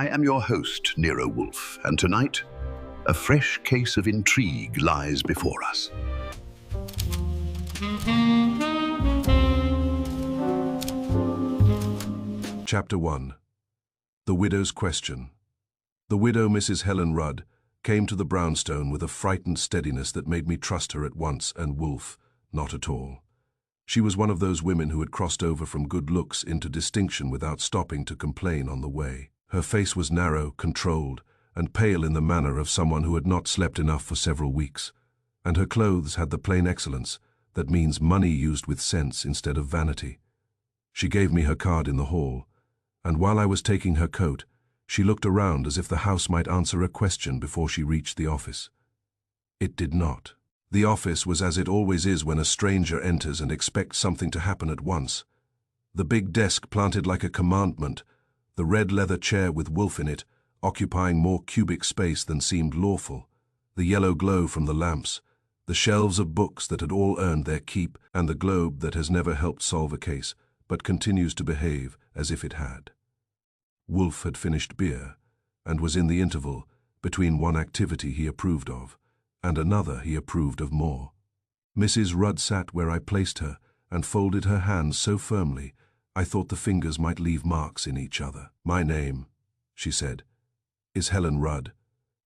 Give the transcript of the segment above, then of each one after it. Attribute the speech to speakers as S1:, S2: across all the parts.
S1: I am your host, Nero Wolf, and tonight, a fresh case of intrigue lies before us.
S2: Chapter 1. The Widow's Question. The widow, Mrs. Helen Rudd, came to the brownstone with a frightened steadiness that made me trust her at once, and Wolf not at all. She was one of those women who had crossed over from good looks into distinction without stopping to complain on the way. Her face was narrow, controlled, and pale in the manner of someone who had not slept enough for several weeks, and her clothes had the plain excellence that means money used with sense instead of vanity. She gave me her card in the hall, and while I was taking her coat, she looked around as if the house might answer a question before she reached the office. It did not. The office was as it always is when a stranger enters and expects something to happen at once. The big desk planted like a commandment, the red leather chair with Wolf in it, occupying more cubic space than seemed lawful, the yellow glow from the lamps, the shelves of books that had all earned their keep, and the globe that has never helped solve a case, but continues to behave as if it had. Wolf had finished beer, and was in the interval between one activity he approved of, and another he approved of more. Mrs. Rudd sat where I placed her, and folded her hands so firmly I thought the fingers might leave marks in each other. "My name," she said, "is Helen Rudd.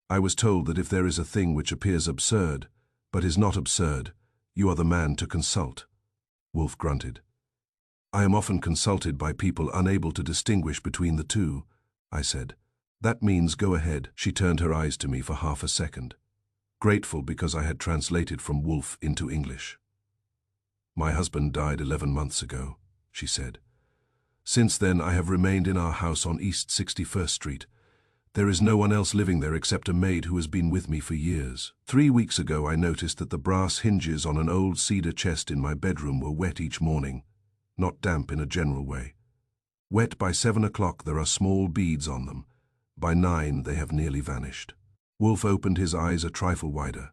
S2: I was told that if there is a thing which appears absurd, but is not absurd, you are the man to consult." Wolf grunted. "I am often consulted by people unable to distinguish between the two," I said. "That means go ahead." She turned her eyes to me for half a second, grateful because I had translated from Wolf into English. "My husband died 11 months ago," she said. "Since then I have remained in our house on East 61st Street. There is no one else living there except a maid who has been with me for years. 3 weeks ago I noticed that the brass hinges on an old cedar chest in my bedroom were wet each morning, not damp in a general way. Wet by 7 o'clock, there are small beads on them. By 9 they have nearly vanished." Wolf opened his eyes a trifle wider.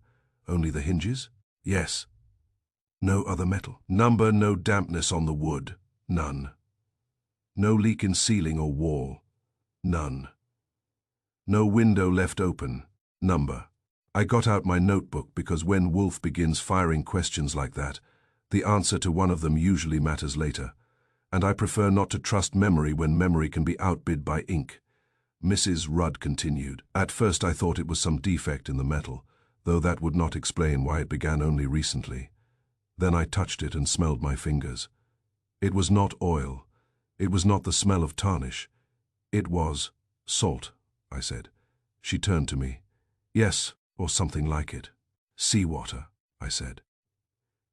S2: "Only the hinges?" "Yes." "No other metal?" "Number, no dampness on the wood." "None." "No leak in ceiling or wall?" "None." "No window left open?" "Number." I got out my notebook because when Wolf begins firing questions like that, the answer to one of them usually matters later, and I prefer not to trust memory when memory can be outbid by ink. Mrs. Rudd continued. "At first I thought it was some defect in the metal, though that would not explain why it began only recently. Then I touched it and smelled my fingers. It was not oil. It was not the smell of tarnish. It was salt," I said. She turned to me. "Yes, or something like it." "Seawater," I said.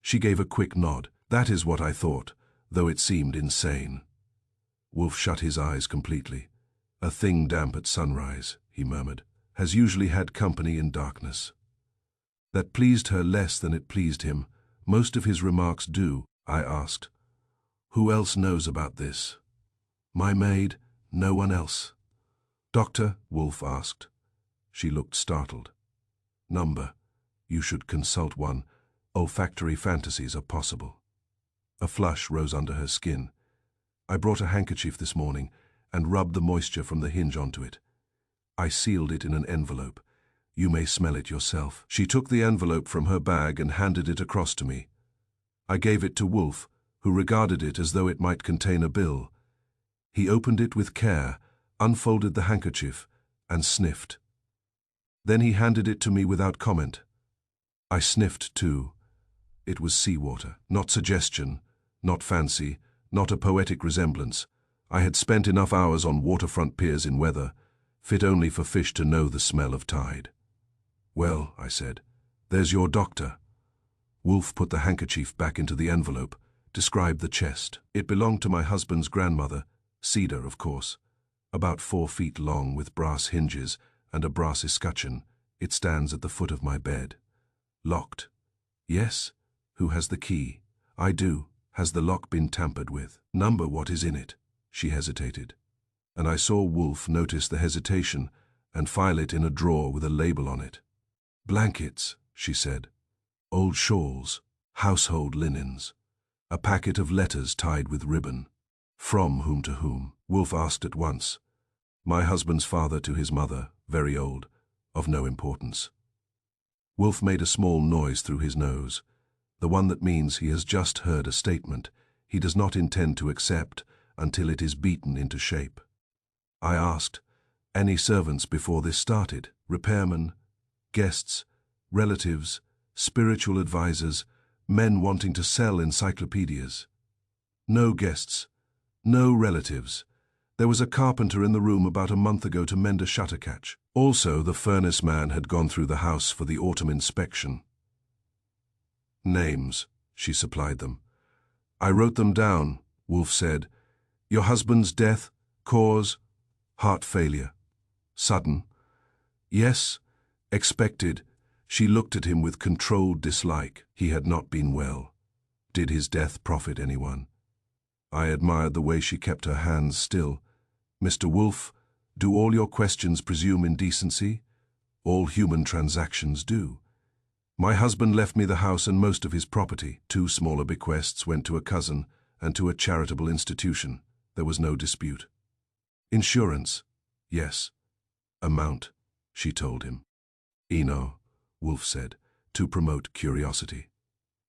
S2: She gave a quick nod. "That is what I thought, though it seemed insane." Wolf shut his eyes completely. "A thing damp at sunrise," he murmured, "has usually had company in darkness." That pleased her less than it pleased him. "Most of his remarks do," I asked. "Who else knows about this?" "My maid, no one else." "Doctor?" Wolf asked. She looked startled. "Number, you should consult one. Olfactory fantasies are possible." A flush rose under her skin. "I brought a handkerchief this morning and rubbed the moisture from the hinge onto it. I sealed it in an envelope. You may smell it yourself." She took the envelope from her bag and handed it across to me. I gave it to Wolf, who regarded it as though it might contain a bill. He opened it with care, unfolded the handkerchief, and sniffed. Then he handed it to me without comment. I sniffed too. It was seawater. Not suggestion, not fancy, not a poetic resemblance. I had spent enough hours on waterfront piers in weather, fit only for fish to know the smell of tide. "Well," I said, "there's your doctor." Wolf put the handkerchief back into the envelope, described the chest. "It belonged to my husband's grandmother, cedar, of course. About 4 feet long with brass hinges and a brass escutcheon. It stands at the foot of my bed." "Locked?" "Yes." "Who has the key?" "I do." "Has the lock been tampered with?" "Number, what is in it?" She hesitated, and I saw Wolf notice the hesitation and file it in a drawer with a label on it. "Blankets," she said. "Old shawls, household linens. A packet of letters tied with ribbon." "From whom to whom?" Wolf asked at once. My husband's father to his mother, very old, of no importance. Wolf made a small noise through his nose, the one that means he has just heard a statement he does not intend to accept until it is beaten into shape. I asked, any servants before this started? Repairmen, guests, relatives, spiritual advisors, men wanting to sell encyclopedias. No guests, no relatives. There was a carpenter in the room about a month ago to mend a shutter catch. Also, the furnace man had gone through the house for the autumn inspection. Names, she supplied them. I wrote them down, Wolf said. Your husband's death, cause, heart failure. Sudden. Yes, expected. She looked at him with controlled dislike. He had not been well. Did his death profit anyone? I admired the way she kept her hands still. Mr. Wolf, do all your questions presume indecency? All human transactions do. My husband left me the house and most of his property. 2 smaller bequests went to a cousin and to a charitable institution. There was no dispute. Insurance? Yes. Amount, she told him. Eno, Wolf said, to promote curiosity.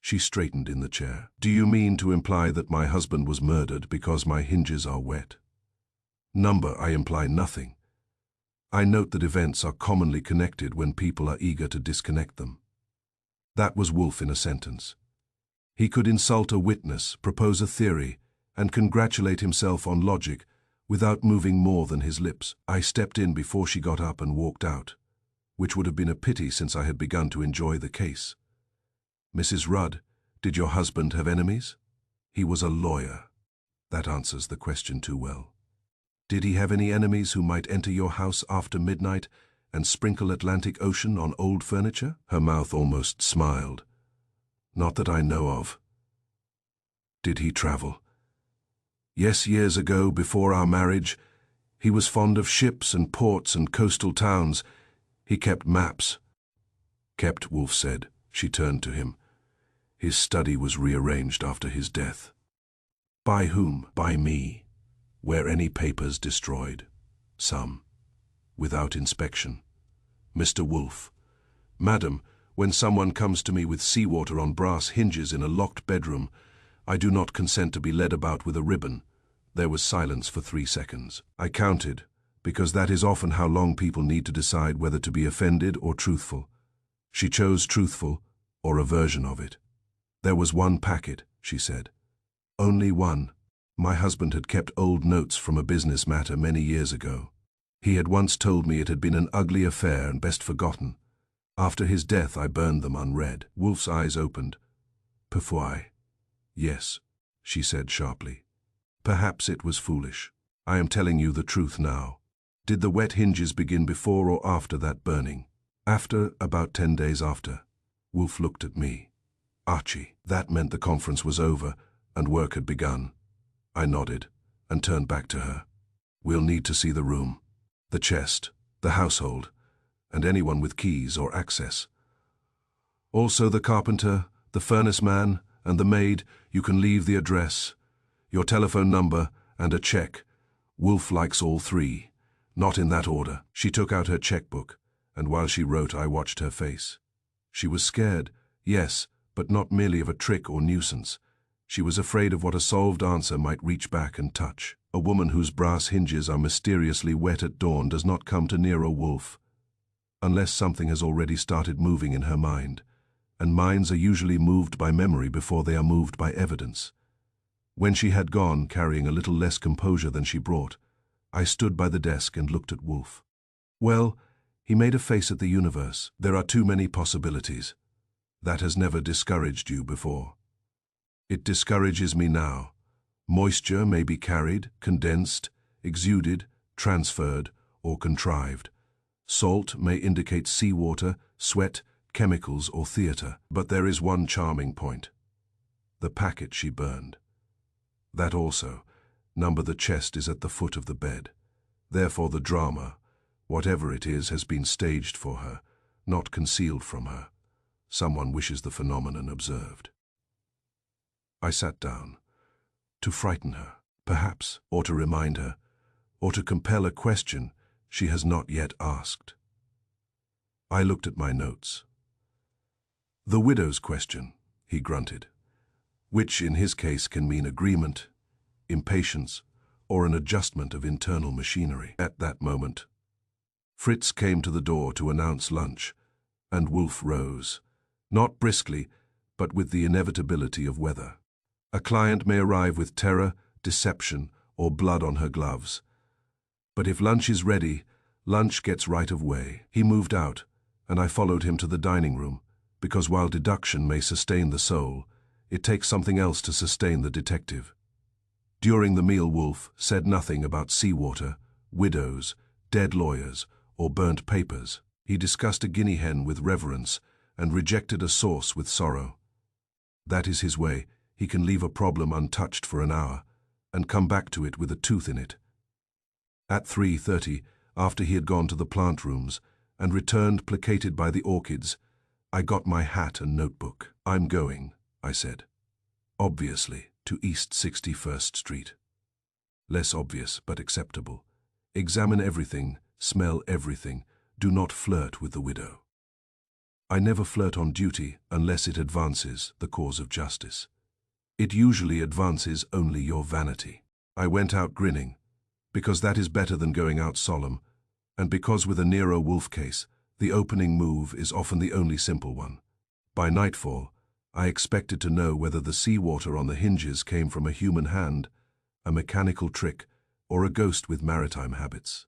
S2: She straightened in the chair. Do you mean to imply that my husband was murdered because my hinges are wet? Number, I imply nothing. I note that events are commonly connected when people are eager to disconnect them. That was Wolf in a sentence. He could insult a witness, propose a theory, and congratulate himself on logic without moving more than his lips. I stepped in before she got up and walked out, which would have been a pity since I had begun to enjoy the case. Mrs. Rudd, did your husband have enemies? He was a lawyer. That answers the question too well. Did he have any enemies who might enter your house after midnight and sprinkle Atlantic Ocean on old furniture? Her mouth almost smiled. Not that I know of. Did he travel? Yes, years ago, before our marriage. He was fond of ships and ports and coastal towns. He kept maps. Kept, Wolf said. She turned to him. His study was rearranged after his death. By whom? By me. Were any papers destroyed? Some. Without inspection. Mr. Wolf. Madam, when someone comes to me with seawater on brass hinges in a locked bedroom, I do not consent to be led about with a ribbon. There was silence for 3 seconds. I counted, because that is often how long people need to decide whether to be offended or truthful. She chose truthful, or a version of it. There was 1 packet, she said. Only 1. My husband had kept old notes from a business matter many years ago. He had once told me it had been an ugly affair and best forgotten. After his death, I burned them unread. Wolf's eyes opened. Parfois. Yes, she said sharply. Perhaps it was foolish. I am telling you the truth now. Did the wet hinges begin before or after that burning? After, about 10 days after. Wolf looked at me. Archie. That meant the conference was over and work had begun. I nodded and turned back to her. We'll need to see the room, the chest, the household, and anyone with keys or access. Also the carpenter, the furnace man, and the maid. You can leave the address, your telephone number, and a check. Wolf likes all 3. Not in that order. She took out her checkbook, and while she wrote, I watched her face. She was scared, yes, but not merely of a trick or nuisance. She was afraid of what a solved answer might reach back and touch. A woman whose brass hinges are mysteriously wet at dawn does not come to near a wolf, unless something has already started moving in her mind, and minds are usually moved by memory before they are moved by evidence. When she had gone, carrying a little less composure than she brought, I stood by the desk and looked at Wolf. Well, he made a face at the universe. There are too many possibilities. That has never discouraged you before. It discourages me now. Moisture may be carried, condensed, exuded, transferred, or contrived. Salt may indicate seawater, sweat, chemicals, or theater. But there is one charming point. The packet she burned. That also. Number the chest is at the foot of the bed. Therefore the drama, whatever it is, has been staged for her, not concealed from her. Someone wishes the phenomenon observed. I sat down. To frighten her, perhaps, or to remind her, or to compel a question, She has not yet asked. I looked at my notes. The widow's question, he grunted, which in his case can mean agreement, impatience, or an adjustment of internal machinery. At that moment, Fritz came to the door to announce lunch, and Wolf rose, not briskly, but with the inevitability of weather. A client may arrive with terror, deception, or blood on her gloves. But if lunch is ready, lunch gets right of way. He moved out, and I followed him to the dining room, because while deduction may sustain the soul, it takes something else to sustain the detective. During the meal, Wolf said nothing about seawater, widows, dead lawyers, or burnt papers. He discussed a guinea hen with reverence and rejected a sauce with sorrow. That is his way. He can leave a problem untouched for an hour and come back to it with a tooth in it. At 3:30, after he had gone to the plant rooms and returned placated by the orchids, I got my hat and notebook. I'm going, I said. Obviously, to East 61st Street. Less obvious, but acceptable. Examine everything, smell everything. Do not flirt with the widow. I never flirt on duty unless it advances the cause of justice. It usually advances only your vanity. I went out grinning, because that is better than going out solemn, and because with a Nero Wolfe case, the opening move is often the only simple one. By nightfall, I expected to know whether the seawater on the hinges came from a human hand, a mechanical trick, or a ghost with maritime habits.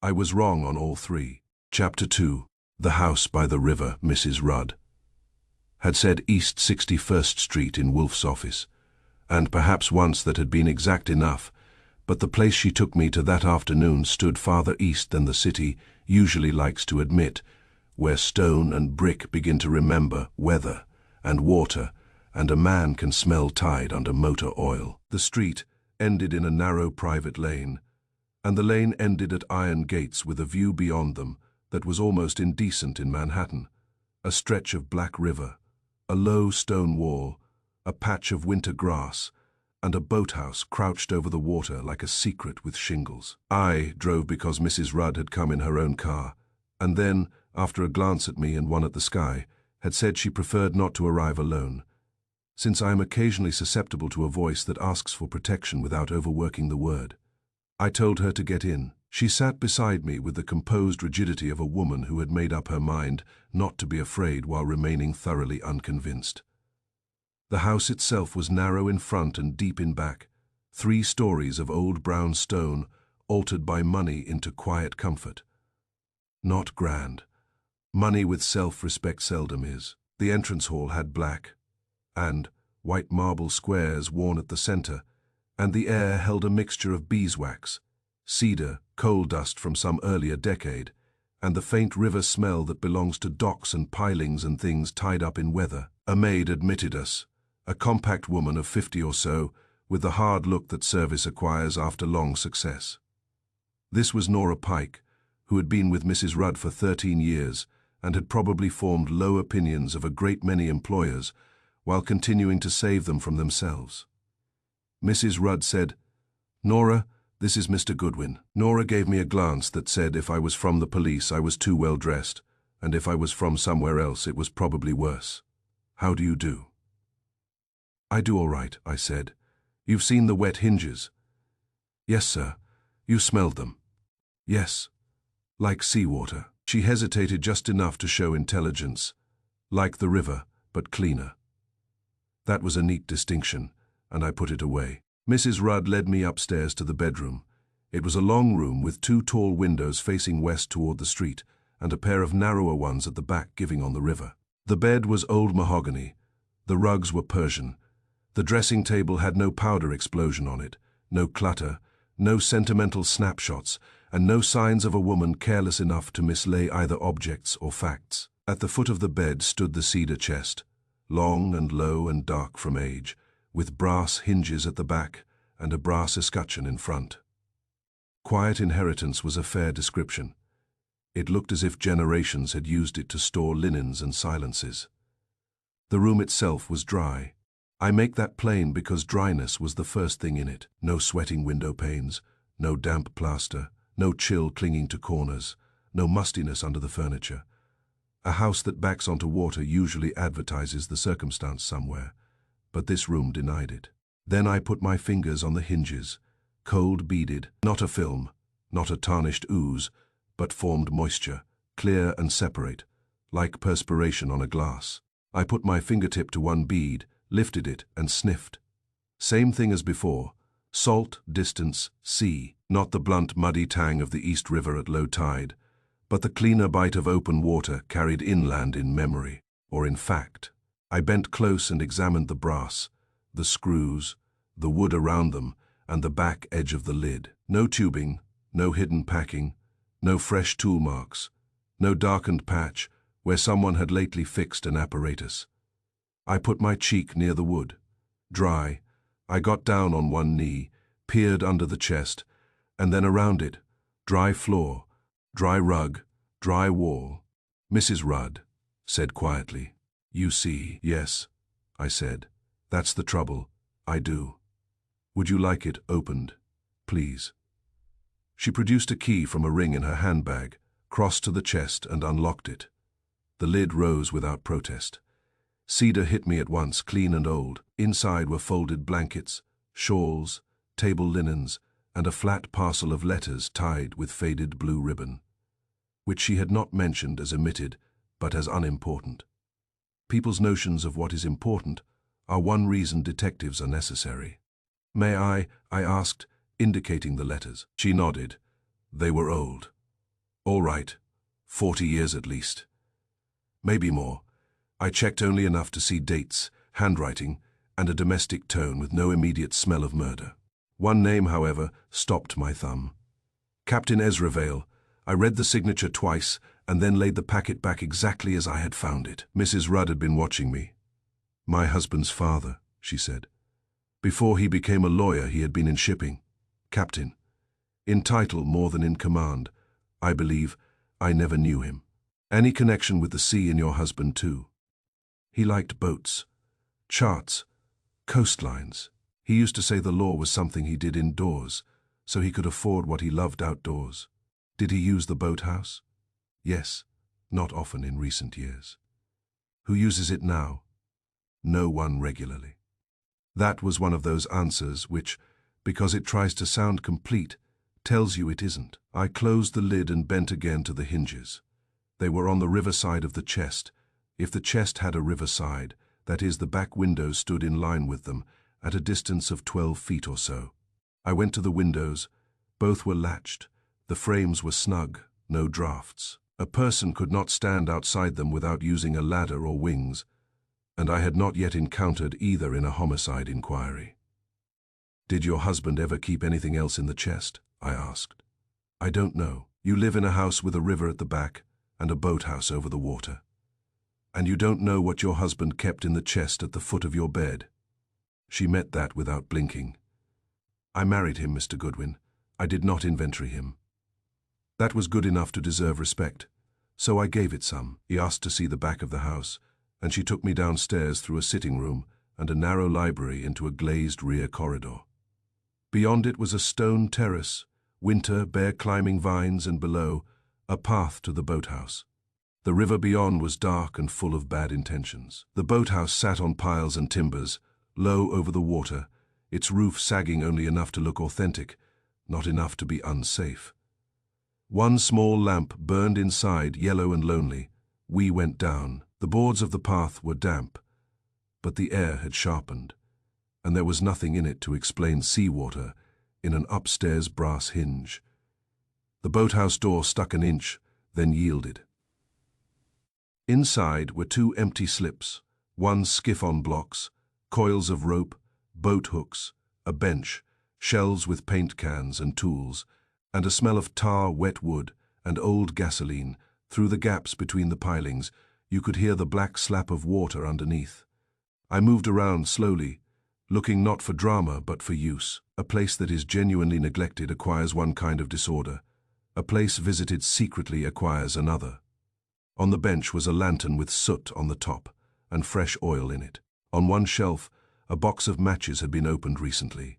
S2: I was wrong on all three. Chapter 2. The house by the river, Mrs. Rudd had said East 61st Street in Wolfe's office, and perhaps once that had been exact enough, but the place she took me to that afternoon stood farther east than the city usually likes to admit, where stone and brick begin to remember weather and water, and a man can smell tide under motor oil. The street ended in a narrow private lane, and the lane ended at iron gates with a view beyond them that was almost indecent in Manhattan, a stretch of black river, a low stone wall, a patch of winter grass, and a boathouse crouched over the water like a secret with shingles. I drove because Mrs. Rudd had come in her own car, and then, after a glance at me and one at the sky, had said she preferred not to arrive alone, since I am occasionally susceptible to a voice that asks for protection without overworking the word. I told her to get in. She sat beside me with the composed rigidity of a woman who had made up her mind not to be afraid while remaining thoroughly unconvinced. The house itself was narrow in front and deep in back, 3 stories of old brown stone altered by money into quiet comfort. Not grand. Money with self-respect seldom is. The entrance hall had black and white marble squares worn at the center, and the air held a mixture of beeswax, cedar, coal dust from some earlier decade, and the faint river smell that belongs to docks and pilings and things tied up in weather. A maid admitted us, a compact woman of 50 or so, with the hard look that service acquires after long success. This was Nora Pike, who had been with Mrs. Rudd for 13 years and had probably formed low opinions of a great many employers while continuing to save them from themselves. Mrs. Rudd said, "Nora, this is Mr. Goodwin." Nora gave me a glance that said if I was from the police I was too well dressed, and if I was from somewhere else it was probably worse. "How do you do?" "I do all right," I said. "You've seen the Wet Hinges?" "Yes, sir. You smelled them?" "Yes. Like seawater." She hesitated just enough to show intelligence. Like the river, but cleaner. That was a neat distinction, and I put it away. Mrs. Rudd led me upstairs to the bedroom. It was a long room with 2 tall windows facing west toward the street, and a pair of narrower ones at the back giving on the river. The bed was old mahogany. The rugs were Persian. The dressing table had no powder explosion on it, no clutter, no sentimental snapshots, and no signs of a woman careless enough to mislay either objects or facts. At the foot of the bed stood the cedar chest, long and low and dark from age, with brass hinges at the back and a brass escutcheon in front. Quiet inheritance was a fair description. It looked as if generations had used it to store linens and silences. The room itself was dry. I make that plain because dryness was the first thing in it. No sweating window panes, no damp plaster, no chill clinging to corners, no mustiness under the furniture. A house that backs onto water usually advertises the circumstance somewhere, but this room denied it. Then I put my fingers on the hinges, cold beaded, not a film, not a tarnished ooze, but formed moisture, clear and separate, like perspiration on a glass. I put my fingertip to one bead, lifted it, and sniffed. Same thing as before. Salt, distance, sea. Not the blunt, muddy tang of the East River at low tide, but the cleaner bite of open water carried inland in memory, or in fact. I bent close and examined the brass, the screws, the wood around them, and the back edge of the lid. No tubing, no hidden packing, no fresh tool marks, no darkened patch where someone had lately fixed an apparatus. I put my cheek near the wood. Dry, I got down on one knee, peered under the chest, and then around it. Dry floor, dry rug, dry wall. Mrs. Rudd said quietly, "You see." "Yes," I said. "That's the trouble. I do. Would you like it opened, please?" She produced a key from a ring in her handbag, crossed to the chest and unlocked it. The lid rose without protest. Cedar hit me at once, clean and old. Inside were folded blankets, shawls, table linens, and a flat parcel of letters tied with faded blue ribbon, which she had not mentioned as omitted, but as unimportant. People's notions of what is important are one reason detectives are necessary. "May I asked, indicating the letters. She nodded. They were old. "All right, 40 years at least. Maybe more. I checked only enough to see dates, handwriting, and a domestic tone with no immediate smell of murder. One name, however, stopped my thumb. Captain Ezra Vale. I read the signature twice and then laid the packet back exactly as I had found it. Mrs. Rudd had been watching me. "My husband's father," she said. "Before he became a lawyer, he had been in shipping. Captain. In title more than in command. I believe I never knew him. Any connection with the sea in your husband, too?" "He liked boats, charts, coastlines. He used to say the law was something he did indoors, so he could afford what he loved outdoors." "Did he use the boathouse?" "Yes, not often in recent years." "Who uses it now?" "No one regularly." That was one of those answers which, because it tries to sound complete, tells you it isn't. I closed the lid and bent again to the hinges. They were on the river side of the chest. If the chest had a river side, that is, the back windows stood in line with them, at a distance of 12 feet or so. I went to the windows. Both were latched. The frames were snug, no drafts. A person could not stand outside them without using a ladder or wings, and I had not yet encountered either in a homicide inquiry. "Did your husband ever keep anything else in the chest?" I asked. "I don't know. You live in a house with a river at the back and a boathouse over the water. And you don't know what your husband kept in the chest at the foot of your bed." She met that without blinking. "I married him, Mr. Goodwin. I did not inventory him. That was good enough to deserve respect, so I gave it some." He asked to see the back of the house, and she took me downstairs through a sitting room and a narrow library into a glazed rear corridor. Beyond it was a stone terrace, winter, bare climbing vines, and below, a path to the boathouse. The river beyond was dark and full of bad intentions. The boathouse sat on piles and timbers, low over the water, its roof sagging only enough to look authentic, not enough to be unsafe. One small lamp burned inside, yellow and lonely. We went down. The boards of the path were damp, but the air had sharpened, and there was nothing in it to explain seawater in an upstairs brass hinge. The boathouse door stuck an inch, then yielded. Inside were 2 empty slips, 1 skiff-on blocks, coils of rope, boat hooks, a bench, shelves with paint cans and tools, and a smell of tar, wet wood, and old gasoline. Through the gaps between the pilings, you could hear the black slap of water underneath. I moved around slowly, looking not for drama but for use. A place that is genuinely neglected acquires one kind of disorder. A place visited secretly acquires another. On the bench was a lantern with soot on the top and fresh oil in it. On one shelf, a box of matches had been opened recently.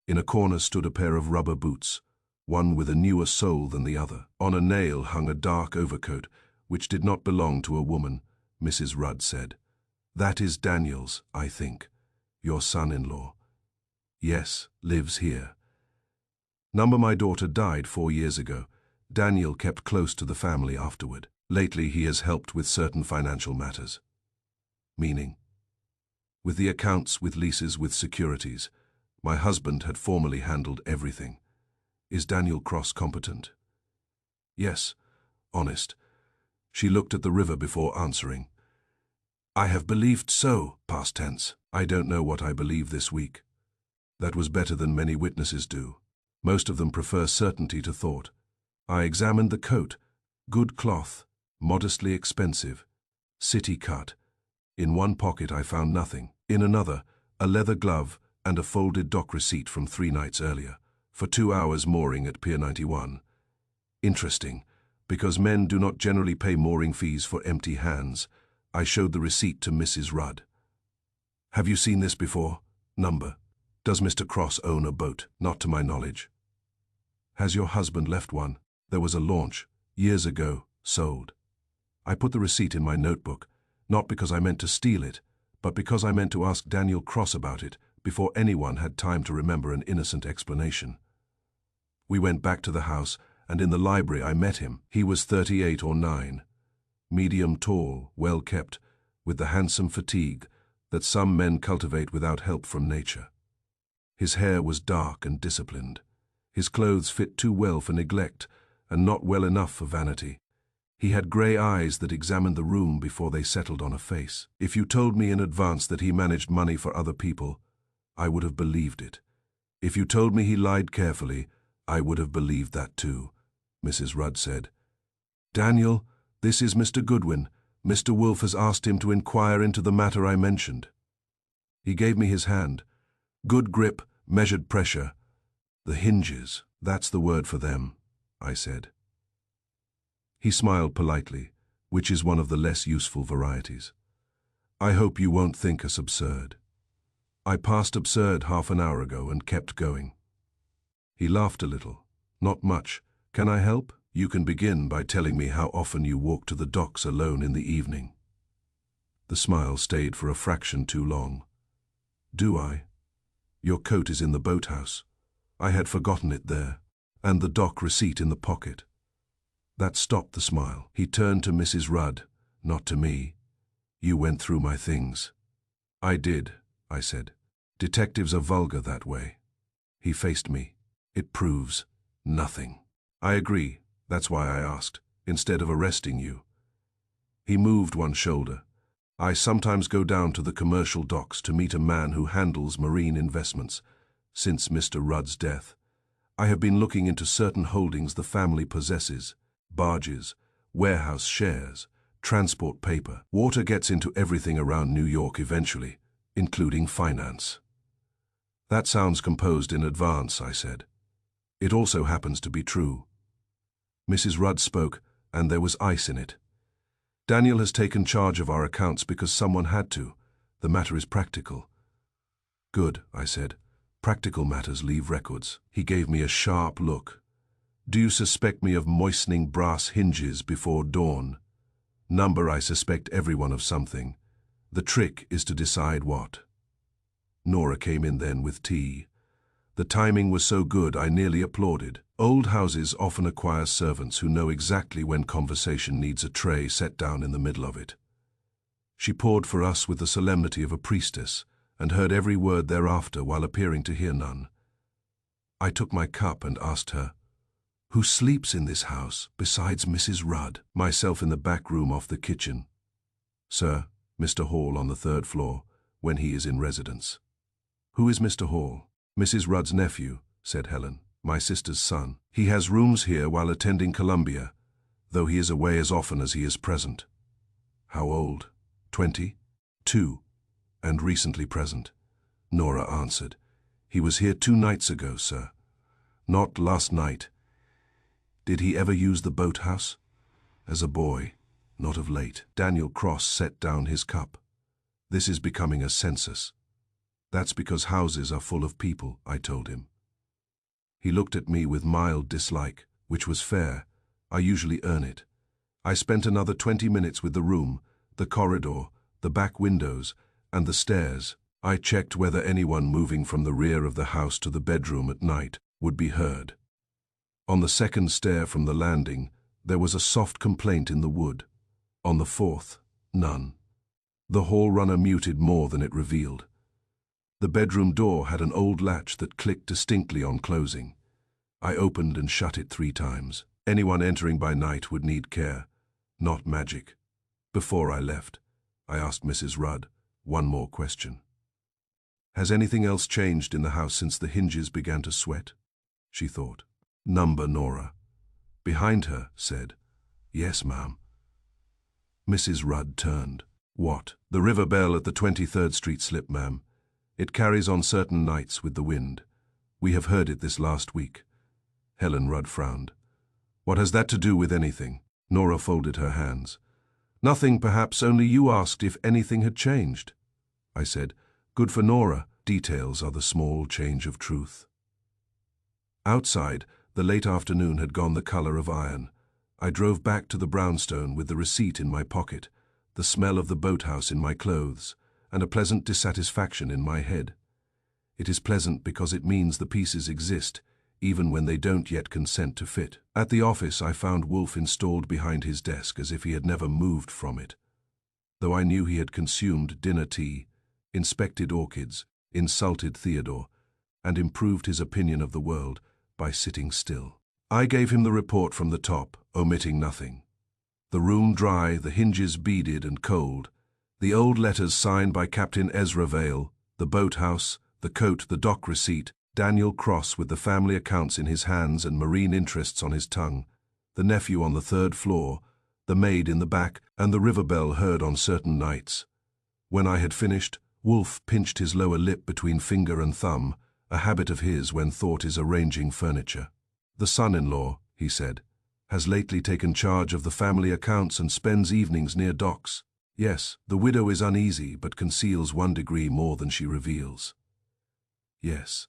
S2: In a corner stood a pair of rubber boots, one with a newer soul than the other. On a nail hung a dark overcoat, which did not belong to a woman, Mrs. Rudd said. That is Daniel's, I think. Your son-in-law. Yes, lives here. My daughter died 4 years ago. Daniel kept close to the family afterward. Lately he has helped with certain financial matters. Meaning? With the accounts, with leases, with securities. My husband had formerly handled everything. Is Daniel Cross competent? Yes, honest. She looked at the river before answering. I have believed so, past tense. I don't know what I believe this week. That was better than many witnesses do. Most of them prefer certainty to thought. I examined the coat. Good cloth, modestly expensive, city cut. In one pocket I found nothing. In another, a leather glove and a folded dock receipt from 3 nights earlier, for 2 hours mooring at Pier 91. Interesting, because men do not generally pay mooring fees for empty hands. I showed the receipt to Mrs. Rudd. Have you seen this before? Number. Does Mr. Cross own a boat? Not to my knowledge. Has your husband left one? There was a launch, years ago, sold. I put the receipt in my notebook, not because I meant to steal it, but because I meant to ask Daniel Cross about it before anyone had time to remember an innocent explanation. We went back to the house, and in the library I met him. He was 38 or 9, medium tall, well kept, with the handsome fatigue that some men cultivate without help from nature. His hair was dark and disciplined. His clothes fit too well for neglect and not well enough for vanity. He had grey eyes that examined the room before they settled on a face. If you told me in advance that he managed money for other people, I would have believed it. If you told me he lied carefully, I would have believed that too, Mrs. Rudd said. Daniel, this is Mr. Goodwin. Mr. Wolfe has asked him to inquire into the matter I mentioned. He gave me his hand. Good grip, measured pressure. The hinges, that's the word for them, I said. He smiled politely, which is one of the less useful varieties. I hope you won't think us absurd. I passed absurd half an hour ago and kept going. He laughed a little. Not much. Can I help? You can begin by telling me how often you walk to the docks alone in the evening. The smile stayed for a fraction too long. Do I? Your coat is in the boathouse. I had forgotten it there, and the dock receipt in the pocket. That stopped the smile. He turned to Mrs. Rudd, not to me. You went through my things. I did, I said. Detectives are vulgar that way. He faced me. It proves nothing. I agree. That's why I asked, instead of arresting you. He moved one shoulder. I sometimes go down to the commercial docks to meet a man who handles marine investments. Since Mr. Rudd's death, I have been looking into certain holdings the family possesses. Barges, warehouse shares, transport paper. Water gets into everything around New York eventually, including finance. That sounds composed in advance, I said. It also happens to be true. Mrs. Rudd spoke, and there was ice in it. Daniel has taken charge of our accounts because someone had to. The matter is practical. Good, I said. Practical matters leave records. He gave me a sharp look. Do you suspect me of moistening brass hinges before dawn? Number, I suspect everyone of something. The trick is to decide what. Nora came in then with tea. The timing was so good I nearly applauded. Old houses often acquire servants who know exactly when conversation needs a tray set down in the middle of it. She poured for us with the solemnity of a priestess, and heard every word thereafter while appearing to hear none. I took my cup and asked her, Who sleeps in this house besides Mrs. Rudd? Myself in the back room off the kitchen. Sir, Mr. Hall on the 3rd floor, when he is in residence. Who is Mr. Hall? Mrs. Rudd's nephew, said Helen, my sister's son. He has rooms here while attending Columbia, though he is away as often as he is present. How old? 20? 2. And recently present. Nora answered. He was here 2 nights ago, sir. Not last night. Did he ever use the boathouse? As a boy, not of late. Daniel Cross set down his cup. This is becoming a census. That's because houses are full of people, I told him. He looked at me with mild dislike, which was fair. I usually earn it. I spent another 20 minutes with the room, the corridor, the back windows, and the stairs. I checked whether anyone moving from the rear of the house to the bedroom at night would be heard. On the second stair from the landing, there was a soft complaint in the wood. On the fourth, none. The hall runner muted more than it revealed. The bedroom door had an old latch that clicked distinctly on closing. I opened and shut it 3 times. Anyone entering by night would need care, not magic. Before I left, I asked Mrs. Rudd one more question. Has anything else changed in the house since the hinges began to sweat? She thought. Number Nora, behind her, said, Yes, ma'am. Mrs. Rudd turned. What? The river bell at the 23rd Street slip, ma'am. It carries on certain nights with the wind. We have heard it this last week. Helen Rudd frowned. What has that to do with anything? Nora folded her hands. Nothing, perhaps, only you asked if anything had changed. I said, Good for Nora. Details are the small change of truth. Outside, the late afternoon had gone the color of iron. I drove back to the brownstone with the receipt in my pocket, the smell of the boathouse in my clothes, and a pleasant dissatisfaction in my head. It is pleasant because it means the pieces exist, even when they don't yet consent to fit. At the office, I found Wolf installed behind his desk as if he had never moved from it. Though I knew he had consumed dinner tea, inspected orchids, insulted Theodore, and improved his opinion of the world by sitting still. I gave him the report from the top, omitting nothing. The room dry, the hinges beaded and cold, the old letters signed by Captain Ezra Vale, the boathouse, the coat, the dock receipt, Daniel Cross with the family accounts in his hands and marine interests on his tongue, the nephew on the 3rd floor, the maid in the back, and the river bell heard on certain nights. When I had finished, Wolf pinched his lower lip between finger and thumb, a habit of his when thought is arranging furniture. The son-in-law, he said, has lately taken charge of the family accounts and spends evenings near docks. Yes, the widow is uneasy but conceals 1 degree more than she reveals. Yes.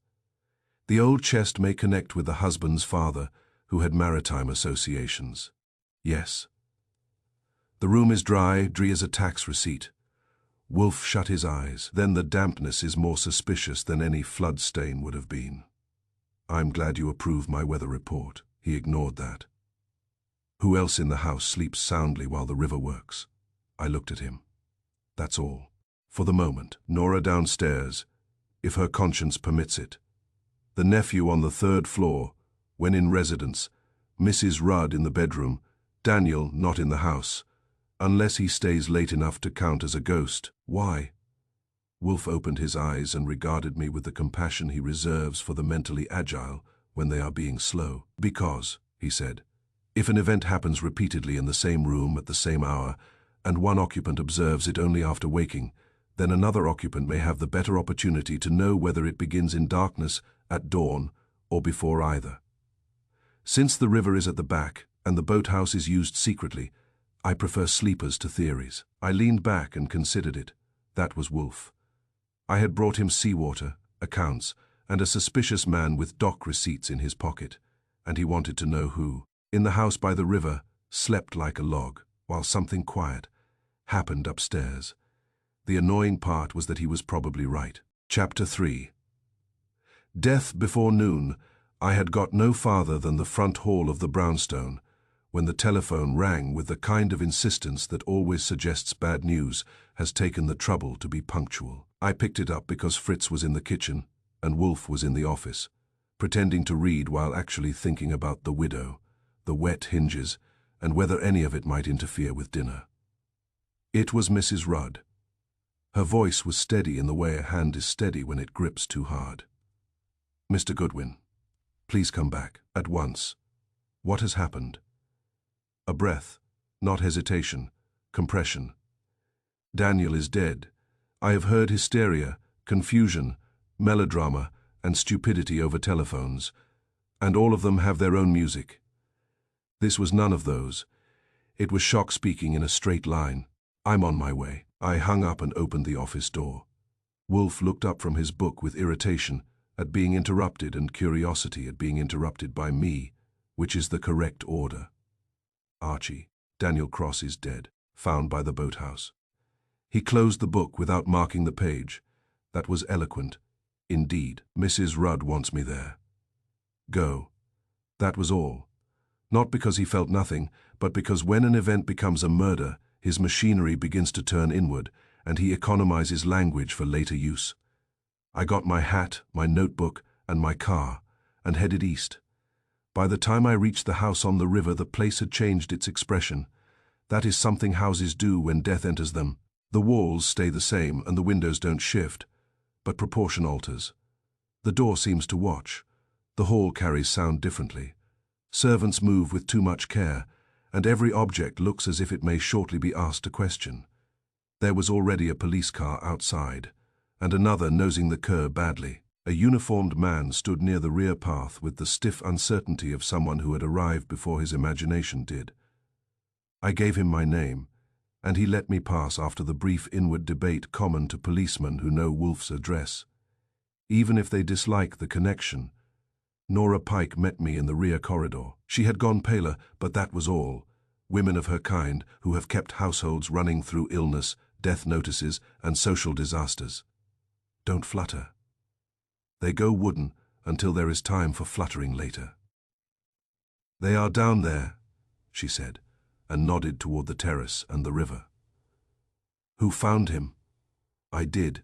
S2: The old chest may connect with the husband's father, who had maritime associations. Yes. The room is dry as a tax receipt. Wolf shut his eyes. Then the dampness is more suspicious than any flood stain would have been. I'm glad you approve my weather report. He ignored that. Who else in the house sleeps soundly while the river works? I looked at him. That's all. For the moment, Nora downstairs, if her conscience permits it. The nephew on the 3rd floor, when in residence, Mrs. Rudd in the bedroom, Daniel not in the house, unless he stays late enough to count as a ghost. Why? Wolf opened his eyes and regarded me with the compassion he reserves for the mentally agile when they are being slow. Because, he said, if an event happens repeatedly in the same room at the same hour, and one occupant observes it only after waking, then another occupant may have the better opportunity to know whether it begins in darkness, at dawn, or before either. Since the river is at the back, and the boathouse is used secretly, I prefer sleepers to theories. I leaned back and considered it. That was Wolf. I had brought him seawater, accounts, and a suspicious man with dock receipts in his pocket, and he wanted to know who, in the house by the river, slept like a log, while something quiet happened upstairs. The annoying part was that he was probably right. Chapter 3. Death before noon, I had got no farther than the front hall of the brownstone, when the telephone rang with the kind of insistence that always suggests bad news has taken the trouble to be punctual. I picked it up because Fritz was in the kitchen and Wolf was in the office, pretending to read while actually thinking about the widow, the wet hinges, and whether any of it might interfere with dinner. It was Mrs. Rudd. Her voice was steady in the way a hand is steady when it grips too hard. Mr. Goodwin, please come back, at once. What has happened? A breath, not hesitation, compression. Daniel is dead. I have heard hysteria, confusion, melodrama, and stupidity over telephones, and all of them have their own music. This was none of those. It was shock speaking in a straight line. I'm on my way. I hung up and opened the office door. Wolf looked up from his book with irritation at being interrupted and curiosity at being interrupted by me, which is the correct order. Archie, Daniel Cross is dead, found by the boathouse. He closed the book without marking the page. That was eloquent. Indeed, Mrs. Rudd wants me there. Go. That was all. Not because he felt nothing, but because when an event becomes a murder, his machinery begins to turn inward, and he economizes language for later use. I got my hat, my notebook, and my car, and headed east. By the time I reached the house on the river, the place had changed its expression. That is something houses do when death enters them. The walls stay the same and the windows don't shift, but proportion alters. The door seems to watch. The hall carries sound differently. Servants move with too much care, and every object looks as if it may shortly be asked a question. There was already a police car outside, and another nosing the curb badly. A uniformed man stood near the rear path with the stiff uncertainty of someone who had arrived before his imagination did. I gave him my name, and he let me pass after the brief inward debate common to policemen who know Wolf's address. Even if they dislike the connection, Nora Pike met me in the rear corridor. She had gone paler, but that was all. Women of her kind who have kept households running through illness, death notices, and social disasters. Don't flutter. They go wooden until there is time for fluttering later. They are down there, she said, and nodded toward the terrace and the river. Who found him? I did.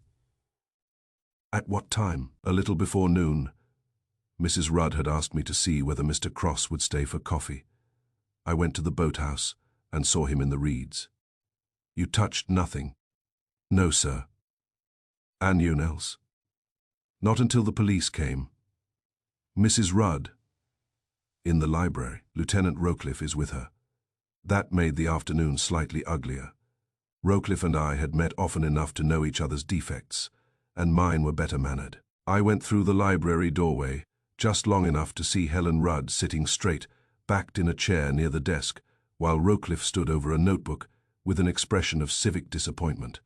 S2: At what time? A little before noon. Mrs. Rudd had asked me to see whether Mr. Cross would stay for coffee. I went to the boathouse and saw him in the reeds. You touched nothing? No, sir. Anyone else? Not until the police came. Mrs. Rudd? In the library. Lieutenant Rowcliffe is with her. That made the afternoon slightly uglier. Rowcliffe and I had met often enough to know each other's defects, and mine were better mannered. I went through the library doorway, just long enough to see Helen Rudd sitting straight, backed in a chair near the desk, while Rowcliffe stood over a notebook with an expression of civic disappointment.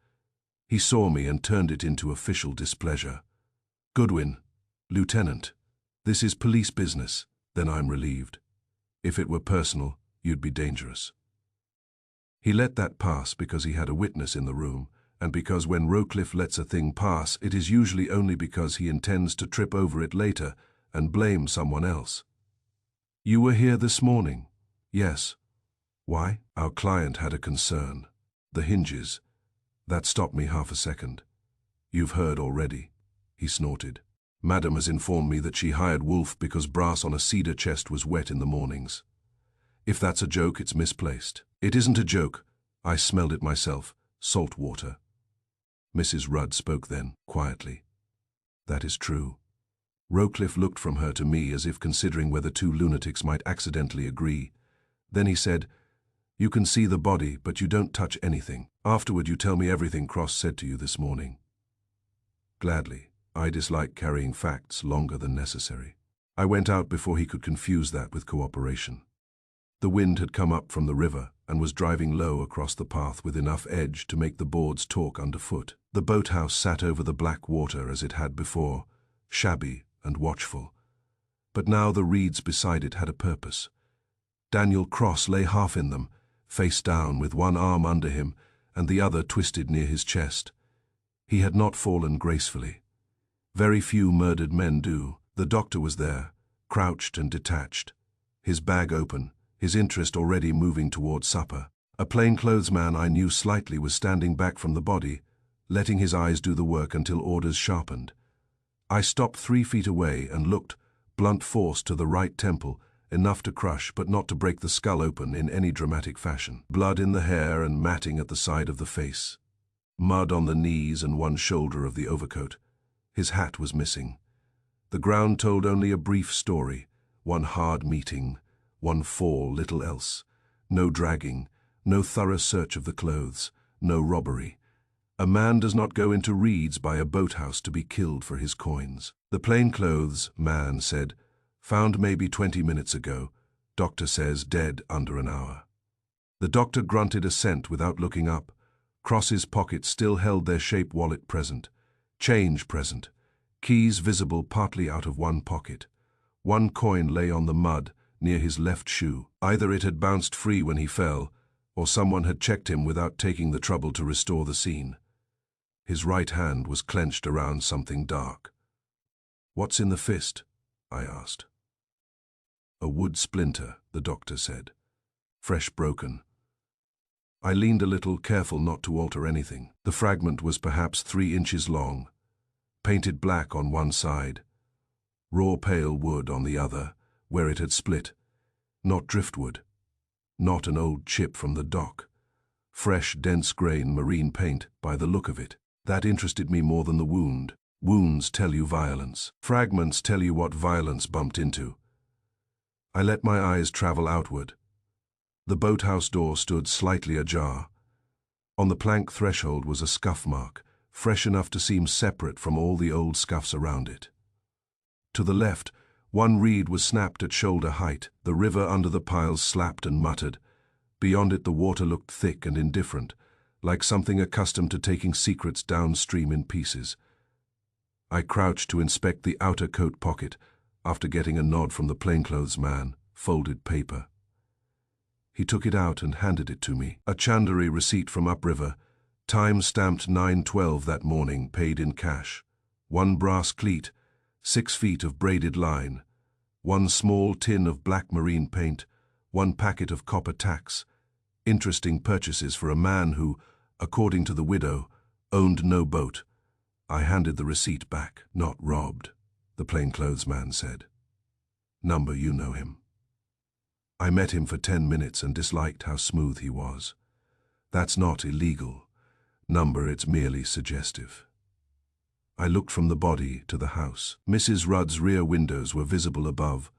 S2: He saw me and turned it into official displeasure. Goodwin, Lieutenant, this is police business. Then I'm relieved. If it were personal, you'd be dangerous. He let that pass because he had a witness in the room, and because when Rowcliffe lets a thing pass, it is usually only because he intends to trip over it later and blame someone else. You were here this morning? Yes. Why? Our client had a concern. The hinges. That stopped me half a second. You've heard already. He snorted. Madam has informed me that she hired Wolf because brass on a cedar chest was wet in the mornings. If that's a joke, it's misplaced. It isn't a joke. I smelled it myself. Salt water. Mrs. Rudd spoke then, quietly. That is true. Rowcliffe looked from her to me as if considering whether two lunatics might accidentally agree. Then he said, You can see the body, but you don't touch anything. Afterward you tell me everything Cross said to you this morning. Gladly. I dislike carrying facts longer than necessary. I went out before he could confuse that with cooperation. The wind had come up from the river and was driving low across the path with enough edge to make the boards talk underfoot. The boathouse sat over the black water as it had before, shabby and watchful. But now the reeds beside it had a purpose. Daniel Cross lay half in them, face down with one arm under him and the other twisted near his chest. He had not fallen gracefully. Very few murdered men do. The doctor was there, crouched and detached, his bag open, his interest already moving toward supper. A plainclothes man I knew slightly was standing back from the body, letting his eyes do the work until orders sharpened. I stopped 3 feet away and looked, blunt force to the right temple, enough to crush but not to break the skull open in any dramatic fashion. Blood in the hair and matting at the side of the face. Mud on the knees and one shoulder of the overcoat. His hat was missing. The ground told only a brief story, one hard meeting, one fall, little else. No dragging, no thorough search of the clothes, no robbery. A man does not go into reeds by a boathouse to be killed for his coins. The plainclothes man said, Found maybe 20 minutes ago. Doctor says dead under an hour. The doctor grunted assent without looking up. Cross's pockets still held their shape wallet present. Change present. keys visible partly out of one pocket. One coin lay on the mud near his left shoe. Either it had bounced free when he fell, or someone had checked him without taking the trouble to restore the scene. His right hand was clenched around something dark. "What's in the fist?" I asked. "A wood splinter," the doctor said. "Fresh broken." I leaned a little, careful not to alter anything. The fragment was perhaps 3 inches long, painted black on one side, raw pale wood on the other, where it had split. Not driftwood, not an old chip from the dock. Fresh, dense grain marine paint, by the look of it. That interested me more than the wound. Wounds tell you violence. Fragments tell you what violence bumped into. I let my eyes travel outward. The boathouse door stood slightly ajar. On the plank threshold was a scuff mark, fresh enough to seem separate from all the old scuffs around it. To the left, one reed was snapped at shoulder height. The river under the piles slapped and muttered. Beyond it the water looked thick and indifferent, like something accustomed to taking secrets downstream in pieces. I crouched to inspect the outer coat pocket, after getting a nod from the plainclothes man. Folded paper. He took it out and handed it to me. A chandlery receipt from upriver, time stamped 9/12 that morning, paid in cash. 1 brass cleat, 6 feet of braided line, 1 small tin of black marine paint, 1 packet of copper tacks. Interesting purchases for a man who, according to the widow, owned no boat. I handed the receipt back. "Not robbed," the plainclothes man said. "Number, you know him." I met him for 10 minutes and disliked how smooth he was. "That's not illegal. Number, it's merely suggestive." I looked from the body to the house. Mrs. Rudd's rear windows were visible above,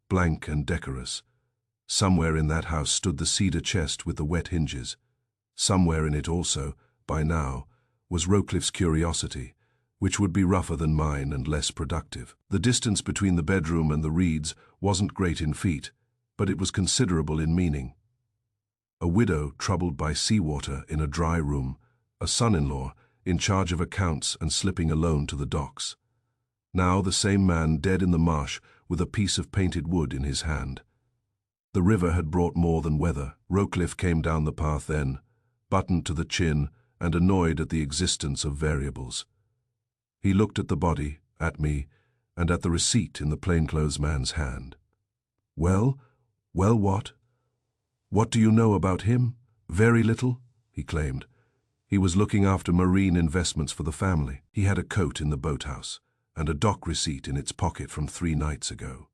S2: blank and decorous. Somewhere in that house stood the cedar chest with the wet hinges. Somewhere in it also, by now, was Rowcliffe's curiosity, which would be rougher than mine and less productive. The distance between the bedroom and the reeds wasn't great in feet, but it was considerable in meaning. A widow troubled by seawater in a dry room, a son-in-law in charge of accounts and slipping alone to the docks. Now the same man dead in the marsh with a piece of painted wood in his hand. The river had brought more than weather. Rowcliffe came down the path then, buttoned to the chin and annoyed at the existence of variables. He looked at the body, at me, and at the receipt in the plainclothes man's hand. "Well, what? What do you know about him?" "Very little," he claimed. He was looking after marine investments for the family. He had a coat in the boathouse, and a dock receipt in its pocket from 3 nights ago.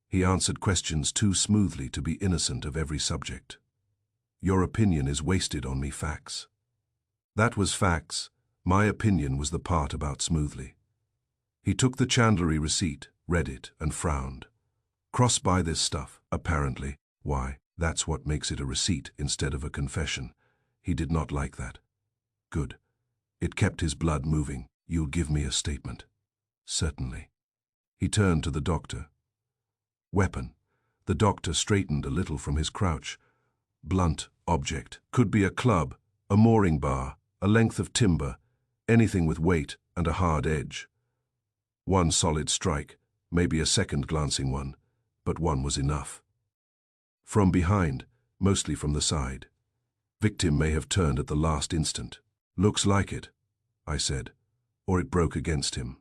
S2: He answered questions too smoothly to be innocent of every subject. "Your opinion is wasted on me, facts." That was facts. My opinion was the part about smoothly. He took the chandlery receipt, read it, and frowned. "Cross by this stuff, apparently. Why, that's what makes it a receipt instead of a confession." He did not like that. Good. It kept his blood moving. "You'll give me a statement?" "Certainly." He turned to the doctor. "Weapon." The doctor straightened a little from his crouch. "Blunt object. Could be a club, a mooring bar, a length of timber, anything with weight and a hard edge. 1 solid strike, maybe a second glancing one, but 1 was enough. From behind, mostly from the side. Victim may have turned at the last instant." "Looks like it," I said, "or it broke against him."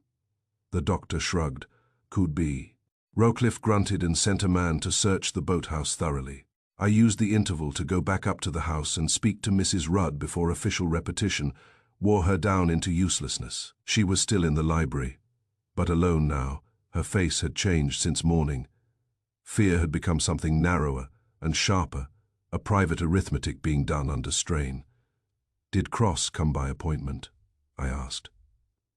S2: The doctor shrugged. "Could be." Rowcliffe grunted and sent a man to search the boathouse thoroughly. I used the interval to go back up to the house and speak to Mrs. Rudd before official repetition wore her down into uselessness. She was still in the library, but alone now. Her face had changed since morning. Fear had become something narrower and sharper, a private arithmetic being done under strain. "Did Cross come by appointment?" I asked.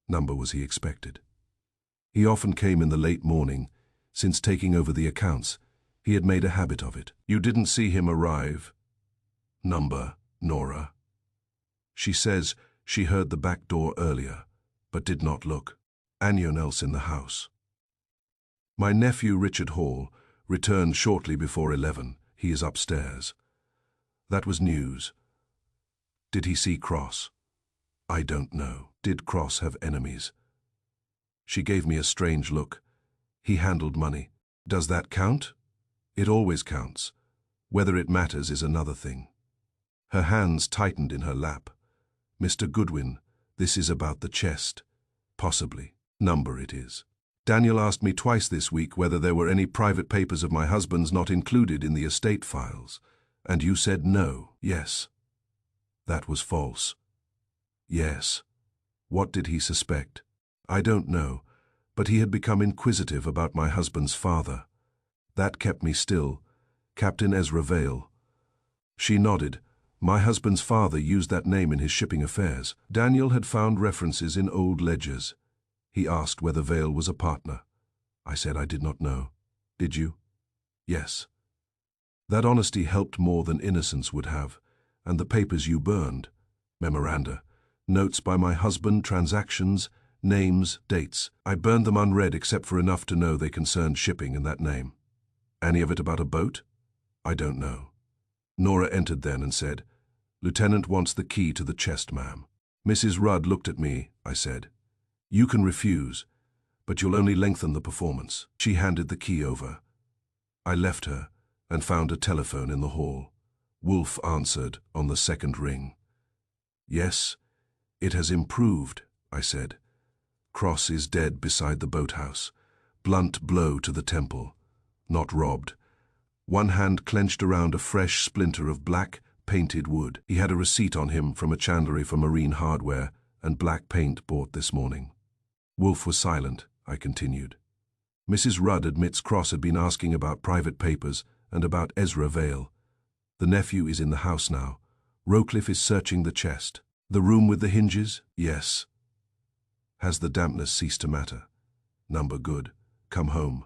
S2: Number was he expected. He often came in the late morning. Since taking over the accounts, he had made a habit of it. "You didn't see him arrive?" Number, Nora. She says she heard the back door earlier, but did not look. Anyone else in the house? My nephew Richard Hall returned shortly before 11. He is upstairs. That was news. Did he see Cross? I don't know. Did Cross have enemies? She gave me a strange look. He handled money. Does that count? It always counts. Whether it matters is another thing. Her hands tightened in her lap. Mr. Goodwin, this is about the chest. Possibly. Number it is. Daniel asked me twice this week whether there were any private papers of my husband's not included in the estate files. And you said no. Yes. That was false. Yes. What did he suspect? I don't know, but he had become inquisitive about my husband's father. That kept me still. Captain Ezra Vale. She nodded. My husband's father used that name in his shipping affairs. Daniel had found references in old ledgers. He asked whether Vale was a partner. I said I did not know. Did you? Yes. That honesty helped more than innocence would have. And the papers you burned, memoranda, notes by my husband, transactions, names, dates. I burned them unread except for enough to know they concerned shipping and that name. Any of it about a boat? I don't know. Nora entered then and said, Lieutenant wants the key to the chest, ma'am. Mrs. Rudd looked at me, I said. You can refuse, but you'll only lengthen the performance. She handed the key over. I left her and found a telephone in the hall. Wolf answered on the second ring. Yes, it has improved, I said. Cross is dead beside the boathouse. Blunt blow to the temple. Not robbed. One hand clenched around a fresh splinter of black, painted wood. He had a receipt on him from a chandlery for marine hardware and black paint bought this morning. Wolf was silent, I continued. Mrs. Rudd admits Cross had been asking about private papers and about Ezra Vale. The nephew is in the house now. Rowcliffe is searching the chest. The room with the hinges? Yes. Has the dampness ceased to matter? Number good. Come home.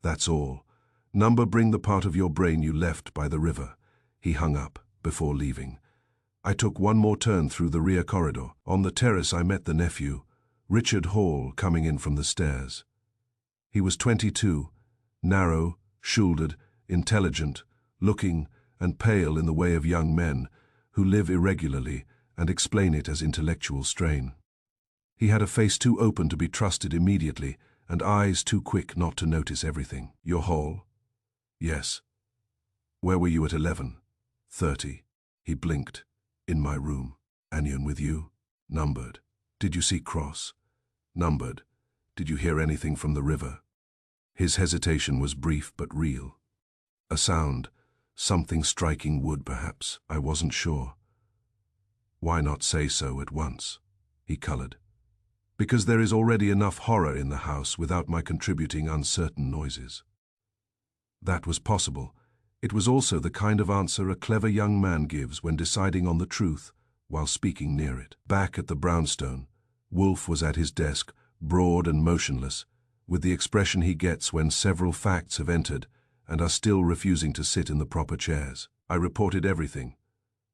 S2: That's all. Number bring the part of your brain you left by the river. He hung up before leaving. I took one more turn through the rear corridor. On the terrace I met the nephew, Richard Hall, coming in from the stairs. He was 22, narrow, shouldered, intelligent, looking and pale in the way of young men who live irregularly and explain it as intellectual strain. He had a face too open to be trusted immediately and eyes too quick not to notice everything. Your Hall? Yes. Where were you at 11:30? He blinked. In my room. Anion with you? Numbered. Did you see Cross? Numbered. Did you hear anything from the river? His hesitation was brief but real. A sound, something striking wood perhaps, I wasn't sure. Why not say so at once? He colored. Because there is already enough horror in the house without my contributing uncertain noises. That was possible. It was also the kind of answer a clever young man gives when deciding on the truth while speaking near it. Back at the brownstone, Wolf was at his desk, broad and motionless, with the expression he gets when several facts have entered and are still refusing to sit in the proper chairs. I reported everything,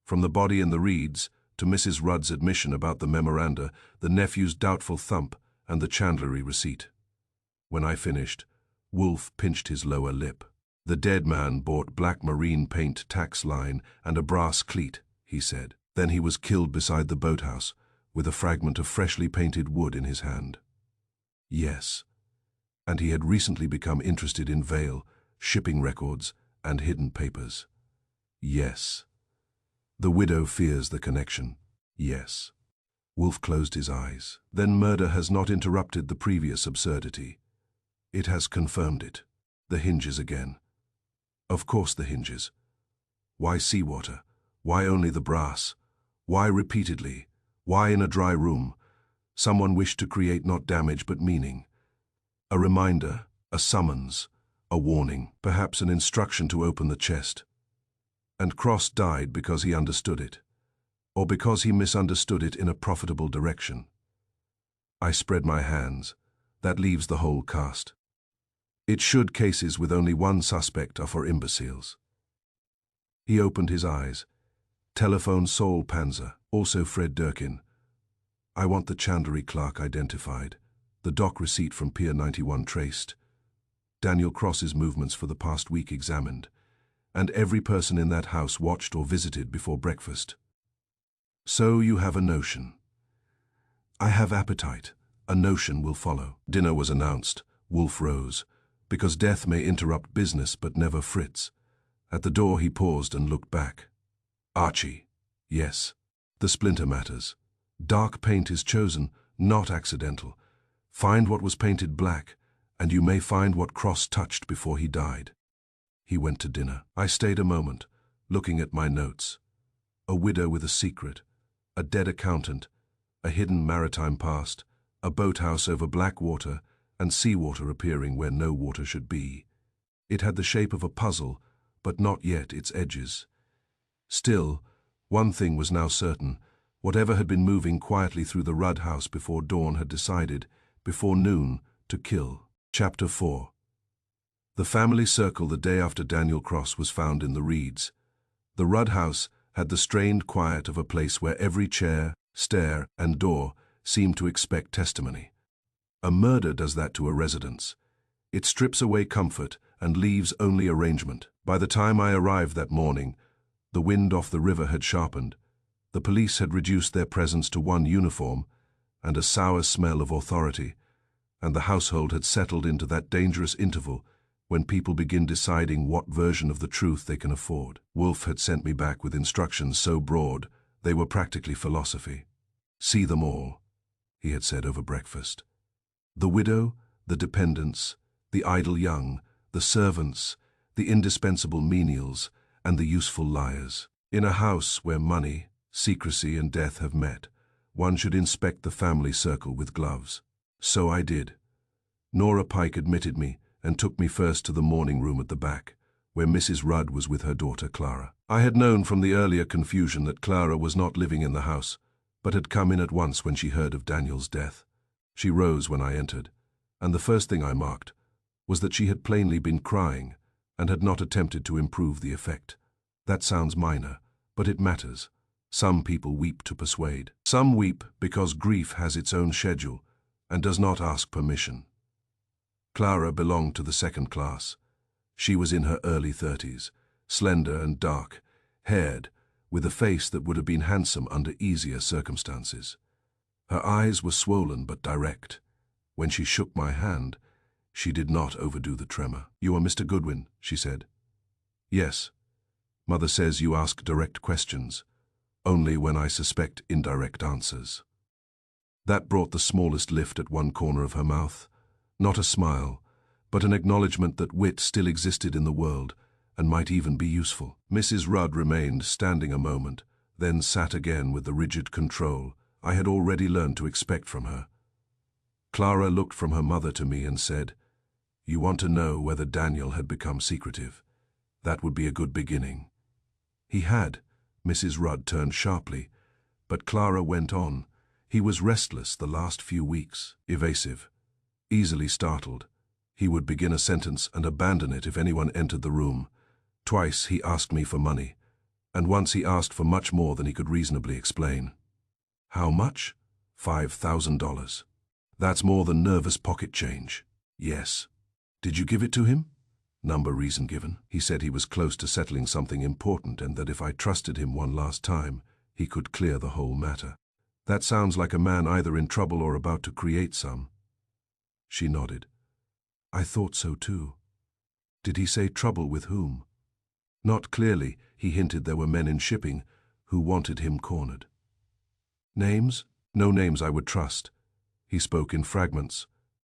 S2: from the body in the reeds to Mrs. Rudd's admission about the memoranda, the nephew's doubtful thump, and the chandlery receipt. When I finished, Wolf pinched his lower lip. The dead man bought black marine paint tax line and a brass cleat, he said. Then he was killed beside the boathouse, with a fragment of freshly painted wood in his hand. Yes. And he had recently become interested in Vale, shipping records, and hidden papers. Yes. The widow fears the connection. Yes. Wolf closed his eyes. Then murder has not interrupted the previous absurdity. It has confirmed it. The hinges again. Of course the hinges. Why seawater? Why only the brass? Why repeatedly? Why in a dry room? Someone wished to create not damage but meaning. A reminder, a summons, a warning, perhaps an instruction to open the chest. And Cross died because he understood it, or because he misunderstood it in a profitable direction. I spread my hands. That leaves the whole cast. It should cases with only one suspect are for imbeciles. He opened his eyes. Telephone Saul Panzer, also Fred Durkin. I want the chandlery clerk identified, the dock receipt from Pier 91 traced, Daniel Cross's movements for the past week examined, and every person in that house watched or visited before breakfast. So you have a notion. I have appetite, a notion will follow. Dinner was announced. Wolf rose, because death may interrupt business but never Fritz. At the door he paused and looked back. Archie. Yes. The splinter matters. Dark paint is chosen, not accidental. Find what was painted black, and you may find what Cross touched before he died. He went to dinner. I stayed a moment, looking at my notes. A widow with a secret, a dead accountant, a hidden maritime past, a boathouse over black water, and seawater appearing where no water should be. It had the shape of a puzzle, but not yet its edges. Still, one thing was now certain. Whatever had been moving quietly through the Rudd house before dawn had decided, before noon, to kill. Chapter 4. The family circle the day after Daniel Cross was found in the reeds. The Rudd house had the strained quiet of a place where every chair, stair, and door seemed to expect testimony. A murder does that to a residence. It strips away comfort and leaves only arrangement. By the time I arrived that morning, the wind off the river had sharpened. The police had reduced their presence to one uniform and a sour smell of authority, and the household had settled into that dangerous interval when people begin deciding what version of the truth they can afford. Wolf had sent me back with instructions so broad they were practically philosophy. See them all, he had said over breakfast. The widow, the dependents, the idle young, the servants, the indispensable menials, and the useful liars. In a house where money, secrecy, and death have met, one should inspect the family circle with gloves. So I did. Nora Pike admitted me and took me first to the morning room at the back, where Mrs. Rudd was with her daughter Clara. I had known from the earlier confusion that Clara was not living in the house, but had come in at once when she heard of Daniel's death. She rose when I entered, and the first thing I marked was that she had plainly been crying and had not attempted to improve the effect. That sounds minor, but it matters. Some people weep to persuade. Some weep because grief has its own schedule and does not ask permission. Clara belonged to the second class. She was in her early 30s, slender and dark-haired, with a face that would have been handsome under easier circumstances. Her eyes were swollen but direct. When she shook my hand, she did not overdo the tremor. "You are Mr. Goodwin," she said. "Yes. Mother says you ask direct questions, only when I suspect indirect answers." That brought the smallest lift at one corner of her mouth. Not a smile, but an acknowledgement that wit still existed in the world and might even be useful. Mrs. Rudd remained standing a moment, then sat again with the rigid control I had already learned to expect from her. Clara looked from her mother to me and said, "You want to know whether Daniel had become secretive. That would be a good beginning." He had. Mrs. Rudd turned sharply, but Clara went on. He was restless the last few weeks, evasive, easily startled. He would begin a sentence and abandon it if anyone entered the room. Twice he asked me for money, and once he asked for much more than he could reasonably explain. "How much?" $5,000. "That's more than nervous pocket change." "Yes." "Did you give it to him?" "Number reason given. He said he was close to settling something important and that if I trusted him one last time, he could clear the whole matter." "That sounds like a man either in trouble or about to create some." She nodded. "I thought so too." "Did he say trouble with whom?" "Not clearly. He hinted there were men in shipping who wanted him cornered." "Names?" "No names I would trust." He spoke in fragments.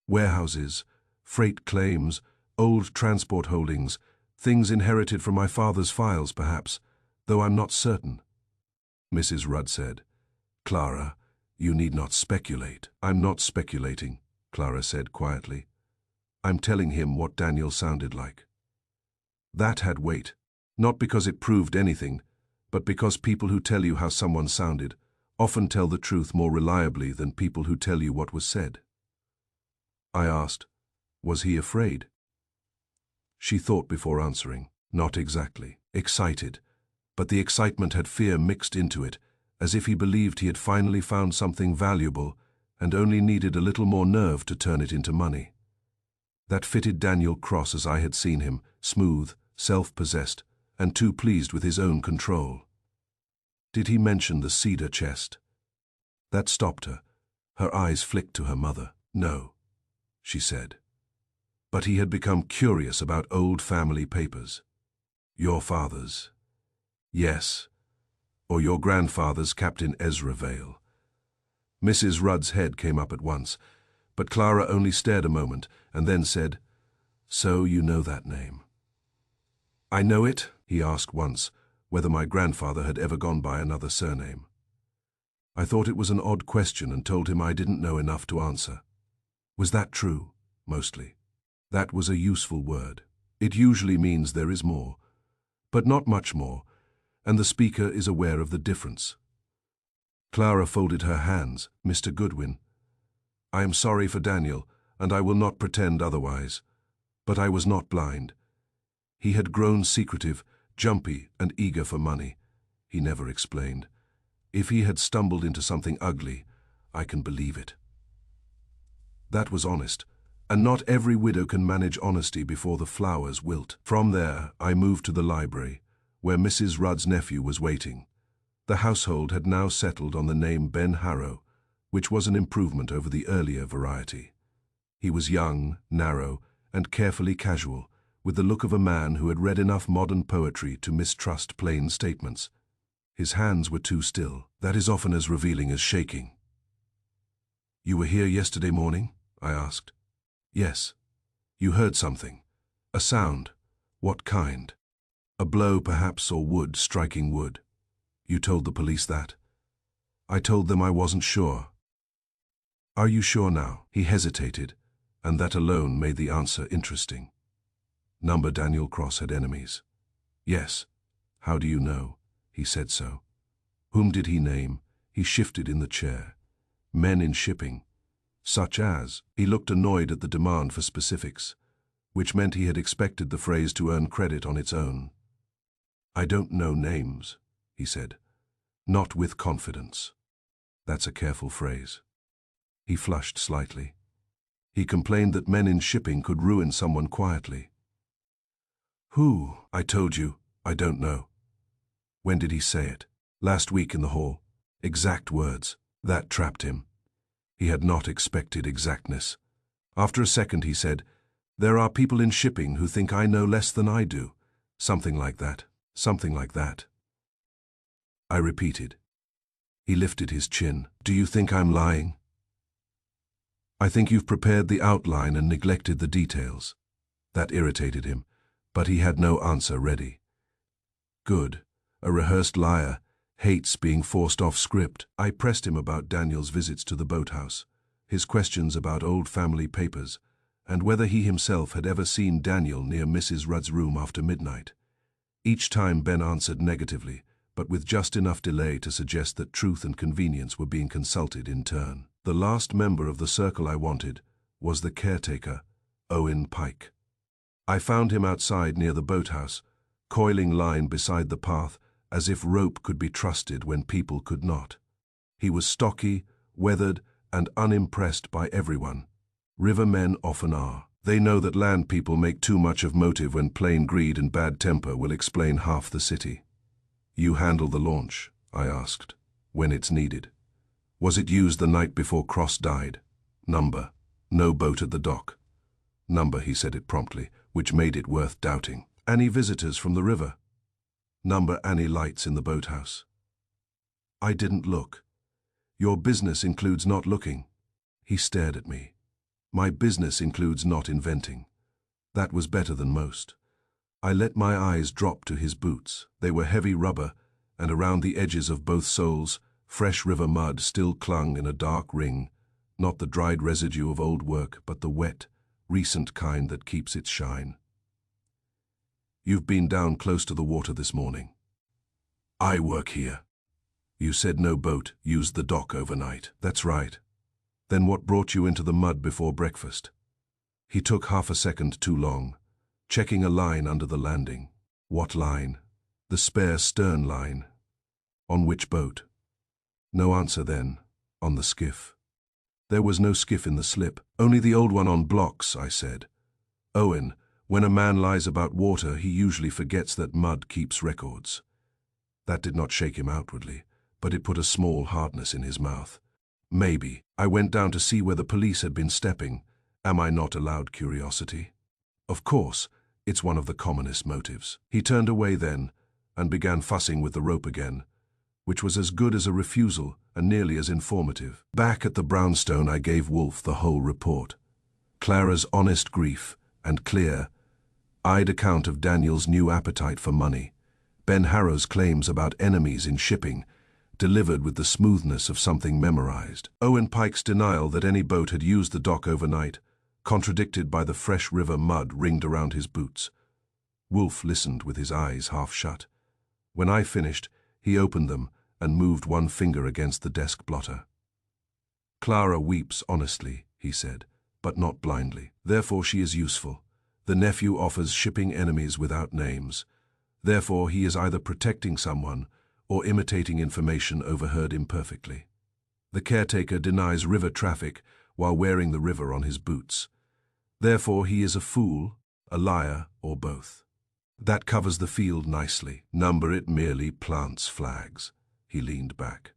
S2: "Warehouses, freight claims, old transport holdings, things inherited from my father's files, perhaps, though I'm not certain." Mrs. Rudd said, "Clara, you need not speculate." "I'm not speculating," Clara said quietly. "I'm telling him what Daniel sounded like." That had weight, not because it proved anything, but because people who tell you how someone sounded often tell the truth more reliably than people who tell you what was said. I asked, "Was he afraid?" She thought before answering. "Not exactly. Excited, but the excitement had fear mixed into it, as if he believed he had finally found something valuable and only needed a little more nerve to turn it into money. That fitted Daniel Cross as I had seen him, smooth, self-possessed, and too pleased with his own control. Did he mention the Cedar Chest? That stopped her. Her eyes flicked to her mother. "No," she said. But he had become curious about old family papers. "Your father's." "Yes. Or your grandfather's, Captain Ezra Vale." Mrs. Rudd's head came up at once, but Clara only stared a moment and then said, "So you know that name." "I know it," he asked once, whether my grandfather had ever gone by another surname. I thought it was an odd question and told him I didn't know enough to answer. Was that true? Mostly. That was a useful word. It usually means there is more, but not much more, and the speaker is aware of the difference. Clara folded her hands. "Mr. Goodwin, I am sorry for Daniel, and I will not pretend otherwise. But I was not blind. He had grown secretive, jumpy, and eager for money. He never explained. If he had stumbled into something ugly, I can believe it." That was honest, and not every widow can manage honesty before the flowers wilt. From there, I moved to the library, where Mrs. Rudd's nephew was waiting. The household had now settled on the name Ben Harrow, which was an improvement over the earlier variety. He was young, narrow, and carefully casual, with the look of a man who had read enough modern poetry to mistrust plain statements. His hands were too still. That is often as revealing as shaking. "You were here yesterday morning?" I asked. "Yes." "You heard something? A sound? What kind? A blow, perhaps, or wood striking wood? You told the police that?" "I told them I wasn't sure." "Are you sure now?" He hesitated, and that alone made the answer interesting. "Number Daniel Cross had enemies." "Yes." "How do you know?" He said so. "Whom did he name?" He shifted in the chair. "Men in shipping." "Such as?" He looked annoyed at the demand for specifics, which meant he had expected the phrase to earn credit on its own. "I don't know names," he said. "Not with confidence." That's a careful phrase. He flushed slightly. He complained that men in shipping could ruin someone quietly. "Who?" "I told you, I don't know." "When did he say it?" "Last week in the hall." Exact words. That trapped him. He had not expected exactness. After a second he said, "There are people in shipping who think I know less than I do." Something like that. Something like that. I repeated. He lifted his chin. "Do you think I'm lying?" "I think you've prepared the outline and neglected the details." That irritated him, but he had no answer ready. Good. A rehearsed liar hates being forced off script. I pressed him about Daniel's visits to the boathouse, his questions about old family papers, and whether he himself had ever seen Daniel near Mrs. Rudd's room after midnight. Each time Ben answered negatively, but with just enough delay to suggest that truth and convenience were being consulted in turn. The last member of the circle I wanted was the caretaker, Owen Pike. I found him outside near the boathouse, coiling line beside the path, as if rope could be trusted when people could not. He was stocky, weathered, and unimpressed by everyone. Rivermen often are. They know that land people make too much of motive when plain greed and bad temper will explain half the city. "You handle the launch?" I asked. "When it's needed?" "Was it used the night before Cross died?" "Number. No boat at the dock." "Number," he said it promptly, which made it worth doubting. "Any visitors from the river?" "Number any lights in the boathouse?" I didn't look. "Your business includes not looking." He stared at me. "My business includes not inventing." That was better than most. I let my eyes drop to his boots. They were heavy rubber, and around the edges of both soles, fresh river mud still clung in a dark ring, not the dried residue of old work, but the wet, recent kind that keeps its shine. "You've been down close to the water this morning." "I work here." "You said no boat used the dock overnight." "That's right." "Then what brought you into the mud before breakfast?" He took half a second too long, checking a line under the landing. "What line?" "The spare stern line." "On which boat?" No answer then. "On the skiff." "There was no skiff in the slip, only the old one on blocks," I said. "Owen, when a man lies about water, he usually forgets that mud keeps records." That did not shake him outwardly, but it put a small hardness in his mouth. Maybe. I went down to see where the police had been stepping. Am I not allowed curiosity? Of course, it's one of the commonest motives. He turned away then and began fussing with the rope again, which was as good as a refusal and nearly as informative. Back at the brownstone, I gave Wolf the whole report. Clara's honest grief and clear-eyed account of Daniel's new appetite for money, Ben Harrow's claims about enemies in shipping, delivered with the smoothness of something memorized. Owen Pike's denial that any boat had used the dock overnight, contradicted by the fresh river mud ringed around his boots. Wolf listened with his eyes half shut. When I finished, he opened them and moved one finger against the desk blotter. Clara weeps honestly, he said, but not blindly. Therefore she is useful. The nephew offers shipping enemies without names. Therefore he is either protecting someone or imitating information overheard imperfectly. The caretaker denies river traffic while wearing the river on his boots. Therefore he is a fool, a liar, or both. That covers the field nicely. Number it merely plants flags. He leaned back.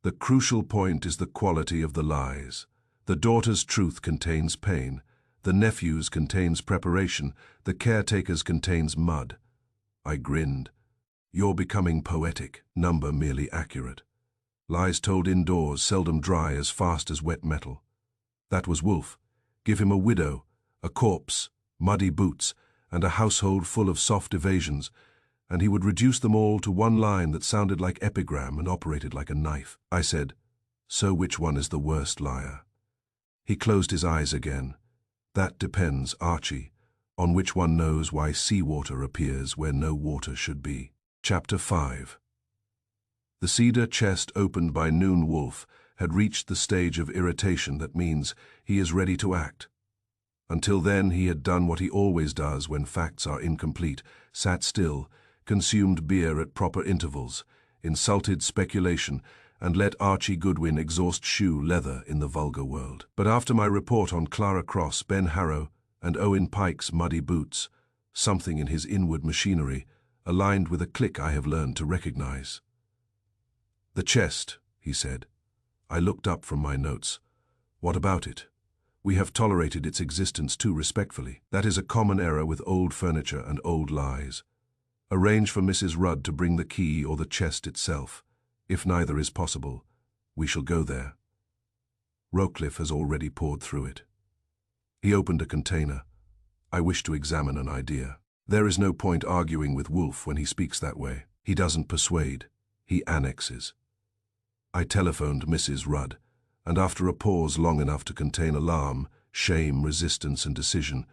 S2: The crucial point is the quality of the lies. The daughter's truth contains pain. The nephew's contains preparation. The caretaker's contains mud. I grinned. You're becoming poetic. Number merely accurate. Lies told indoors seldom dry as fast as wet metal. That was Wolf. Give him a widow, a corpse, muddy boots, and a household full of soft evasions, and he would reduce them all to one line that sounded like epigram and operated like a knife. I said, so which one is the worst liar? He closed his eyes again. That depends, Archie, on which one knows why seawater appears where no water should be. Chapter 5. The Cedar Chest opened by noon. Wolf had reached the stage of irritation that means he is ready to act. Until then he had done what he always does when facts are incomplete, sat still, consumed beer at proper intervals, insulted speculation, and let Archie Goodwin exhaust shoe leather in the vulgar world. But after my report on Clara Cross, Ben Harrow, and Owen Pike's muddy boots, something in his inward machinery aligned with a click I have learned to recognize. The chest, he said. I looked up from my notes. What about it? We have tolerated its existence too respectfully. That is a common error with old furniture and old lies. Arrange for Mrs. Rudd to bring the key or the chest itself. If neither is possible, we shall go there. Rowcliffe has already poured through it. He opened a container. I wish to examine an idea. There is no point arguing with Wolf when he speaks that way. He doesn't persuade. He annexes. I telephoned Mrs. Rudd, and after a pause long enough to contain alarm, shame, resistance, and decision,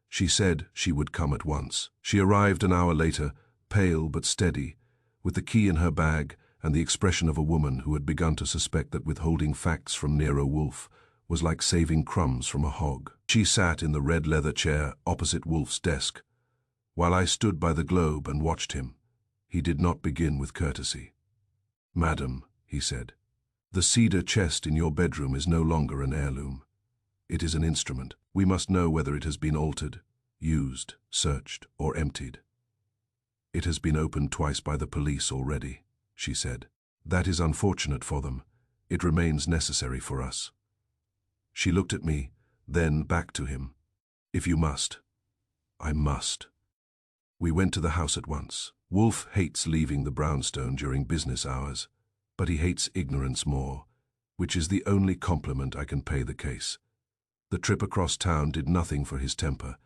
S2: she said she would come at once. She arrived an hour later, pale but steady, with the key in her bag and the expression of a woman who had begun to suspect that withholding facts from Nero Wolfe was like saving crumbs from a hog. She sat in the red leather chair opposite Wolfe's desk. While I stood by the globe and watched him, he did not begin with courtesy. "Madam," he said, "the cedar chest in your bedroom is no longer an heirloom. It is an instrument. We must know whether it has been altered, used, searched, or emptied." "It has been opened twice by the police already," she said. "That is unfortunate for them. It remains necessary for us." She looked at me, then back to him. "If you must." "I must." We went to the house at once. Wolfe hates leaving the brownstone during business hours, but he hates ignorance more, which is the only compliment I can pay the case. The trip across town did nothing for his temper.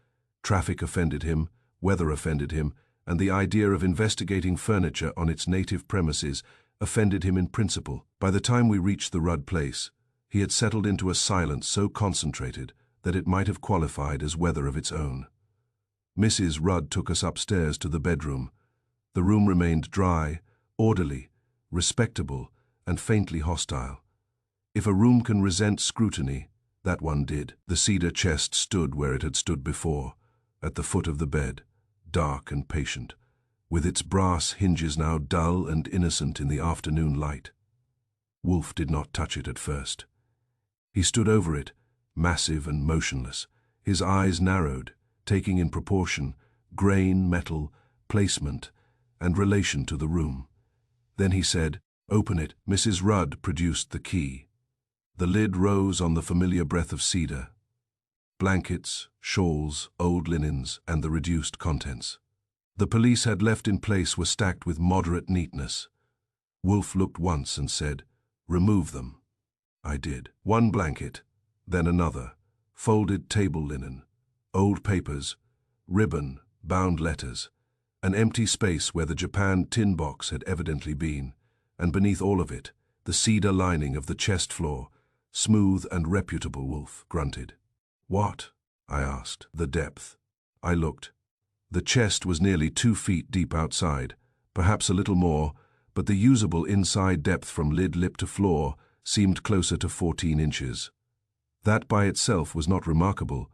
S2: Traffic offended him, weather offended him, and the idea of investigating furniture on its native premises offended him in principle. By the time we reached the Rudd place, he had settled into a silence so concentrated that it might have qualified as weather of its own. Mrs. Rudd took us upstairs to the bedroom. The room remained dry, orderly, respectable, and faintly hostile. If a room can resent scrutiny, that one did. The cedar chest stood where it had stood before, at the foot of the bed, dark and patient, with its brass hinges now dull and innocent in the afternoon light. Wolfe did not touch it at first. He stood over it, massive and motionless, his eyes narrowed, taking in proportion grain, metal, placement, and relation to the room. Then he said, "Open it." Mrs. Rudd produced the key. The lid rose on the familiar breath of cedar. Blankets, shawls, old linens, and the reduced contents. The police had left in place were stacked with moderate neatness. Wolf looked once and said, "Remove them." I did. One blanket, then another, folded table linen, old papers, ribbon, bound letters, an empty space where the Japan tin box had evidently been, and beneath all of it, the cedar lining of the chest floor, smooth and reputable. Wolf grunted. "What?" I asked. The depth. I looked. The chest was nearly 2 feet deep outside, perhaps a little more, but the usable inside depth from lid lip to floor seemed closer to 14 inches. That by itself was not remarkable.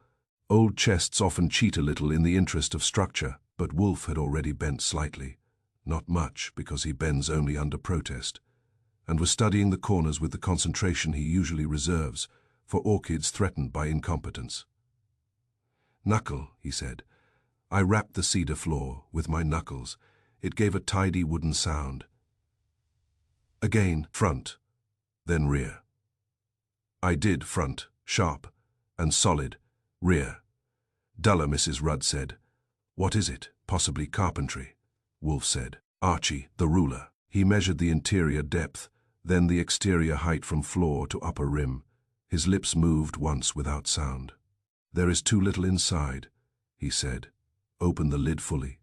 S2: Old chests often cheat a little in the interest of structure, but Wolf had already bent slightly. Not much, because he bends only under protest, and was studying the corners with the concentration he usually reserves for orchids threatened by incompetence. "Knuckle," he said. I rapped the cedar floor with my knuckles. It gave a tidy wooden sound. Again, front, then rear. I did front, sharp and solid, rear. Duller, Mrs. Rudd said. "What is it? Possibly carpentry," Wolf said. "Archie, the ruler." He measured the interior depth, then the exterior height from floor to upper rim. His lips moved once without sound. "There is too little inside," he said. "Open the lid fully.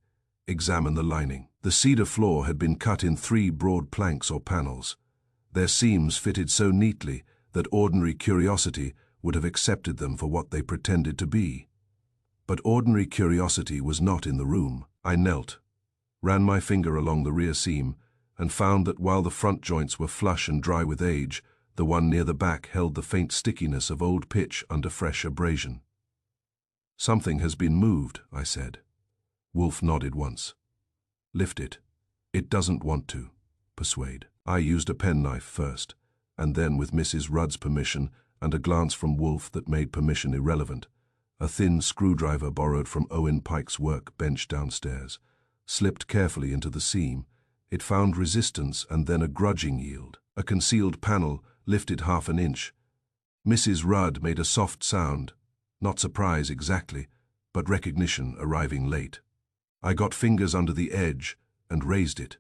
S2: Examine the lining." The cedar floor had been cut in 3 broad planks or panels. Their seams fitted so neatly that ordinary curiosity would have accepted them for what they pretended to be. But ordinary curiosity was not in the room. I knelt, ran my finger along the rear seam, and found that while the front joints were flush and dry with age, the one near the back held the faint stickiness of old pitch under fresh abrasion. "Something has been moved," I said. Wolf nodded once. "Lift it." "It doesn't want to." Persuade. I used a penknife first, and then, with Mrs. Rudd's permission and a glance from Wolf that made permission irrelevant, a thin screwdriver borrowed from Owen Pike's work bench downstairs, slipped carefully into the seam. It found resistance and then a grudging yield. A concealed panel lifted 1/2 inch. Mrs. Rudd made a soft sound, not surprise exactly, but recognition arriving late. I got fingers under the edge and raised it.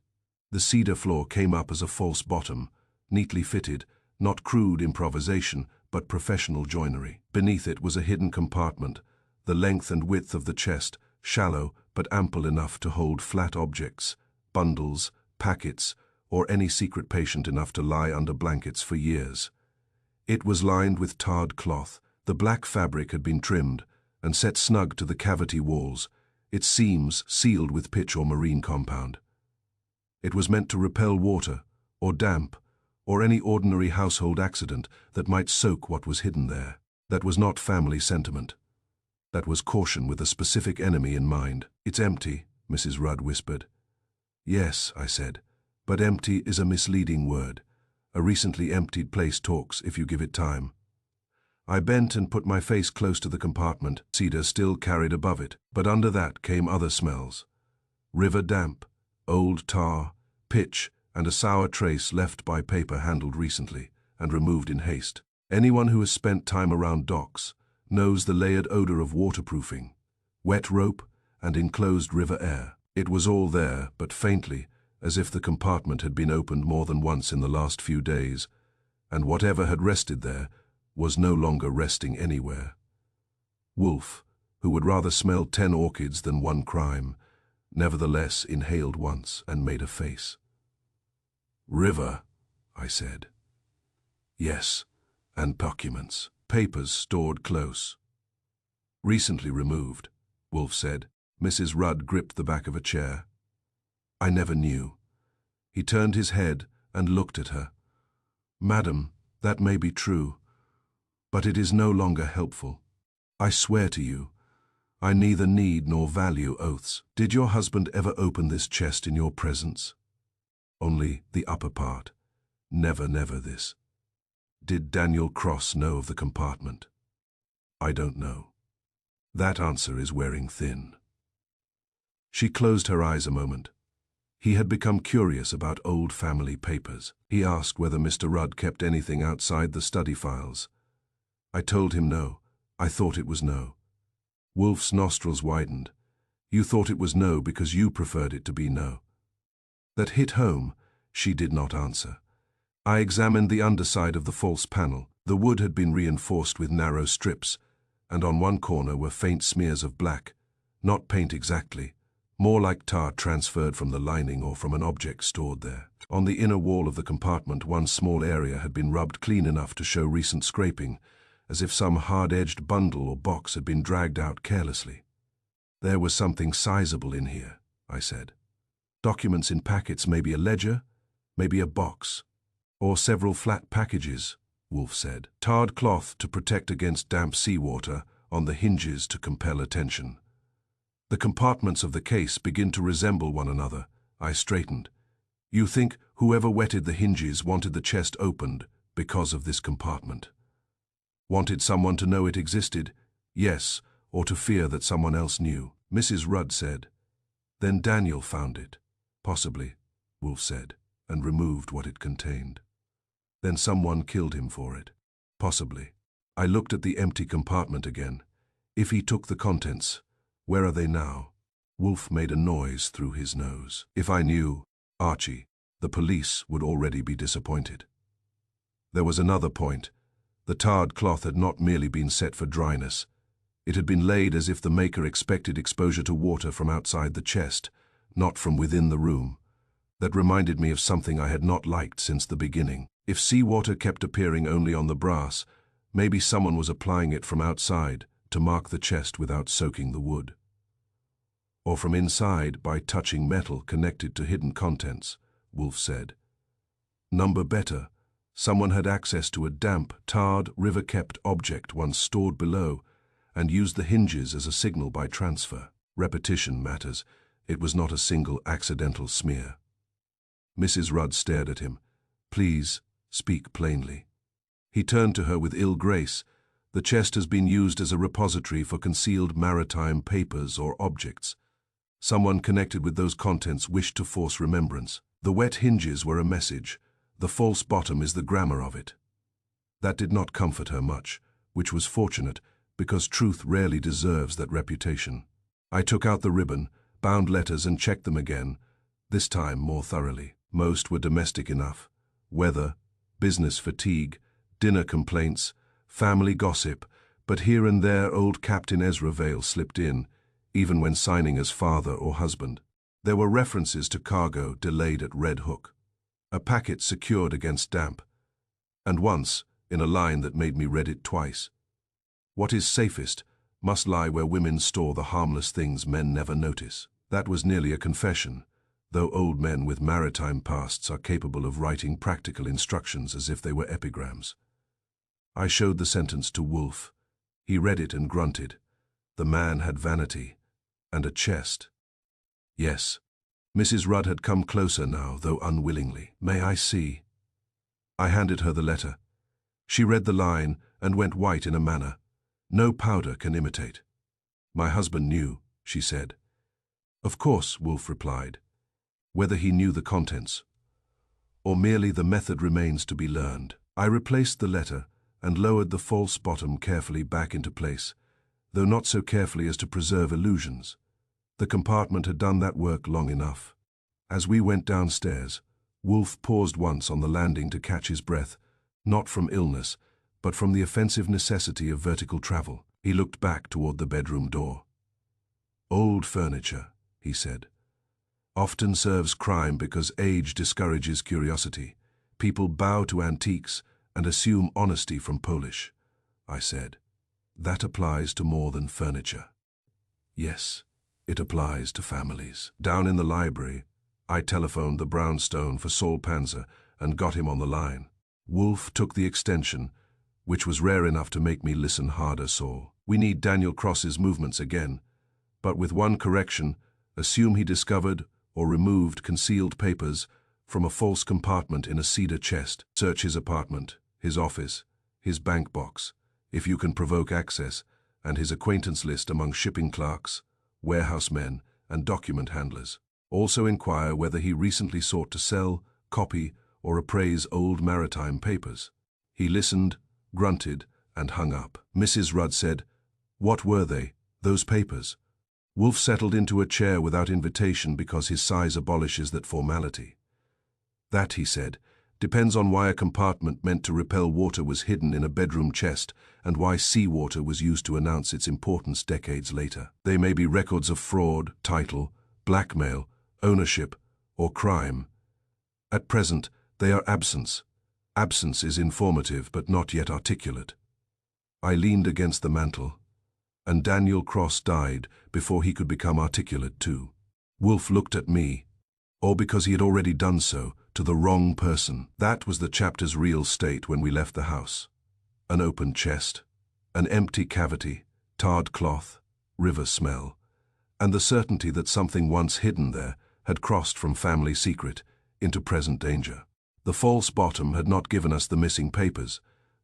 S2: The cedar floor came up as a false bottom, neatly fitted, not crude improvisation, but professional joinery. Beneath it was a hidden compartment, the length and width of the chest, shallow but ample enough to hold flat objects, bundles, packets, or any secret patient enough to lie under blankets for years. It was lined with tarred cloth. The black fabric had been trimmed and set snug to the cavity walls, its seams sealed with pitch or marine compound. It was meant to repel water, or damp, or any ordinary household accident that might soak what was hidden there. That was not family sentiment. That was caution with a specific enemy in mind. "It's empty," Mrs. Rudd whispered. "Yes," I said, "but empty is a misleading word. A recently emptied place talks if you give it time." I bent and put my face close to the compartment. Cedar still carried above it, but under that came other smells. River damp, old tar, pitch, and a sour trace left by paper handled recently and removed in haste. Anyone who has spent time around docks knows the layered odor of waterproofing, wet rope, and enclosed river air. It was all there, but faintly, as if the compartment had been opened more than once in the last few days, and whatever had rested there was no longer resting anywhere. Wolf, who would rather smell 10 orchids than 1 crime, nevertheless inhaled once and made a face. "River," I said. "Yes, and documents, papers stored close." "Recently removed," Wolf said. Mrs. Rudd gripped the back of a chair. "I never knew." He turned his head and looked at her. "Madam, that may be true, but it is no longer helpful. I swear to you, I neither need nor value oaths. Did your husband ever open this chest in your presence?" "Only the upper part. Never this." "Did Daniel Cross know of the compartment?" "I don't know." That answer is wearing thin. She closed her eyes a moment. He had become curious about old family papers. He asked whether Mr. Rudd kept anything outside the study files. I told him no. I thought it was no. Wolf's nostrils widened. You thought it was no because you preferred it to be no. That hit home. She did not answer. I examined the underside of the false panel. The wood had been reinforced with narrow strips, and on one corner were faint smears of black. Not paint exactly, more like tar transferred from the lining or from an object stored there. On the inner wall of the compartment, one small area had been rubbed clean enough to show recent scraping, as if some hard-edged bundle or box had been dragged out carelessly. There was something sizable in here, I said. Documents in packets, maybe a ledger, maybe a box, or several flat packages, Wolf said. Tarred cloth to protect against damp seawater, on the hinges to compel attention. The compartments of the case begin to resemble one another. I straightened. You think whoever wetted the hinges wanted the chest opened because of this compartment? Wanted someone to know it existed? Yes, or to fear that someone else knew. Mrs. Rudd said. Then Daniel found it. Possibly, Wolf said, and removed what it contained. Then someone killed him for it. Possibly. I looked at the empty compartment again. If he took the contents, where are they now? Wolf made a noise through his nose. If I knew, Archie, the police would already be disappointed. There was another point. The tarred cloth had not merely been set for dryness. It had been laid as if the maker expected exposure to water from outside the chest, not from within the room. That reminded me of something I had not liked since the beginning. If seawater kept appearing only on the brass, maybe someone was applying it from outside to mark the chest without soaking the wood. Or from inside by touching metal connected to hidden contents, Wolf said. Number better, someone had access to a damp, tarred, river-kept object once stored below and used the hinges as a signal by transfer. Repetition matters. It was not a single accidental smear. Mrs. Rudd stared at him. Please, speak plainly. He turned to her with ill grace. The chest has been used as a repository for concealed maritime papers or objects. Someone connected with those contents wished to force remembrance. The wet hinges were a message. The false bottom is the grammar of it. That did not comfort her much, which was fortunate, because truth rarely deserves that reputation. I took out the ribbon, bound letters and checked them again, this time more thoroughly. Most were domestic enough. Weather, business fatigue, dinner complaints, family gossip, but here and there old Captain Ezra Vale slipped in, even when signing as father or husband. There were references to cargo delayed at Red Hook, a packet secured against damp, and once, in a line that made me read it twice. What is safest must lie where women store the harmless things men never notice. That was nearly a confession, though old men with maritime pasts are capable of writing practical instructions as if they were epigrams. I showed the sentence to Wolf. He read it and grunted. The man had vanity and a chest. Yes. Mrs. Rudd had come closer now, though unwillingly. May I see? I handed her the letter. She read the line and went white in a manner. No powder can imitate. My husband knew, she said. Of course, Wolf replied. Whether he knew the contents, or merely the method remains to be learned. I replaced the letter and lowered the false bottom carefully back into place, though not so carefully as to preserve illusions. The compartment had done that work long enough. As we went downstairs, Wolf paused once on the landing to catch his breath, not from illness, but from the offensive necessity of vertical travel. He looked back toward the bedroom door. Old furniture, he said. Often serves crime because age discourages curiosity. People bow to antiques and assume honesty from Polish, I said. That applies to more than furniture. Yes, it applies to families. Down in the library, I telephoned the brownstone for Saul Panzer and got him on the line. Wolf took the extension, which was rare enough to make me listen harder, Saul. We need Daniel Cross's movements again, but with one correction, assume he discovered or removed concealed papers from a false compartment in a cedar chest. Search his apartment, his office, his bank box, if you can provoke access, and his acquaintance list among shipping clerks, warehouse men, and document handlers. Also inquire whether he recently sought to sell, copy, or appraise old maritime papers. He listened, grunted, and hung up. Mrs. Rudd said, "What were they, those papers?" Wolf settled into a chair without invitation because his size abolishes that formality. That, he said, depends on why a compartment meant to repel water was hidden in a bedroom chest and why seawater was used to announce its importance decades later. They may be records of fraud, title, blackmail, ownership, or crime. At present, they are absence. Absence is informative but not yet articulate. I leaned against the mantel, and Daniel Cross died before he could become articulate too. Wolf looked at me, or because he had already done so, to the wrong person. That was the chapter's real state when we left the house. An open chest, an empty cavity, tarred cloth, river smell, and the certainty that something once hidden there had crossed from family secret into present danger. The false bottom had not given us the missing papers,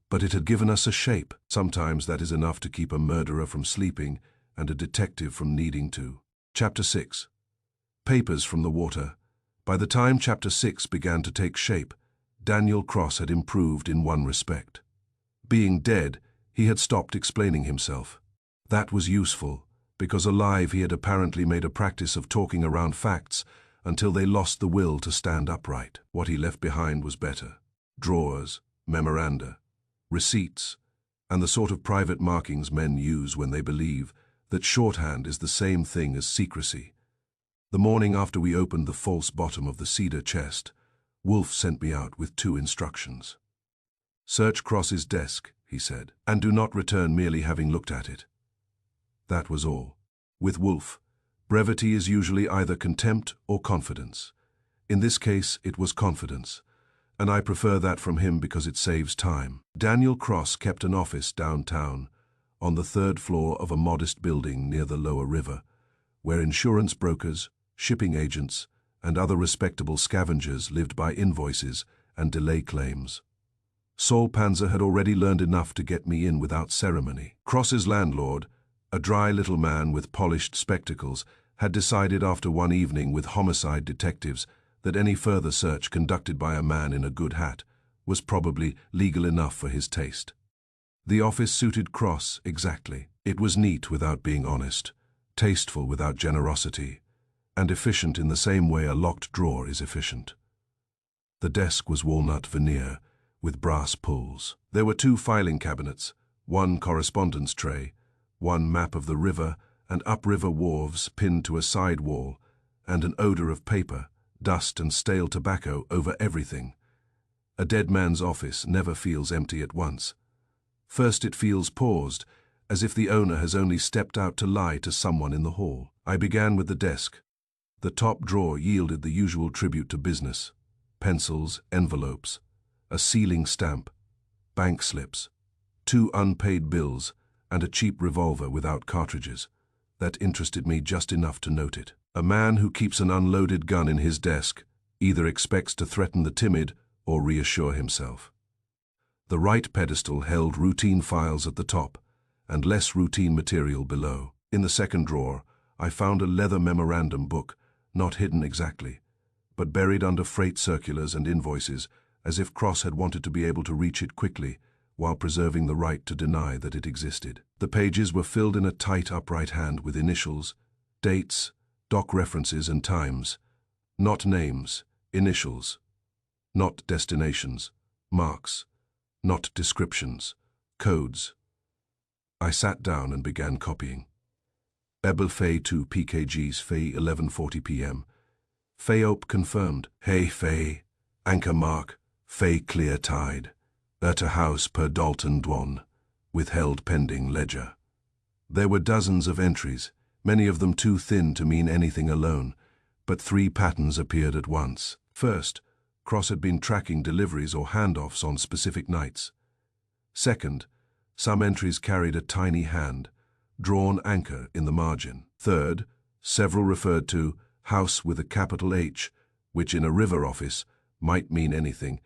S2: but it had given us a shape. Sometimes that is enough to keep a murderer from sleeping and a detective from needing to. Chapter 6. Papers from the water. By the time Chapter 6 began to take shape, Daniel Cross had improved in one respect. Being dead, he had stopped explaining himself. That was useful, because alive he had apparently made a practice of talking around facts until they lost the will to stand upright. What he left behind was better. Drawers, memoranda, receipts, and the sort of private markings men use when they believe that shorthand is the same thing as secrecy. The morning after we opened the false bottom of the Cedar Chest, Wolf sent me out with 2 instructions. "Search Cross's desk," he said, "and do not return merely having looked at it." That was all. With Wolf, brevity is usually either contempt or confidence. In this case, it was confidence, and I prefer that from him because it saves time. Daniel Cross kept an office downtown, on the 3rd floor of a modest building near the lower river, where insurance brokers, shipping agents, and other respectable scavengers lived by invoices and delay claims. Saul Panzer had already learned enough to get me in without ceremony. Cross's landlord, a dry little man with polished spectacles, had decided after one evening with homicide detectives that any further search conducted by a man in a good hat was probably legal enough for his taste. The office suited Cross exactly. It was neat without being honest, tasteful without generosity, and efficient in the same way a locked drawer is efficient. The desk was walnut veneer with brass pulls. There were 2 filing cabinets, 1 correspondence tray, 1 map of the river and upriver wharves pinned to a side wall, and an odor of paper, dust and stale tobacco over everything. A dead man's office never feels empty at once. First it feels paused, as if the owner has only stepped out to lie to someone in the hall. I began with the desk. The top drawer yielded the usual tribute to business: pencils, envelopes, a sealing stamp, bank slips, 2 unpaid bills, and a cheap revolver without cartridges. That interested me just enough to note it. A man who keeps an unloaded gun in his desk either expects to threaten the timid or reassure himself. The right pedestal held routine files at the top and less routine material below. In the second drawer, I found a leather memorandum book, not hidden exactly, but buried under freight circulars and invoices, as if Cross had wanted to be able to reach it quickly while preserving the right to deny that it existed. The pages were filled in a tight upright hand with initials, dates, doc references and times. Not names, initials. Not destinations, marks. Not descriptions, codes. I sat down and began copying. Ebel Fay 2 PKGs Fay 11:40 p.m. Fay Ope confirmed. Hey Fay, anchor mark, Fay clear tide. At a house per Dalton Dwan. Withheld pending ledger. There were dozens of entries, many of them too thin to mean anything alone, but 3 patterns appeared at once. First, Cross had been tracking deliveries or handoffs on specific nights. Second, some entries carried a tiny hand, drawn anchor in the margin. Third, several referred to house with a capital H, which in a river office might mean anything.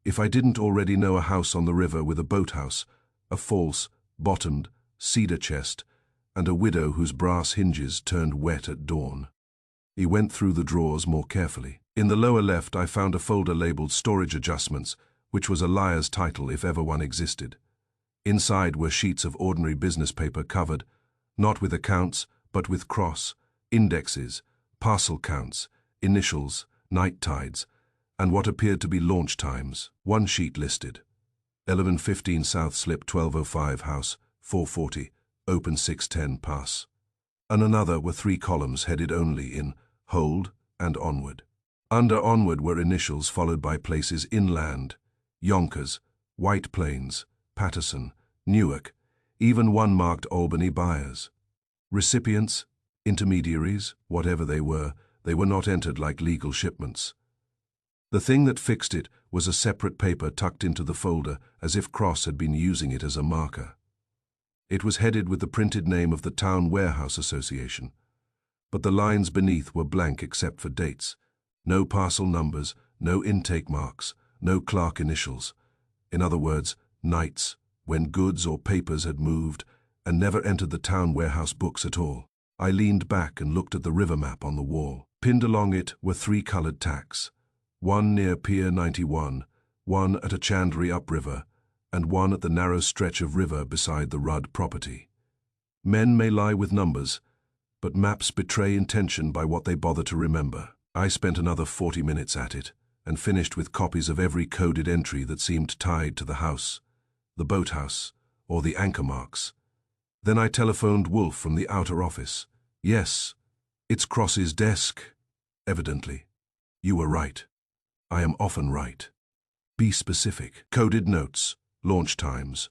S2: If I didn't already know a house on the river with a boathouse, a false, bottomed, cedar chest, and a widow whose brass hinges turned wet at dawn. He went through the drawers more carefully. In the lower left, I found a folder labeled Storage Adjustments, which was a liar's title if ever one existed. Inside were sheets of ordinary business paper covered, not with accounts, but with cross, indexes, parcel counts, initials, night tides, and what appeared to be launch times. One sheet listed 11:15 South Slip 1205 House, 440, open 6:10 pass. And another were 3 columns headed only in Hold and Onward. Under Onward were initials followed by places inland, Yonkers, White Plains, Patterson, Newark, even one marked Albany buyers. Recipients, intermediaries, whatever they were not entered like legal shipments. The thing that fixed it was a separate paper tucked into the folder as if Cross had been using it as a marker. It was headed with the printed name of the Town Warehouse Association, but the lines beneath were blank except for dates. No parcel numbers, no intake marks, no clerk initials. In other words, nights, when goods or papers had moved and never entered the town warehouse books at all. I leaned back and looked at the river map on the wall. Pinned along it were 3 colored tacks, one near Pier 91, one at a chandlery upriver, and one at the narrow stretch of river beside the Rudd property. Men may lie with numbers, but maps betray intention by what they bother to remember. I spent another 40 minutes at it, and finished with copies of every coded entry that seemed tied to the house, the boathouse, or the anchor marks. Then I telephoned Wolf from the outer office. Yes, it's Cross's desk, evidently. You were right. I am often right. Be specific. Coded notes, launch times.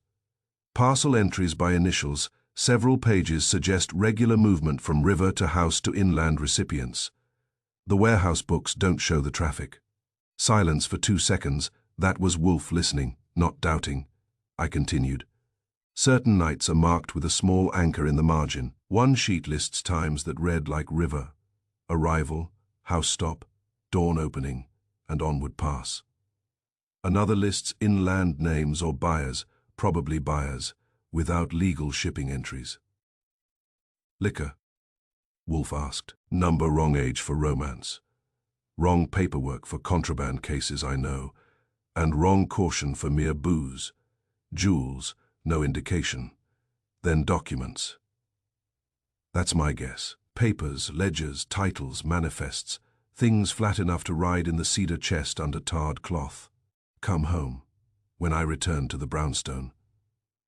S2: Parcel entries by initials, several pages suggest regular movement from river to house to inland recipients. The warehouse books don't show the traffic. Silence for 2 seconds. That was Wolf listening, not doubting. I continued. Certain nights are marked with a small anchor in the margin. One sheet lists times that read like river, arrival, house stop, dawn opening, and onward pass. Another lists inland names or buyers, probably buyers, without legal shipping entries. Liquor? Wolf asked. Number wrong age for romance. Wrong paperwork for contraband cases, I know, and wrong caution for mere booze. Jewels, no indication. Then documents. That's my guess. Papers, ledgers, titles, manifests, things flat enough to ride in the cedar chest under tarred cloth. Come home. When I returned to the brownstone,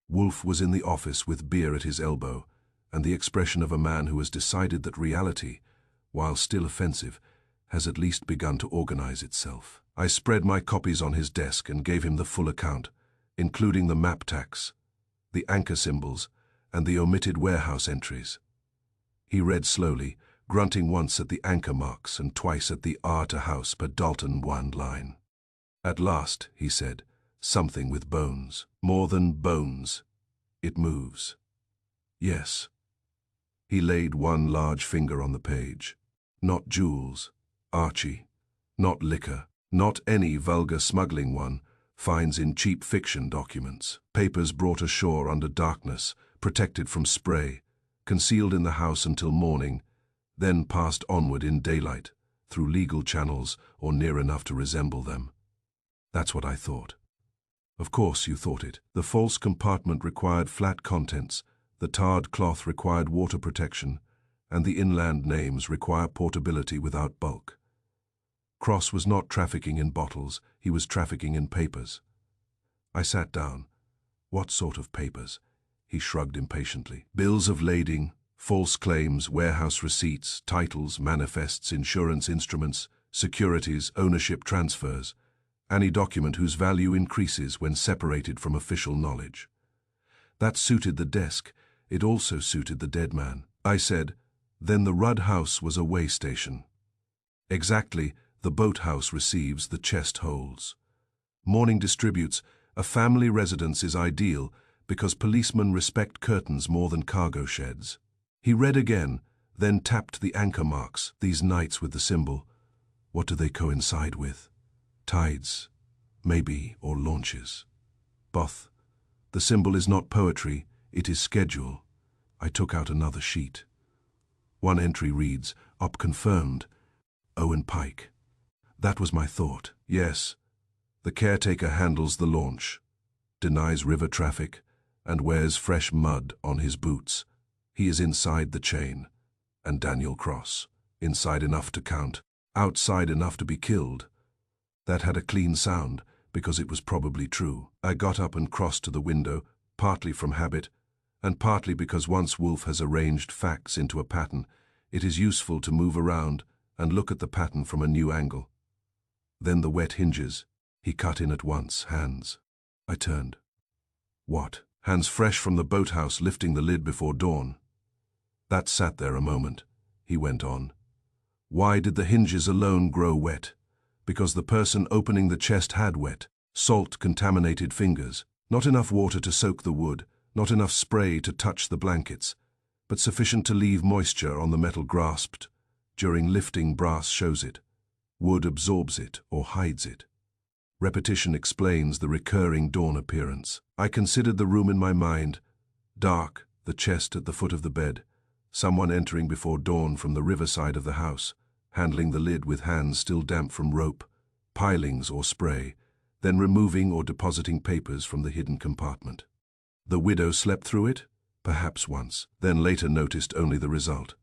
S2: Wolf was in the office with beer at his elbow, and the expression of a man who has decided that reality, while still offensive, has at least begun to organize itself. I spread my copies on his desk and gave him the full account, including the map tacks, the anchor symbols, and the omitted warehouse entries. He read slowly, grunting once at the anchor marks and twice at the R to house per Dalton 1 line. At last, he said, something with bones. More than bones. It moves. Yes. He laid one large finger on the page. Not jewels, Archie. Not liquor. Not any vulgar smuggling one finds in cheap fiction documents. Papers brought ashore under darkness, protected from spray, concealed in the house until morning, then passed onward in daylight, through legal channels or near enough to resemble them. That's what I thought. Of course you thought it. The false compartment required flat contents, the tarred cloth required water protection, and the inland names require portability without bulk. Cross was not trafficking in bottles, he was trafficking in papers. I sat down. What sort of papers? He shrugged impatiently. Bills of lading, false claims, warehouse receipts, titles, manifests, insurance instruments, securities, ownership transfers. Any document whose value increases when separated from official knowledge. That suited the desk. It also suited the dead man. I said, then the Rudd house was a way station. Exactly, the boathouse receives, the chest holds. Morning distributes, a family residence is ideal because policemen respect curtains more than cargo sheds. He read again, then tapped the anchor marks, these nights with the symbol. What do they coincide with? Tides, maybe, or launches. Both. The symbol is not poetry, it is schedule. I took out another sheet. One entry reads, "Op confirmed, Owen Pike." That was my thought. Yes, the caretaker handles the launch, denies river traffic, and wears fresh mud on his boots. He is inside the chain. And Daniel Cross, inside enough to count, outside enough to be killed. That had a clean sound, because it was probably true. I got up and crossed to the window, partly from habit, and partly because once Wolf has arranged facts into a pattern, it is useful to move around and look at the pattern from a new angle. Then the wet hinges. He cut in at once, hands. I turned. What? Hands fresh from the boathouse lifting the lid before dawn. That sat there a moment, he went on. Why did the hinges alone grow wet? Because the person opening the chest had wet, salt-contaminated fingers, not enough water to soak the wood, not enough spray to touch the blankets, but sufficient to leave moisture on the metal grasped. During lifting, brass shows it. Wood absorbs it or hides it. Repetition explains the recurring dawn appearance. I considered the room in my mind. Dark, the chest at the foot of the bed. Someone entering before dawn from the riverside of the house, handling the lid with hands still damp from rope, pilings or spray, then removing or depositing papers from the hidden compartment. The widow slept through it? Perhaps once, then later noticed only the result.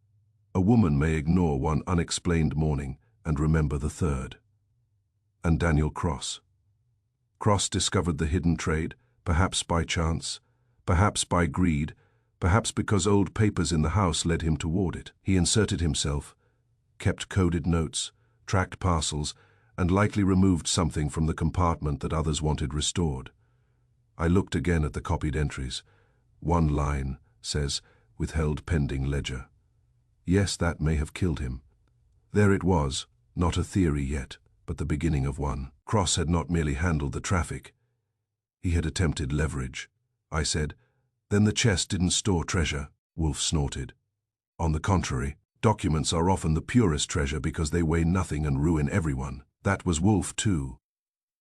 S2: A woman may ignore one unexplained morning and remember the third. And Daniel Cross. Cross discovered the hidden trade, perhaps by chance, perhaps by greed, perhaps because old papers in the house led him toward it. He inserted himself, kept coded notes, tracked parcels, and likely removed something from the compartment that others wanted restored. I looked again at the copied entries. One line says, "Withheld pending ledger." Yes, that may have killed him. There it was, not a theory yet, but the beginning of one. Cross had not merely handled the traffic. He had attempted leverage. I said, "Then the chest didn't store treasure," Wolf snorted. "On the contrary, documents are often the purest treasure because they weigh nothing and ruin everyone." That was Wolf too.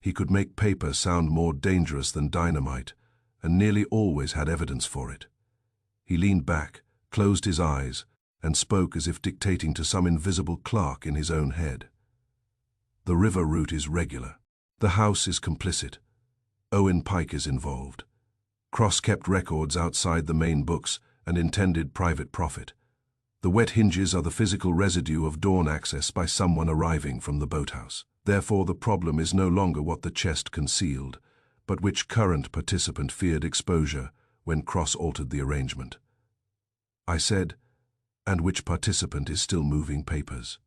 S2: He could make paper sound more dangerous than dynamite, and nearly always had evidence for it. He leaned back, closed his eyes, and spoke as if dictating to some invisible clerk in his own head. The river route is regular. The house is complicit. Owen Pike is involved. Cross kept records outside the main books and intended private profit. The wet hinges are the physical residue of dawn access by someone arriving from the boathouse. Therefore, the problem is no longer what the chest concealed, but which current participant feared exposure when Cross altered the arrangement. I said, "And which participant is still moving papers?"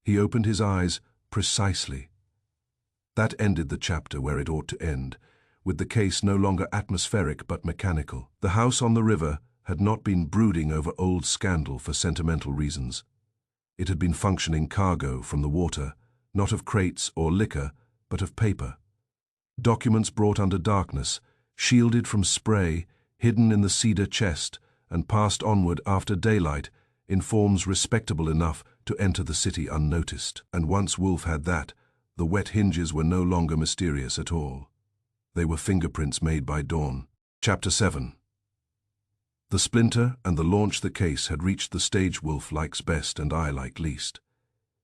S2: He opened his eyes. Precisely. That ended the chapter where it ought to end, with the case no longer atmospheric but mechanical. The house on the river had not been brooding over old scandal for sentimental reasons. It had been functioning cargo from the water, not of crates or liquor, but of paper. Documents brought under darkness, shielded from spray, hidden in the cedar chest, and passed onward after daylight in forms respectable enough to enter the city unnoticed. And once Wolf had that, the wet hinges were no longer mysterious at all. They were fingerprints made by dawn. Chapter 7. The splinter and the launch the case had reached the stage Wolf likes best and I like least.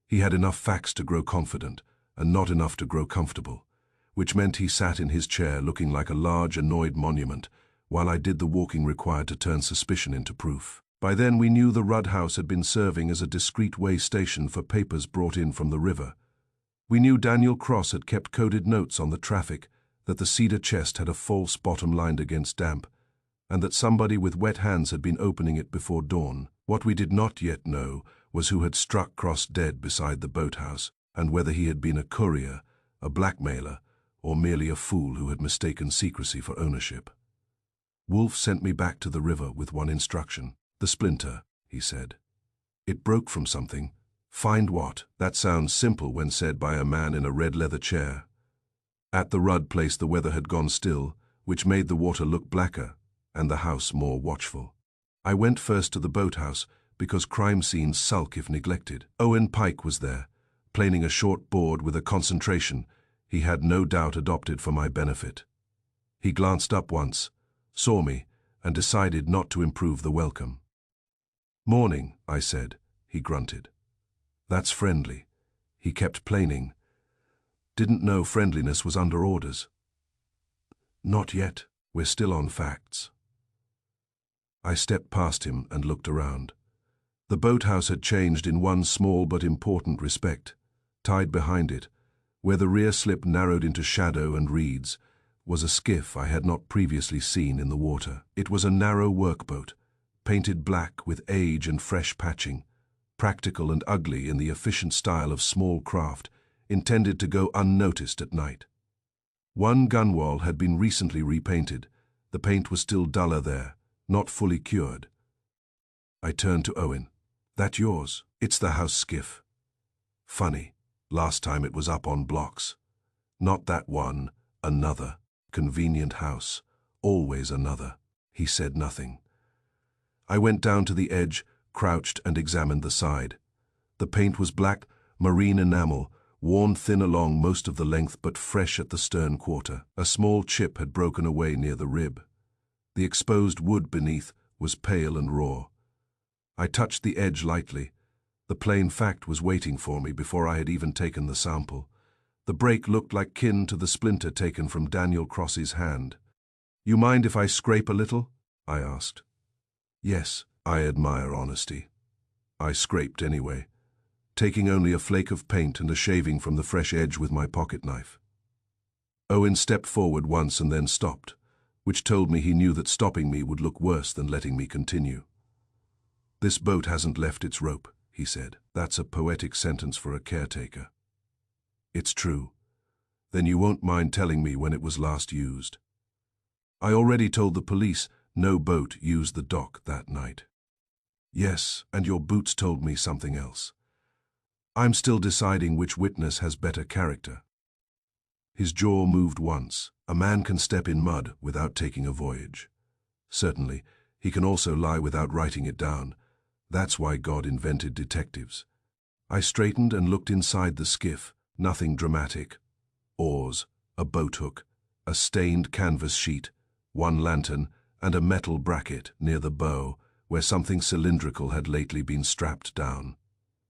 S2: He had enough facts to grow confident, and not enough to grow comfortable, which meant he sat in his chair looking like a large, annoyed monument, while I did the walking required to turn suspicion into proof. By then we knew the Rudd house had been serving as a discreet way station for papers brought in from the river. We knew Daniel Cross had kept coded notes on the traffic, that the cedar chest had a false bottom lined against damp, and that somebody with wet hands had been opening it before dawn. What we did not yet know was who had struck Cross dead beside the boathouse, and whether he had been a courier, a blackmailer, or merely a fool who had mistaken secrecy for ownership. Wolf sent me back to the river with one instruction. "The splinter," he said. "It broke from something. Find what?" That sounds simple when said by a man in a red leather chair. At the Rudd place the weather had gone still, which made the water look blacker and the house more watchful. I went first to the boathouse because crime scenes sulk if neglected. Owen Pike was there, planing a short board with a concentration he had no doubt adopted for my benefit. He glanced up once, saw me, and decided not to improve the welcome. "Morning," I said. He grunted. "That's friendly." He kept planing. "Didn't know friendliness was under orders." "Not yet. We're still on facts." I stepped past him and looked around. The boathouse had changed in one small but important respect. Tied behind it, where the rear slip narrowed into shadow and reeds, was a skiff I had not previously seen in the water. It was a narrow workboat, painted black with age and fresh patching, practical and ugly in the efficient style of small craft, intended to go unnoticed at night. One gunwale had been recently repainted. The paint was still duller there, not fully cured. I turned to Owen. "That yours? It's the house skiff." "Funny. Last time it was up on blocks." "Not that one. Another. Convenient house. Always another." He said nothing. I went down to the edge, crouched and examined the side. The paint was black, marine enamel, worn thin along most of the length but fresh at the stern quarter. A small chip had broken away near the rib. The exposed wood beneath was pale and raw. I touched the edge lightly. The plain fact was waiting for me before I had even taken the sample. The break looked like kin to the splinter taken from Daniel Cross's hand. "You mind if I scrape a little?" I asked. "Yes, I admire honesty." I scraped anyway, taking only a flake of paint and a shaving from the fresh edge with my pocket knife. Owen stepped forward once and then stopped, which told me he knew that stopping me would look worse than letting me continue. "This boat hasn't left its rope," he said. "That's a poetic sentence for a caretaker." "It's true. Then you won't mind telling me when it was last used?" "I already told the police no boat used the dock that night." "Yes, and your boots told me something else. I'm still deciding which witness has better character." His jaw moved once. A man can step in mud without taking a voyage. Certainly, he can also lie without writing it down. That's why God invented detectives. I straightened and looked inside the skiff. Nothing dramatic. Oars, a boat hook, a stained canvas sheet, one lantern, and a metal bracket near the bow, where something cylindrical had lately been strapped down.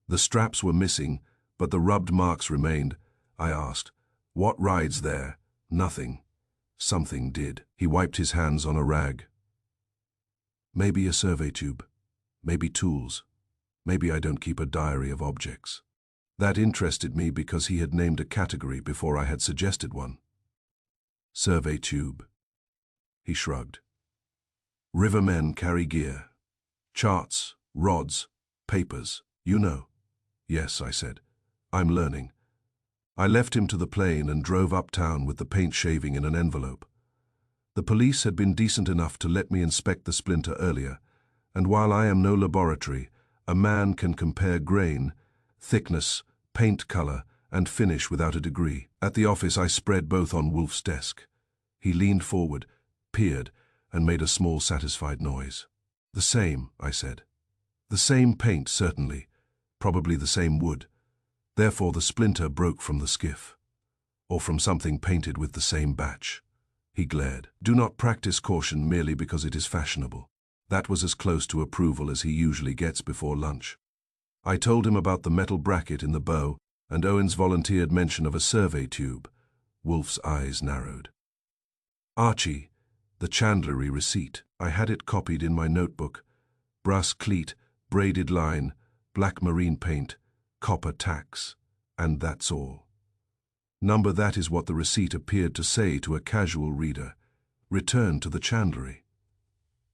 S2: The straps were missing, but the rubbed marks remained. I asked, "What rides there?" "Nothing." "Something did." He wiped his hands on a rag. "Maybe a survey tube. Maybe tools. Maybe I don't keep a diary of objects." That interested me because he had named a category before I had suggested one. "Survey tube." He shrugged. "Rivermen carry gear. Charts, rods, papers, you know." "Yes," I said. "I'm learning." I left him to the plane and drove uptown with the paint shaving in an envelope. The police had been decent enough to let me inspect the splinter earlier, and while I am no laboratory, a man can compare grain, thickness, paint color, and finish without a degree. At the office, I spread both on Wolf's desk. He leaned forward, peered, and made a small satisfied noise. "The same," I said. "The same paint, certainly. Probably the same wood. Therefore the splinter broke from the skiff. Or from something painted with the same batch." He glared. "Do not practice caution merely because it is fashionable." That was as close to approval as he usually gets before lunch. I told him about the metal bracket in the bow and Owen's volunteered mention of a survey tube. Wolf's eyes narrowed. "Archie, the chandlery receipt. I had it copied in my notebook. Brass cleat, braided line, black marine paint, copper tacks, and that's all. Number that is what the receipt appeared to say to a casual reader. Return to the chandlery."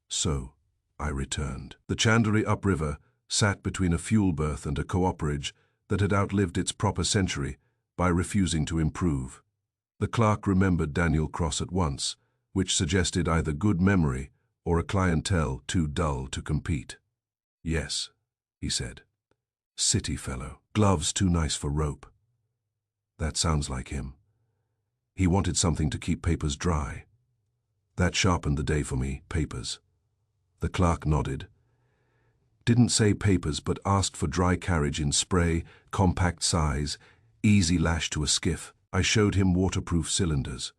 S2: So, I returned. The chandlery upriver sat between a fuel berth and a cooperage that had outlived its proper century by refusing to improve. The clerk remembered Daniel Cross at once, which suggested either good memory or a clientele too dull to compete. "Yes," he said. "City fellow. Gloves too nice for rope." That sounds like him. He wanted something to keep papers dry. That sharpened the day for me, papers. The clerk nodded. Didn't say papers, but asked for dry carriage in spray, compact size, easy lash to a skiff. I showed him waterproof cylinders.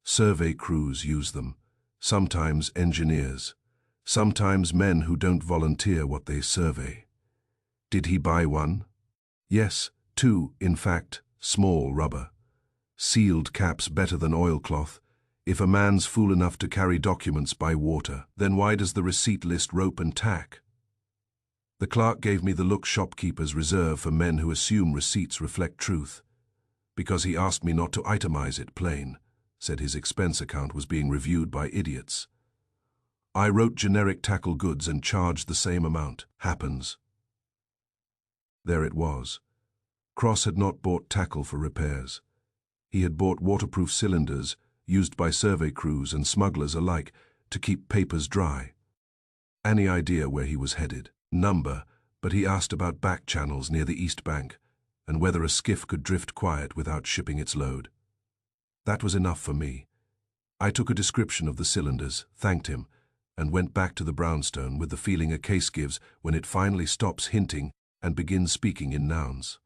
S2: Survey crews use them, sometimes engineers. Sometimes men who don't volunteer what they survey. Did he buy one? Yes, two, in fact, small rubber. Sealed caps better than oilcloth. If a man's fool enough to carry documents by water, then why does the receipt list rope and tack? The clerk gave me the look shopkeepers reserve for men who assume receipts reflect truth. Because he asked me not to itemize it plain, said his expense account was being reviewed by idiots. I wrote generic tackle goods and charged the same amount. Happens. There it was. Cross had not bought tackle for repairs. He had bought waterproof cylinders, used by survey crews and smugglers alike, to keep papers dry. Any idea where he was headed? Number, but he asked about back channels near the East Bank, and whether a skiff could drift quiet without shipping its load. That was enough for me. I took a description of the cylinders, thanked him, and went back to the brownstone with the feeling a case gives when it finally stops hinting and begins speaking in nouns.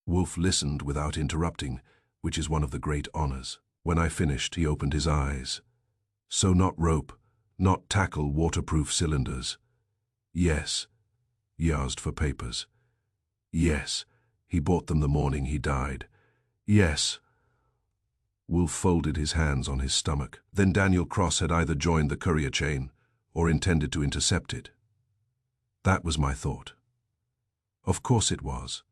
S2: Wolf listened without interrupting, which is one of the great honors. When I finished, he opened his eyes. So not rope, not tackle waterproof cylinders. Yes. He asked for papers. Yes. He bought them the morning he died. Yes. Wolf folded his hands on his stomach. Then Daniel Cross had either joined the courier chain or intended to intercept it. That was my thought. Of course it was.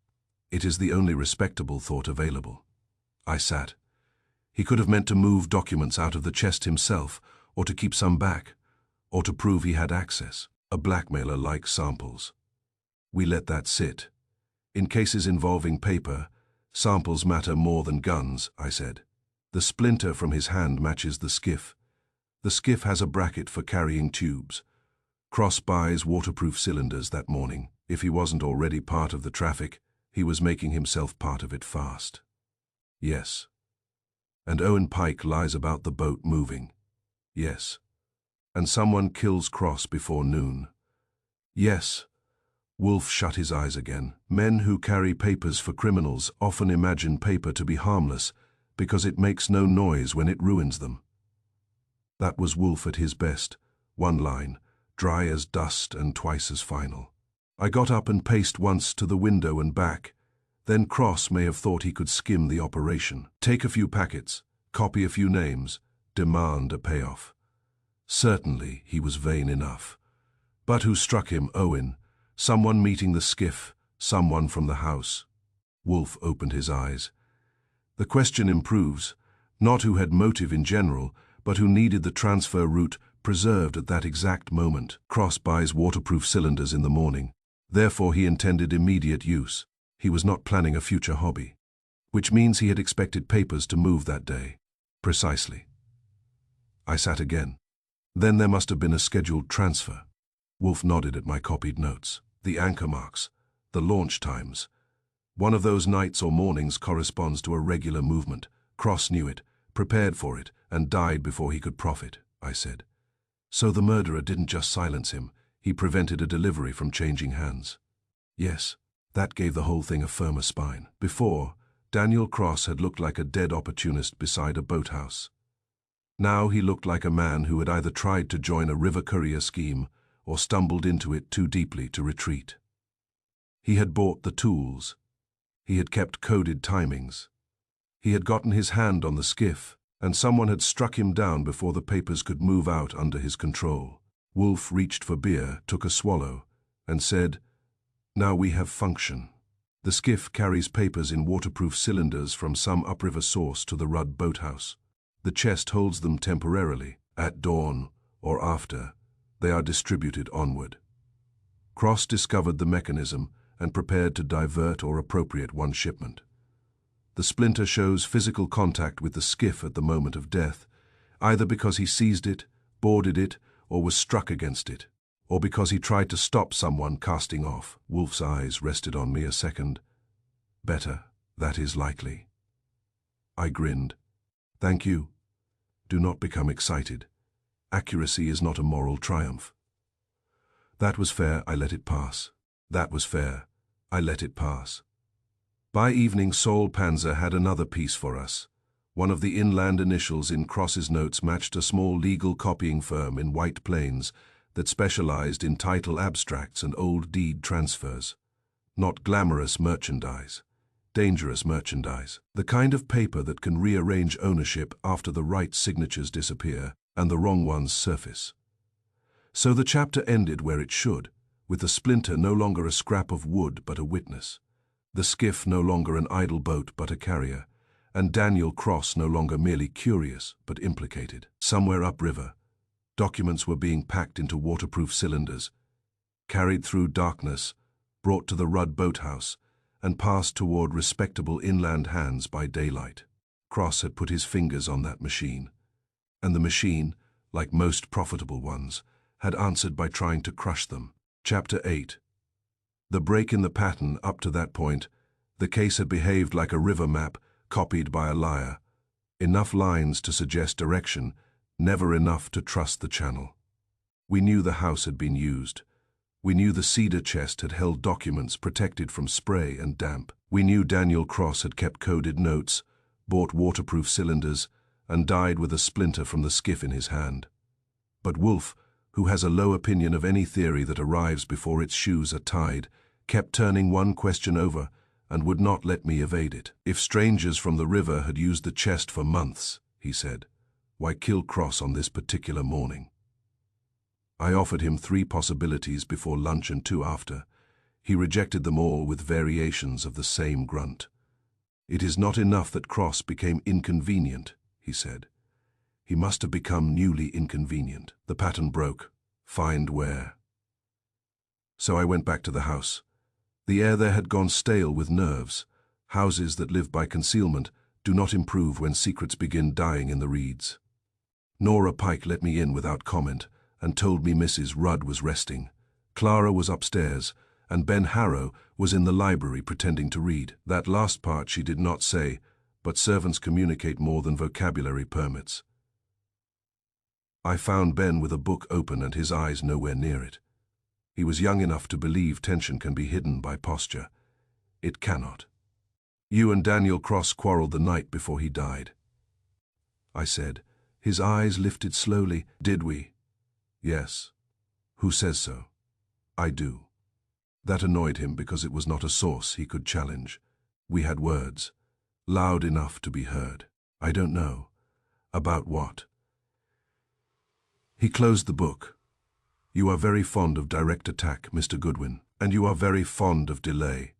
S2: It is the only respectable thought available. I sat. He could have meant to move documents out of the chest himself, or to keep some back, or to prove he had access. A blackmailer likes samples. We let that sit. In cases involving paper, samples matter more than guns, I said. The splinter from his hand matches the skiff. The skiff has a bracket for carrying tubes. Cross buys waterproof cylinders that morning. If he wasn't already part of the traffic, he was making himself part of it fast. Yes. And Owen Pike lies about the boat moving. Yes. And someone kills Cross before noon. Yes. Wolf shut his eyes again. Men who carry papers for criminals often imagine paper to be harmless because it makes no noise when it ruins them. That was Wolf at his best. One line, dry as dust and twice as final. I got up and paced once to the window and back. Then Cross may have thought he could skim the operation. Take a few packets, copy a few names, demand a payoff. Certainly he was vain enough. But who struck him? Owen. Someone meeting the skiff, someone from the house. Wolf opened his eyes. The question improves, not who had motive in general, but who needed the transfer route preserved at that exact moment. Cross buys waterproof cylinders in the morning. Therefore he intended immediate use. He was not planning a future hobby. Which means he had expected papers to move that day. Precisely. I sat again. Then there must have been a scheduled transfer. Wolf nodded at my copied notes. The anchor marks, the launch times. One of those nights or mornings corresponds to a regular movement. Cross knew it, prepared for it, and died before he could profit, I said. So the murderer didn't just silence him, he prevented a delivery from changing hands. Yes, that gave the whole thing a firmer spine. Before, Daniel Cross had looked like a dead opportunist beside a boathouse. Now he looked like a man who had either tried to join a river courier scheme or stumbled into it too deeply to retreat. He had bought the tools. He had kept coded timings. He had gotten his hand on the skiff, and someone had struck him down before the papers could move out under his control. Wolf reached for beer, took a swallow, and said, "Now we have function." The skiff carries papers in waterproof cylinders from some upriver source to the Rudd boathouse. The chest holds them temporarily. At dawn, or after, they are distributed onward. Cross discovered the mechanism and prepared to divert or appropriate one shipment. The splinter shows physical contact with the skiff at the moment of death, either because he seized it, boarded it, or was struck against it, or because he tried to stop someone casting off. Wolf's eyes rested on me a second. Better, that is likely. I grinned. Thank you. Do not become excited. Accuracy is not a moral triumph. That was fair, I let it pass. That was fair, I let it pass. By evening, Saul Panzer had another piece for us. One of the inland initials in Cross's notes matched a small legal copying firm in White Plains that specialized in title abstracts and old deed transfers. Not glamorous merchandise, dangerous merchandise. The kind of paper that can rearrange ownership after the right signatures disappear and the wrong ones surface. So the chapter ended where it should, with the splinter no longer a scrap of wood but a witness, the skiff no longer an idle boat but a carrier, and Daniel Cross no longer merely curious but implicated. Somewhere upriver, documents were being packed into waterproof cylinders, carried through darkness, brought to the Rudd boathouse, and passed toward respectable inland hands by daylight. Cross had put his fingers on that machine, and the machine, like most profitable ones, had answered by trying to crush them. Chapter 8. The break in the pattern up to that point, the case had behaved like a river map copied by a liar. Enough lines to suggest direction, never enough to trust the channel. We knew the house had been used. We knew the Cedar Chest had held documents protected from spray and damp. We knew Daniel Cross had kept coded notes, bought waterproof cylinders, and died with a splinter from the skiff in his hand. But Wolf, who has a low opinion of any theory that arrives before its shoes are tied, kept turning one question over and would not let me evade it. If strangers from the river had used the chest for months, he said, why kill Cross on this particular morning? I offered him 3 possibilities before lunch and 2 after. He rejected them all with variations of the same grunt. It is not enough that Cross became inconvenient, he said. He must have become newly inconvenient. The pattern broke. Find where. So I went back to the house. The air there had gone stale with nerves. Houses that live by concealment do not improve when secrets begin dying in the reeds. Nora Pike let me in without comment and told me Mrs. Rudd was resting. Clara was upstairs, and Ben Harrow was in the library pretending to read. That last part she did not say, but servants communicate more than vocabulary permits. I found Ben with a book open and his eyes nowhere near it. He was young enough to believe tension can be hidden by posture. It cannot. You and Daniel Cross quarreled the night before he died, I said. His eyes lifted slowly. Did we? Yes. Who says so? I do. That annoyed him because it was not a source he could challenge. We had words, loud enough to be heard. I don't know. About what? He closed the book. You are very fond of direct attack, Mr. Goodwin, and you are very fond of delay.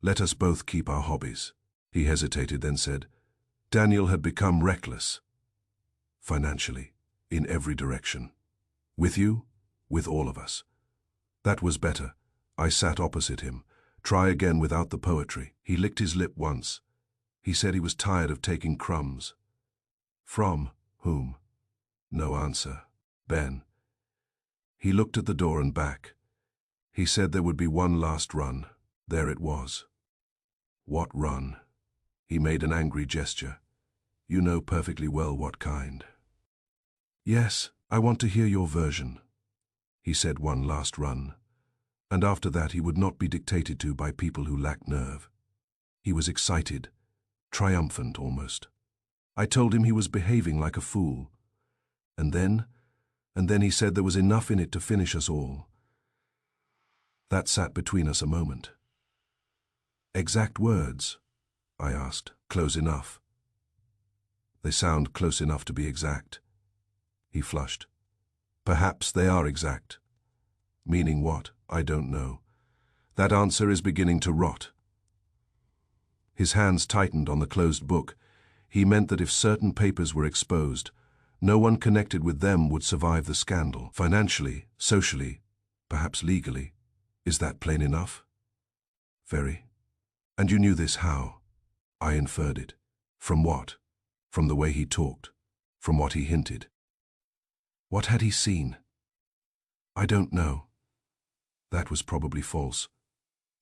S2: Let us both keep our hobbies. He hesitated, then said, Daniel had become reckless. Financially, in every direction. With you, with all of us. That was better. I sat opposite him. Try again without the poetry. He licked his lip once. He said he was tired of taking crumbs. From whom? No answer. Ben. He looked at the door and back. He said there would be one last run. There it was. What run? He made an angry gesture. You know perfectly well what kind. Yes, I want to hear your version. He said one last run. And after that he would not be dictated to by people who lack nerve. He was excited, triumphant almost. I told him he was behaving like a fool. And then he said there was enough in it to finish us all. That sat between us a moment. Exact words? I asked. Close enough. They sound close enough to be exact. He flushed. Perhaps they are exact. Meaning what? I don't know. That answer is beginning to rot. His hands tightened on the closed book. He meant that if certain papers were exposed, no one connected with them would survive the scandal. Financially, socially, perhaps legally. Is that plain enough? Very. And you knew this how? I inferred it. From what? From the way he talked. From what he hinted. What had he seen? I don't know. That was probably false,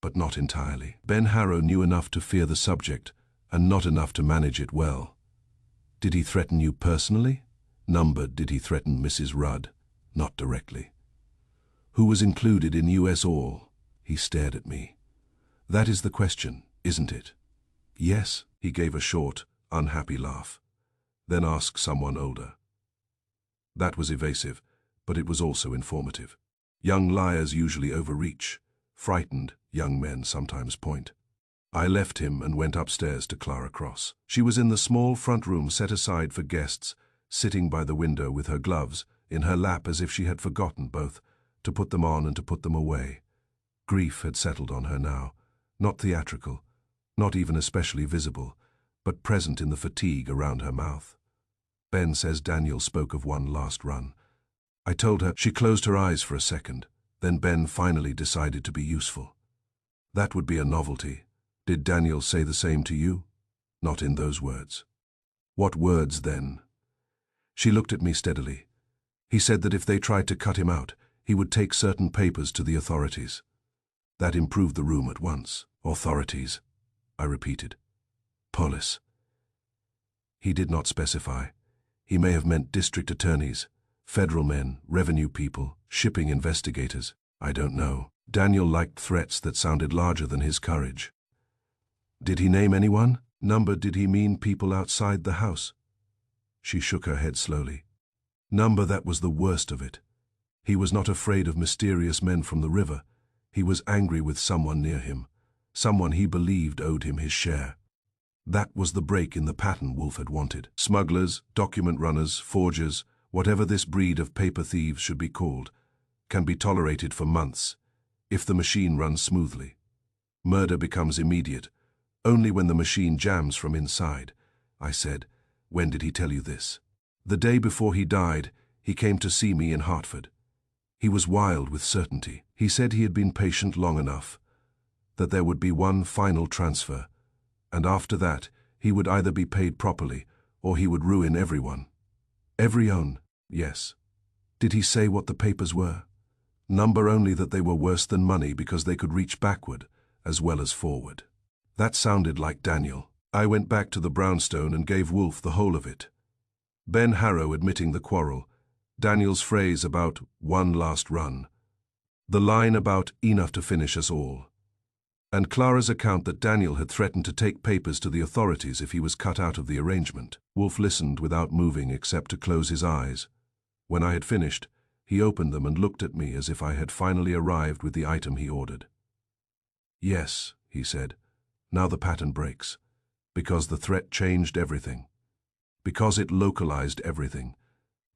S2: but not entirely. Ben Harrow knew enough to fear the subject, and not enough to manage it well. Did he threaten you personally? Numbered, did he threaten Mrs. Rudd? Not directly. Who was included in US All? He stared at me. That is the question, isn't it? Yes, he gave a short, unhappy laugh. Then asked someone older. That was evasive, but it was also informative. Young liars usually overreach. Frightened young men sometimes point. I left him and went upstairs to Clara Cross. She was in the small front room set aside for guests, sitting by the window with her gloves in her lap as if she had forgotten both to put them on and to put them away. Grief had settled on her now, not theatrical, not even especially visible, but present in the fatigue around her mouth. Ben says Daniel spoke of one last run. I told her. She closed her eyes for a second. Then Ben finally decided to be useful. That would be a novelty. Did Daniel say the same to you? Not in those words. What words then? She looked at me steadily. He said that if they tried to cut him out, he would take certain papers to the authorities. That improved the room at once. Authorities, I repeated. Police. He did not specify. He may have meant district attorneys, federal men, revenue people, shipping investigators. I don't know. Daniel liked threats that sounded larger than his courage. Did he name anyone? Number, did he mean people outside the house? She shook her head slowly. Number, that was the worst of it. He was not afraid of mysterious men from the river. He was angry with someone near him, someone he believed owed him his share. That was the break in the pattern Wolf had wanted. Smugglers, document runners, forgers, whatever this breed of paper thieves should be called, can be tolerated for months, if the machine runs smoothly. Murder becomes immediate, only when the machine jams from inside. I said, when did he tell you this? The day before he died, he came to see me in Hartford. He was wild with certainty. He said he had been patient long enough, that there would be one final transfer, and after that, he would either be paid properly, or he would ruin everyone. Every own, yes. Did he say what the papers were? Number only that they were worse than money because they could reach backward as well as forward. That sounded like Daniel. I went back to the brownstone and gave Wolf the whole of it. Ben Harrow admitting the quarrel, Daniel's phrase about one last run, the line about enough to finish us all, and Clara's account that Daniel had threatened to take papers to the authorities if he was cut out of the arrangement. Wolf listened without moving except to close his eyes. When I had finished, he opened them and looked at me as if I had finally arrived with the item he ordered. Yes, he said, now the pattern breaks, because the threat changed everything, because it localized everything.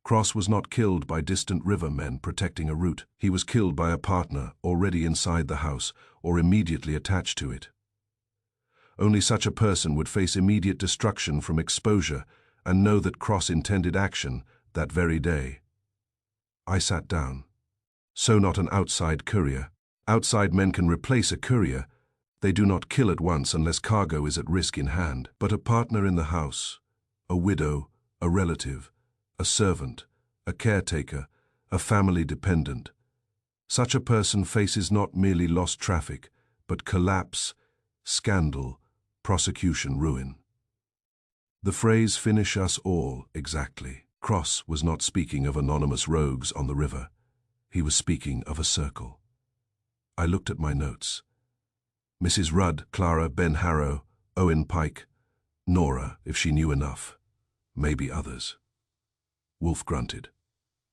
S2: Cross was not killed by distant river men protecting a route. He was killed by a partner already inside the house or immediately attached to it. Only such a person would face immediate destruction from exposure and know that Cross intended action that very day. I sat down. So not an outside courier. Outside men can replace a courier. They do not kill at once unless cargo is at risk in hand. But a partner in the house, a widow, a relative, a servant, a caretaker, a family dependent. Such a person faces not merely lost traffic, but collapse, scandal, prosecution, ruin. The phrase "finish us all" exactly. Cross was not speaking of anonymous rogues on the river. He was speaking of a circle. I looked at my notes. Mrs. Rudd, Clara, Ben Harrow, Owen Pike, Nora, if she knew enough, maybe others. Wolf grunted.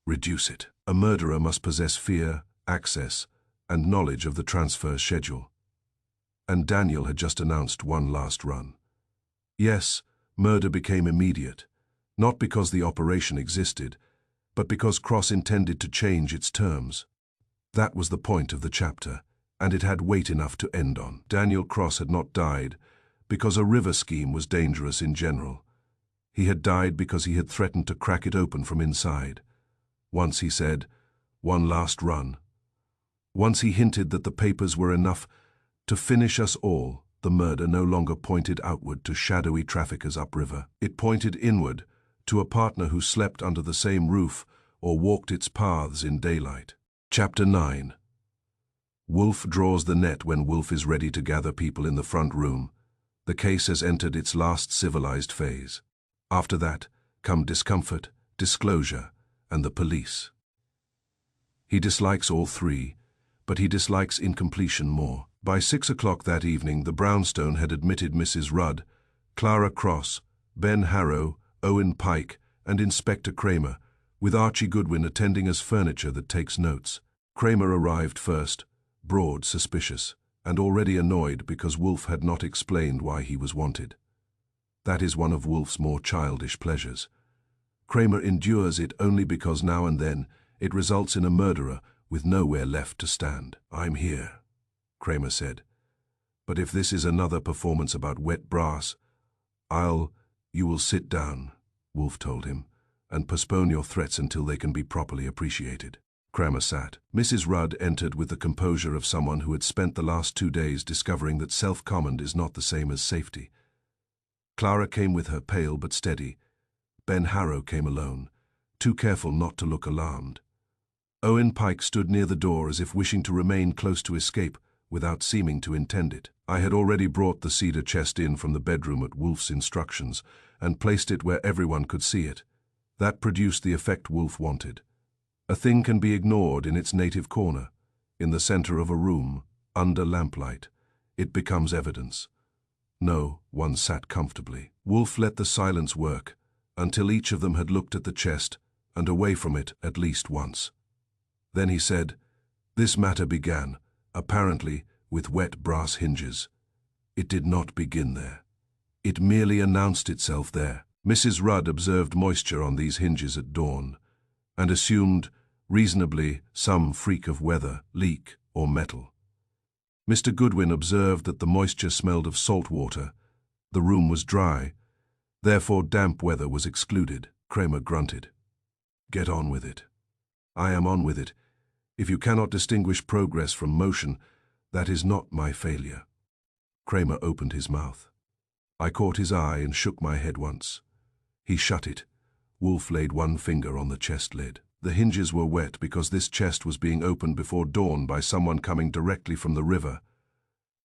S2: Reduce it. A murderer must possess fear, access, and knowledge of the transfer schedule. And Daniel had just announced one last run. Yes, murder became immediate, not because the operation existed, but because Cross intended to change its terms. That was the point of the chapter, and it had weight enough to end on. Daniel Cross had not died because a river scheme was dangerous in general. He had died because he had threatened to crack it open from inside. Once he said, one last run. Once he hinted that the papers were enough to finish us all. The murder no longer pointed outward to shadowy traffickers upriver. It pointed inward to a partner who slept under the same roof or walked its paths in daylight. Chapter 9. Wolf draws the net when Wolf is ready to gather people in the front room. The case has entered its last civilized phase. After that come discomfort, disclosure, and the police. He dislikes all three, but he dislikes incompletion more. By 6 o'clock that evening, the brownstone had admitted Mrs. Rudd, Clara Cross, Ben Harrow, Owen Pike, and Inspector Kramer, with Archie Goodwin attending as furniture that takes notes. Kramer arrived first, broad, suspicious, and already annoyed because Wolf had not explained why he was wanted. That is one of Wolf's more childish pleasures. Kramer endures it only because now and then it results in a murderer with nowhere left to stand. "I'm here," Kramer said. "But if this is another performance about wet brass, you will sit down," Wolf told him, "and postpone your threats until they can be properly appreciated." Kramer sat. Mrs. Rudd entered with the composure of someone who had spent the last 2 days discovering that self-command is not the same as safety. Clara came with her, pale but steady. Ben Harrow came alone, too careful not to look alarmed. Owen Pike stood near the door as if wishing to remain close to escape without seeming to intend it. I had already brought the cedar chest in from the bedroom at Wolf's instructions and placed it where everyone could see it. That produced the effect Wolf wanted. A thing can be ignored in its native corner, in the center of a room, under lamplight. It becomes evidence. No, one sat comfortably. Wolf let the silence work until each of them had looked at the chest and away from it at least once. Then he said, "This matter began, apparently, with wet brass hinges. It did not begin there. It merely announced itself there." Mrs. Rudd observed moisture on these hinges at dawn and assumed, reasonably, some freak of weather, leak, or metal. Mr. Goodwin observed that the moisture smelled of salt water. The room was dry. Therefore damp weather was excluded. Kramer grunted. "Get on with it." "I am on with it. If you cannot distinguish progress from motion, that is not my failure." Kramer opened his mouth. I caught his eye and shook my head once. He shut it. Wolf laid one finger on the chest lid. The hinges were wet because this chest was being opened before dawn by someone coming directly from the river.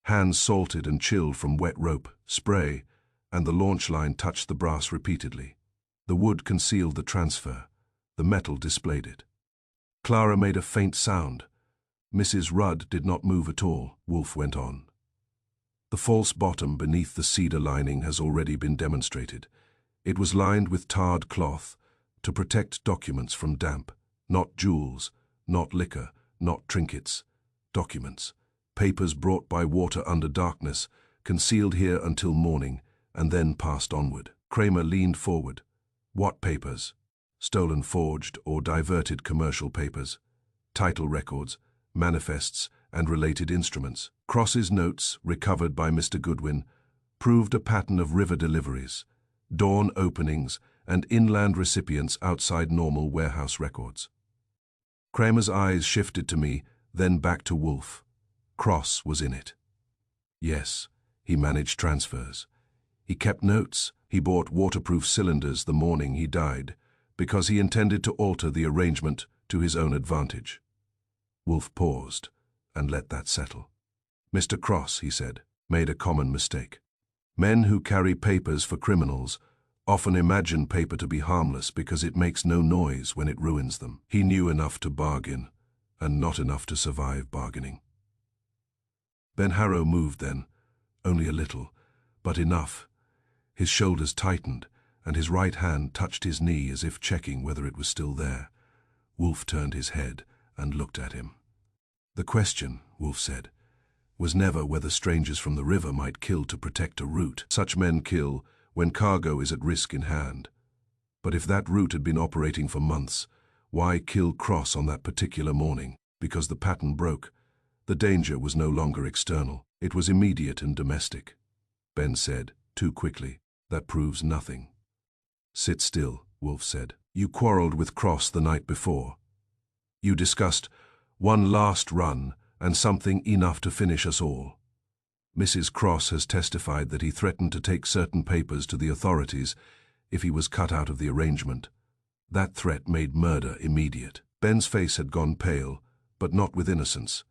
S2: Hands salted and chilled from wet rope, spray, and the launch line touched the brass repeatedly. The wood concealed the transfer. The metal displayed it. Clara made a faint sound. Mrs. Rudd did not move at all. Wolf went on. "The false bottom beneath the cedar lining has already been demonstrated. It was lined with tarred cloth to protect documents from damp. Not jewels, not liquor, not trinkets. Documents. Papers brought by water under darkness, concealed here until morning, and then passed onward." Kramer leaned forward. "What papers?" "Stolen, forged, or diverted commercial papers. Title records, manifests, and related instruments." Cross's notes, recovered by Mr. Goodwin, proved a pattern of river deliveries, dawn openings, and inland recipients outside normal warehouse records. Kramer's eyes shifted to me, then back to Wolf. Cross was in it. Yes, he managed transfers. He kept notes. He bought waterproof cylinders the morning he died, because he intended to alter the arrangement to his own advantage. Wolf paused and let that settle. "Mr. Cross," he said, "made a common mistake. Men who carry papers for criminals often imagine paper to be harmless because it makes no noise when it ruins them. He knew enough to bargain, and not enough to survive bargaining." Ben Harrow moved then, only a little, but enough. His shoulders tightened, and his right hand touched his knee as if checking whether it was still there. Wolf turned his head and looked at him. "The question," Wolf said, "was never whether strangers from the river might kill to protect a route. Such men kill when cargo is at risk in hand. But if that route had been operating for months, why kill Cross on that particular morning? Because the pattern broke. The danger was no longer external. It was immediate and domestic." Ben said, too quickly. "That proves nothing." "Sit still," Wolf said. "You quarreled with Cross the night before. You discussed one last run and something enough to finish us all. Mrs. Cross has testified that he threatened to take certain papers to the authorities if he was cut out of the arrangement. That threat made murder immediate." Ben's face had gone pale, but not with innocence.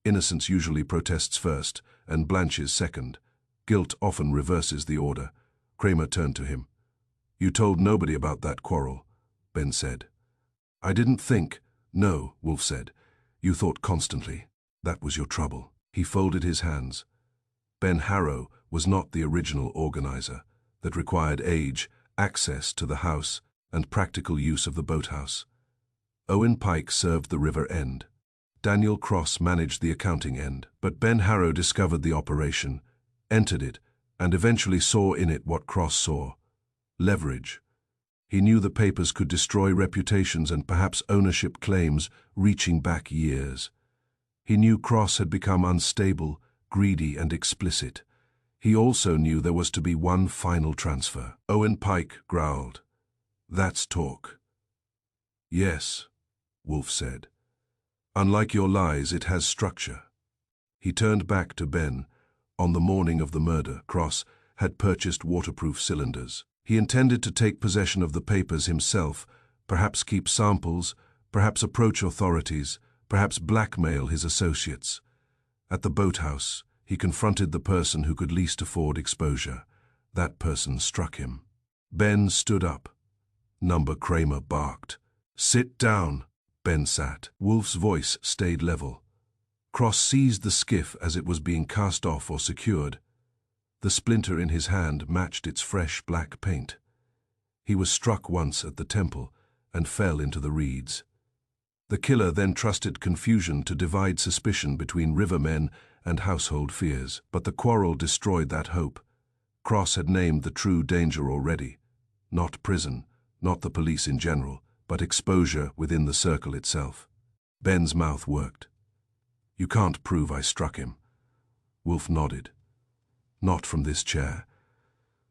S2: Innocence usually protests first and blanches second. Guilt often reverses the order. Kramer turned to him. "You told nobody about that quarrel," Ben said. "I didn't think." "No," Wolf said. "You thought constantly. That was your trouble." He folded his hands. Ben Harrow was not the original organizer that required age, access to the house, and practical use of the boathouse. Owen Pike served the river end. Daniel Cross managed the accounting end, but Ben Harrow discovered the operation, entered it, and eventually saw in it what Cross saw: leverage. He knew the papers could destroy reputations and perhaps ownership claims reaching back years. He knew Cross had become unstable, greedy, and explicit. He also knew there was to be one final transfer. Owen Pike growled. "That's talk." "Yes," Wolf said. "Unlike your lies, it has structure." He turned back to Ben. On the morning of the murder, Cross had purchased waterproof cylinders. He intended to take possession of the papers himself, perhaps keep samples, perhaps approach authorities, perhaps blackmail his associates. At the boathouse, he confronted the person who could least afford exposure. That person struck him. Ben stood up. Number Kramer barked. "Sit down." Ben sat. Wolf's voice stayed level. Cross seized the skiff as it was being cast off or secured. The splinter in his hand matched its fresh black paint. He was struck once at the temple and fell into the reeds. The killer then trusted confusion to divide suspicion between rivermen and household fears, but the quarrel destroyed that hope. Cross had named the true danger already. Not prison, not the police in general, but exposure within the circle itself. Ben's mouth worked. "You can't prove I struck him." Wolf nodded. "Not from this chair.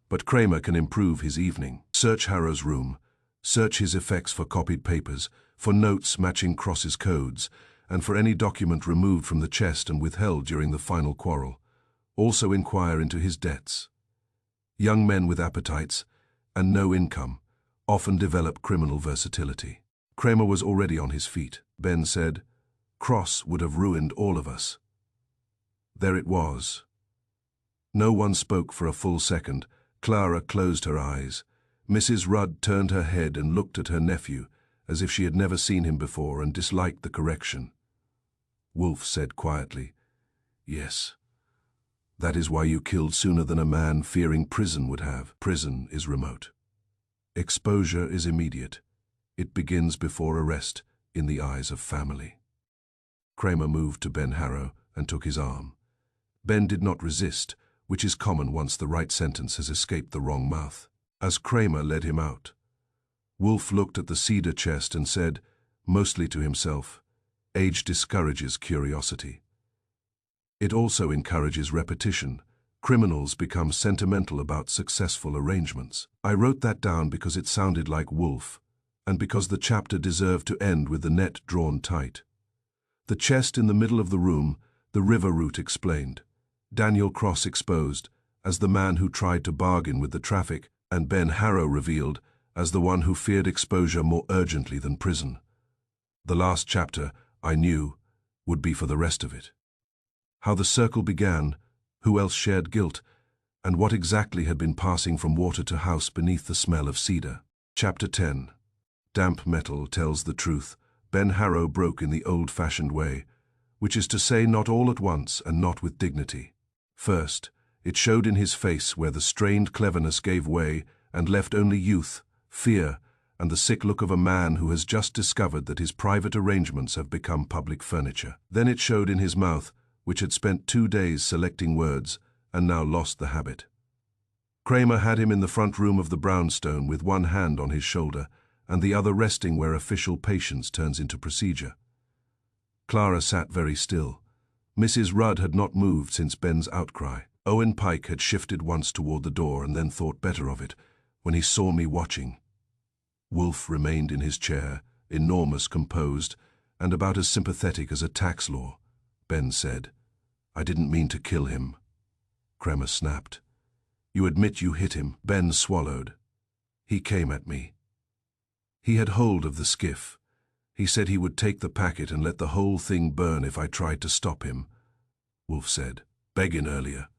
S2: But Kramer can improve his evening. Search Harrow's room. Search his effects for copied papers, for notes matching Cross's codes, and for any document removed from the chest and withheld during the final quarrel. Also inquire into his debts. Young men with appetites and no income often develop criminal versatility." Kramer was already on his feet. Ben said, "Cross would have ruined all of us." There it was. No one spoke for a full second. Clara closed her eyes. Mrs. Rudd turned her head and looked at her nephew, as if she had never seen him before and disliked the correction. Wolf said quietly, "Yes. That is why you killed sooner than a man fearing prison would have. Prison is remote. Exposure is immediate. It begins before arrest in the eyes of family." Kramer moved to Ben Harrow and took his arm. Ben did not resist, which is common once the right sentence has escaped the wrong mouth. As Kramer led him out, Wolf looked at the cedar chest and said, mostly to himself, "Age discourages curiosity. It also encourages repetition. Criminals become sentimental about successful arrangements." I wrote that down because it sounded like Wolf, and because the chapter deserved to end with the net drawn tight. The chest in the middle of the room, the river route explained. Daniel Cross exposed, as the man who tried to bargain with the traffic, and Ben Harrow revealed, as the one who feared exposure more urgently than prison. The last chapter, I knew, would be for the rest of it. How the circle began, who else shared guilt, and what exactly had been passing from water to house beneath the smell of cedar. Chapter 10. Damp metal tells the truth. Ben Harrow broke in the old-fashioned way, which is to say not all at once and not with dignity. First, it showed in his face where the strained cleverness gave way and left only youth, fear, and the sick look of a man who has just discovered that his private arrangements have become public furniture. Then it showed in his mouth, which had spent 2 days selecting words and now lost the habit. Kramer had him in the front room of the brownstone with one hand on his shoulder and the other resting where official patience turns into procedure. Clara sat very still. Mrs. Rudd had not moved since Ben's outcry. Owen Pike had shifted once toward the door and then thought better of it when he saw me watching. Wolf remained in his chair, enormous, composed, and about as sympathetic as a tax law. Ben said, "I didn't mean to kill him." Kramer snapped. "You admit you hit him." Ben swallowed. "He came at me. He had hold of the skiff. He said he would take the packet and let the whole thing burn if I tried to stop him." Wolf said, "Beggin earlier.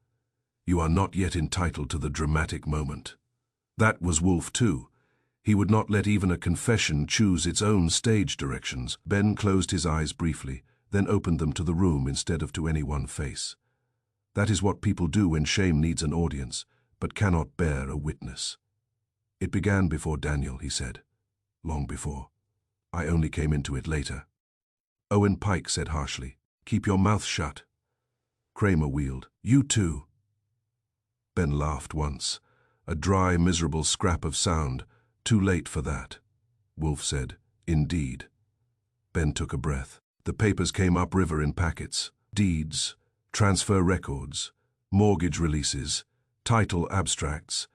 S2: You are not yet entitled to the dramatic moment." That was Wolf too. He would not let even a confession choose its own stage directions. Ben closed his eyes briefly, then opened them to the room instead of to any one face. That is what people do when shame needs an audience, but cannot bear a witness. "It began before Daniel," he said. long before. I only came into it later. Owen Pike said harshly, "Keep your mouth shut." Kramer wheeled. "You too." Ben laughed once, a dry, miserable scrap of sound. "Too late for that." Wolf said, "Indeed." Ben took a breath. The papers came upriver in packets. Deeds, transfer records, mortgage releases, title abstracts,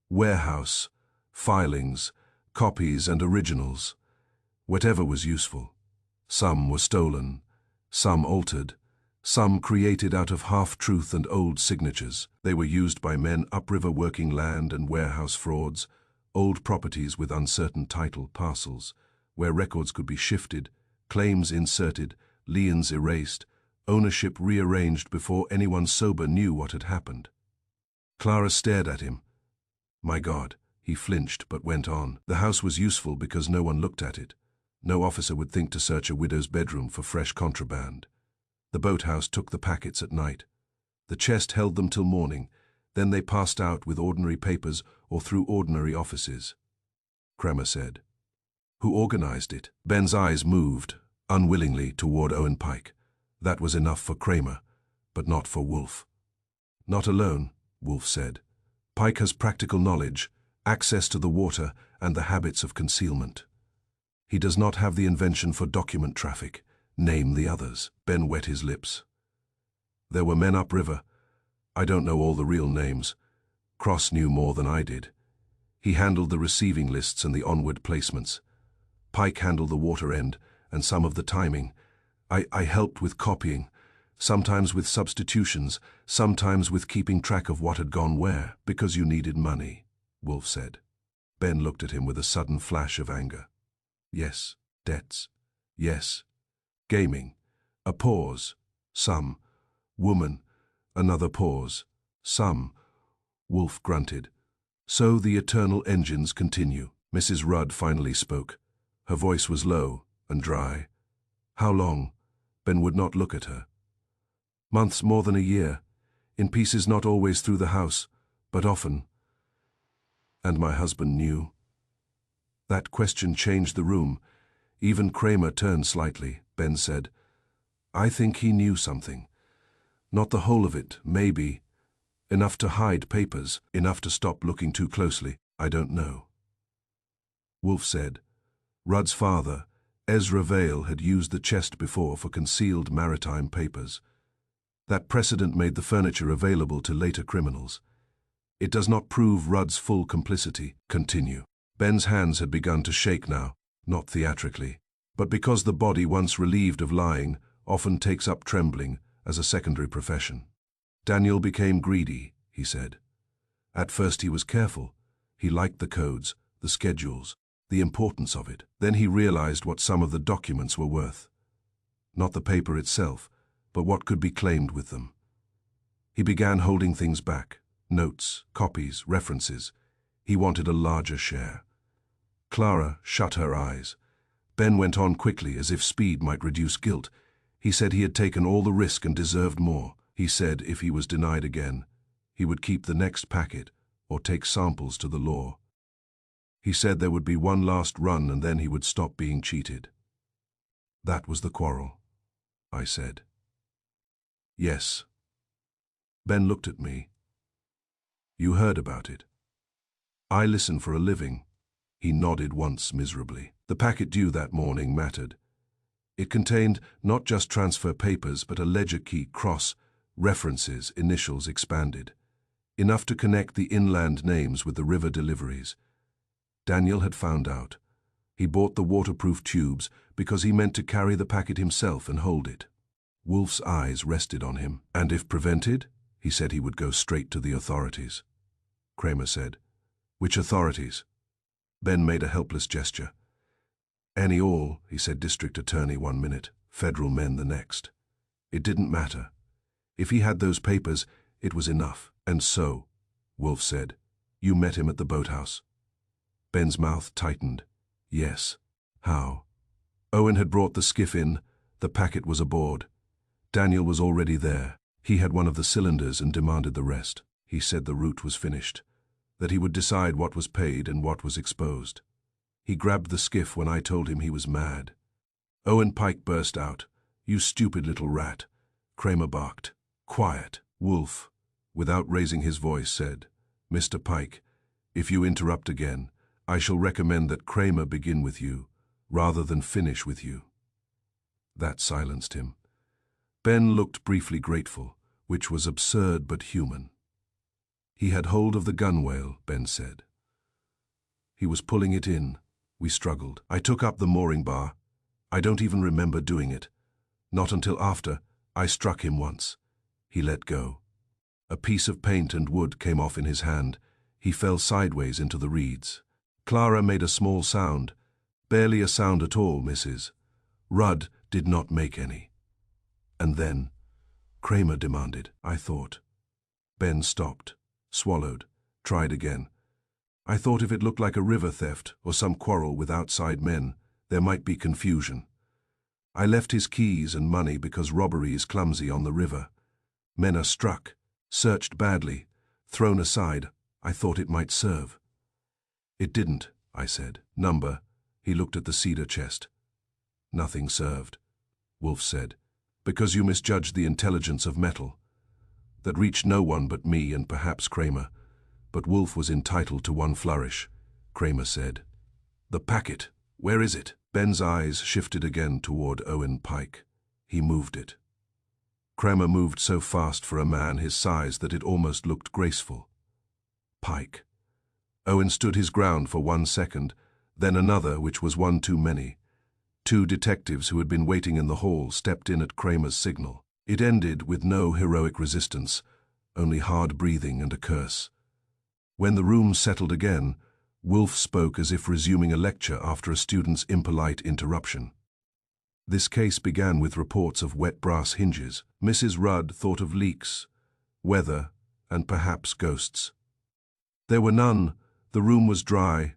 S2: warehouse, filings, copies and originals. Whatever was useful. Some were stolen, some altered, some created out of half-truth and old signatures. They were used by men upriver working land and warehouse frauds, old properties with uncertain title parcels, where records could be shifted, claims inserted, liens erased, ownership rearranged before anyone sober knew what had happened. Clara stared at him. My God, he flinched but went on. The house was useful because no one looked at it. No officer would think to search a widow's bedroom for fresh contraband. The boathouse took the packets at night. The chest held them till morning, then they passed out with ordinary papers or through ordinary offices. Kramer said. Who organized it? Ben's eyes moved, unwillingly, toward Owen Pike. That was enough for Kramer, but not for Wolf. Not alone, Wolf said. Pike has practical knowledge, access to the water, and the habits of concealment. He does not have the invention for document traffic. Name the others. Ben wet his lips. There were men upriver. I don't know all the real names. Cross knew more than I did. He handled the receiving lists and the onward placements. Pike handled the water end and some of the timing. I helped with copying, sometimes with substitutions, sometimes with keeping track of what had gone where, because you needed money, Wolf said. Ben looked at him with a sudden flash of anger. Yes, debts. Yes. Gaming. A pause. Some. Woman. Another pause. Some. Wolf grunted. So the eternal engines continue. Mrs. Rudd finally spoke. Her voice was low and dry. How long? Ben would not look at her. Months, more than a year. In pieces, not always through the house, but often. And my husband knew. That question changed the room. Even Kramer turned slightly. Ben said, I think he knew something. Not the whole of it, maybe. Enough to hide papers, enough to stop looking too closely. I don't know. Wolf said, Rudd's father, Ezra Vale, had used the chest before for concealed maritime papers. That precedent made the furniture available to later criminals. It does not prove Rudd's full complicity. Continue. Ben's hands had begun to shake now, not theatrically, but because the body, once relieved of lying, often takes up trembling as a secondary profession. Daniel became greedy, he said. At first he was careful. He liked the codes, the schedules, the importance of it. Then he realized what some of the documents were worth. Not the paper itself, but what could be claimed with them. He began holding things back, notes, copies, references. He wanted a larger share. Clara shut her eyes. Ben went on quickly, as if speed might reduce guilt. He said he had taken all the risk and deserved more. He said if he was denied again, he would keep the next packet or take samples to the law. He said there would be one last run and then he would stop being cheated. That was the quarrel, I said. Yes. Ben looked at me. You heard about it. I listen for a living. He nodded once miserably. The packet due that morning mattered. It contained not just transfer papers, but a ledger key, cross, references, initials expanded. Enough to connect the inland names with the river deliveries. Daniel had found out. He bought the waterproof tubes because he meant to carry the packet himself and hold it. Wolf's eyes rested on him. And if prevented, he said he would go straight to the authorities. Kramer said, Which authorities? Ben made a helpless gesture. Any all, he said, district attorney 1 minute, federal men the next. It didn't matter. If he had those papers, it was enough. And so, Wolf said, you met him at the boathouse. Ben's mouth tightened. Yes. How? Owen had brought the skiff in. The packet was aboard. Daniel was already there. He had one of the cylinders and demanded the rest. He said the route was finished, that he would decide what was paid and what was exposed. He grabbed the skiff when I told him he was mad. Owen Pike burst out. "You stupid little rat." Kramer barked. "Quiet." Wolf, without raising his voice, said, "Mr. Pike, if you interrupt again, I shall recommend that Kramer begin with you, rather than finish with you." That silenced him. Ben looked briefly grateful, which was absurd but human. "He had hold of the gunwale," Ben said. "He was pulling it in." We struggled. "I took up the mooring bar. I don't even remember doing it. Not until after. I struck him once." He let go. A piece of paint and wood came off in his hand. He fell sideways into the reeds. Clara made a small sound. "Barely a sound at all, Mrs. Rudd did not make any." And then, Kramer demanded, I thought. Ben stopped, swallowed, tried again. "I thought if it looked like a river theft or some quarrel with outside men, there might be confusion. I left his keys and money because robbery is clumsy on the river. Men are struck, searched badly, thrown aside. I thought it might serve." "It didn't," I said. "Number." He looked at the cedar chest. "Nothing served," Wolf said, "because you misjudged the intelligence of metal. That reached no one but me and perhaps Kramer. But Wolf was entitled to one flourish." Kramer said, "The packet, where is it?" Ben's eyes shifted again toward Owen Pike. He moved it. Kramer moved so fast for a man his size that it almost looked graceful. Pike. Owen stood his ground for 1 second, then another, which was one too many. 2 detectives who had been waiting in the hall stepped in at Kramer's signal. It ended with no heroic resistance, only hard breathing and a curse. When the room settled again, Wolf spoke as if resuming a lecture after a student's impolite interruption. "This case began with reports of wet brass hinges. Mrs. Rudd thought of leaks, weather, and perhaps ghosts. There were none. The room was dry.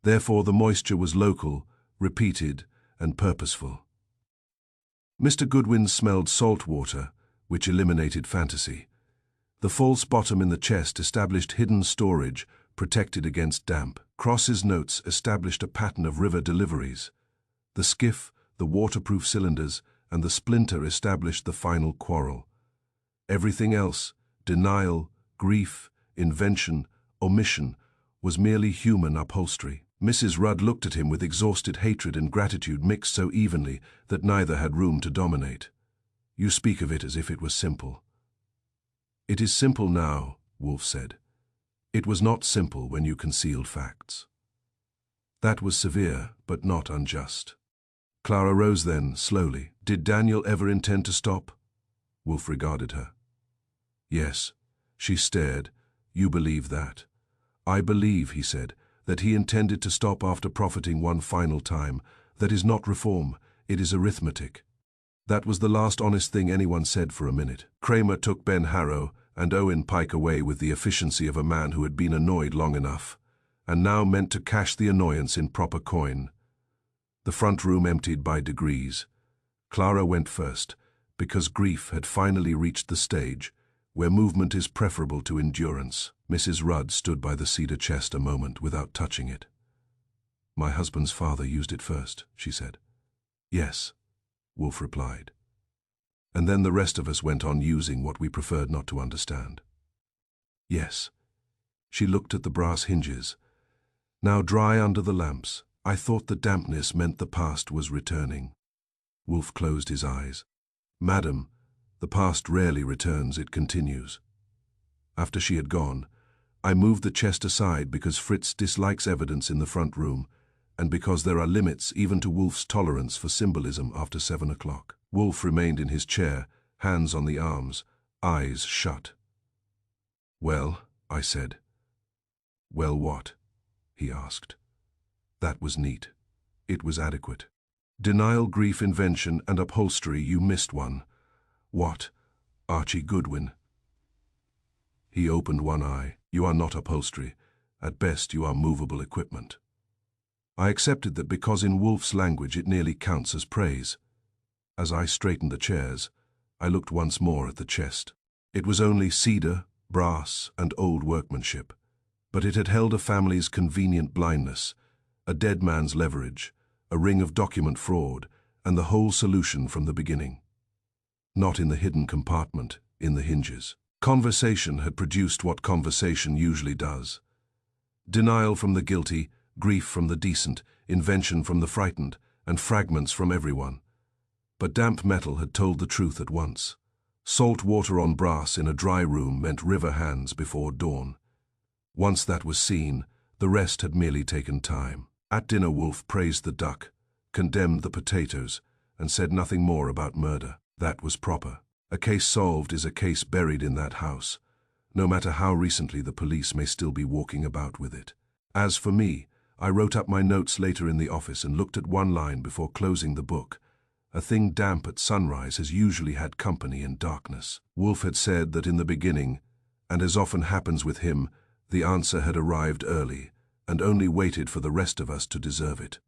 S2: Therefore the moisture was local, repeated, and purposeful. Mr. Goodwin smelled salt water, which eliminated fantasy. The false bottom in the chest established hidden storage, protected against damp. Cross's notes established a pattern of river deliveries. The skiff, the waterproof cylinders, and the splinter established the final quarrel. Everything else, denial, grief, invention, omission, was merely human upholstery. Mrs. Rudd looked at him with exhausted hatred and gratitude mixed so evenly that neither had room to dominate. "You speak of it as if it was simple." "It is simple now," Wolf said. "It was not simple when you concealed facts." That was severe, but not unjust. Clara rose then, slowly. "Did Daniel ever intend to stop?" Wolf regarded her. "Yes." She stared. "You believe that?" "I believe," he said, "that he intended to stop after profiting one final time. That is not reform, it is arithmetic." That was the last honest thing anyone said for a minute. Kramer took Ben Harrow and Owen Pike away with the efficiency of a man who had been annoyed long enough, and now meant to cash the annoyance in proper coin. The front room emptied by degrees. Clara went first, because grief had finally reached the stage where movement is preferable to endurance. Mrs. Rudd stood by the cedar chest a moment without touching it. "My husband's father used it first," she said. "Yes," Wolf replied. "And then the rest of us went on using what we preferred not to understand." "Yes." She looked at the brass hinges. "Now dry under the lamps. I thought the dampness meant the past was returning." Wolf closed his eyes. "Madam, the past rarely returns, it continues." After she had gone, I moved the chest aside because Fritz dislikes evidence in the front room, and because there are limits even to Wolf's tolerance for symbolism after 7 o'clock. Wolf remained in his chair, hands on the arms, eyes shut. "Well," I said. "Well, what?" he asked. That was neat. It was adequate. "Denial, grief, invention, and upholstery, you missed one." "What?" "Archie Goodwin." He opened one eye. "You are not upholstery. At best, you are movable equipment." I accepted that because in Wolf's language it nearly counts as praise. As I straightened the chairs, I looked once more at the chest. It was only cedar, brass, and old workmanship, but it had held a family's convenient blindness, a dead man's leverage, a ring of document fraud, and the whole solution from the beginning. Not in the hidden compartment, in the hinges. Conversation had produced what conversation usually does. Denial from the guilty, grief from the decent, invention from the frightened, and fragments from everyone. But damp metal had told the truth at once. Salt water on brass in a dry room meant river hands before dawn. Once that was seen, the rest had merely taken time. At dinner, Wolf praised the duck, condemned the potatoes, and said nothing more about murder. That was proper. A case solved is a case buried in that house, no matter how recently the police may still be walking about with it. As for me, I wrote up my notes later in the office and looked at one line before closing the book. A thing damp at sunrise has usually had company in darkness. Wolf had said that in the beginning, and as often happens with him, the answer had arrived early and only waited for the rest of us to deserve it.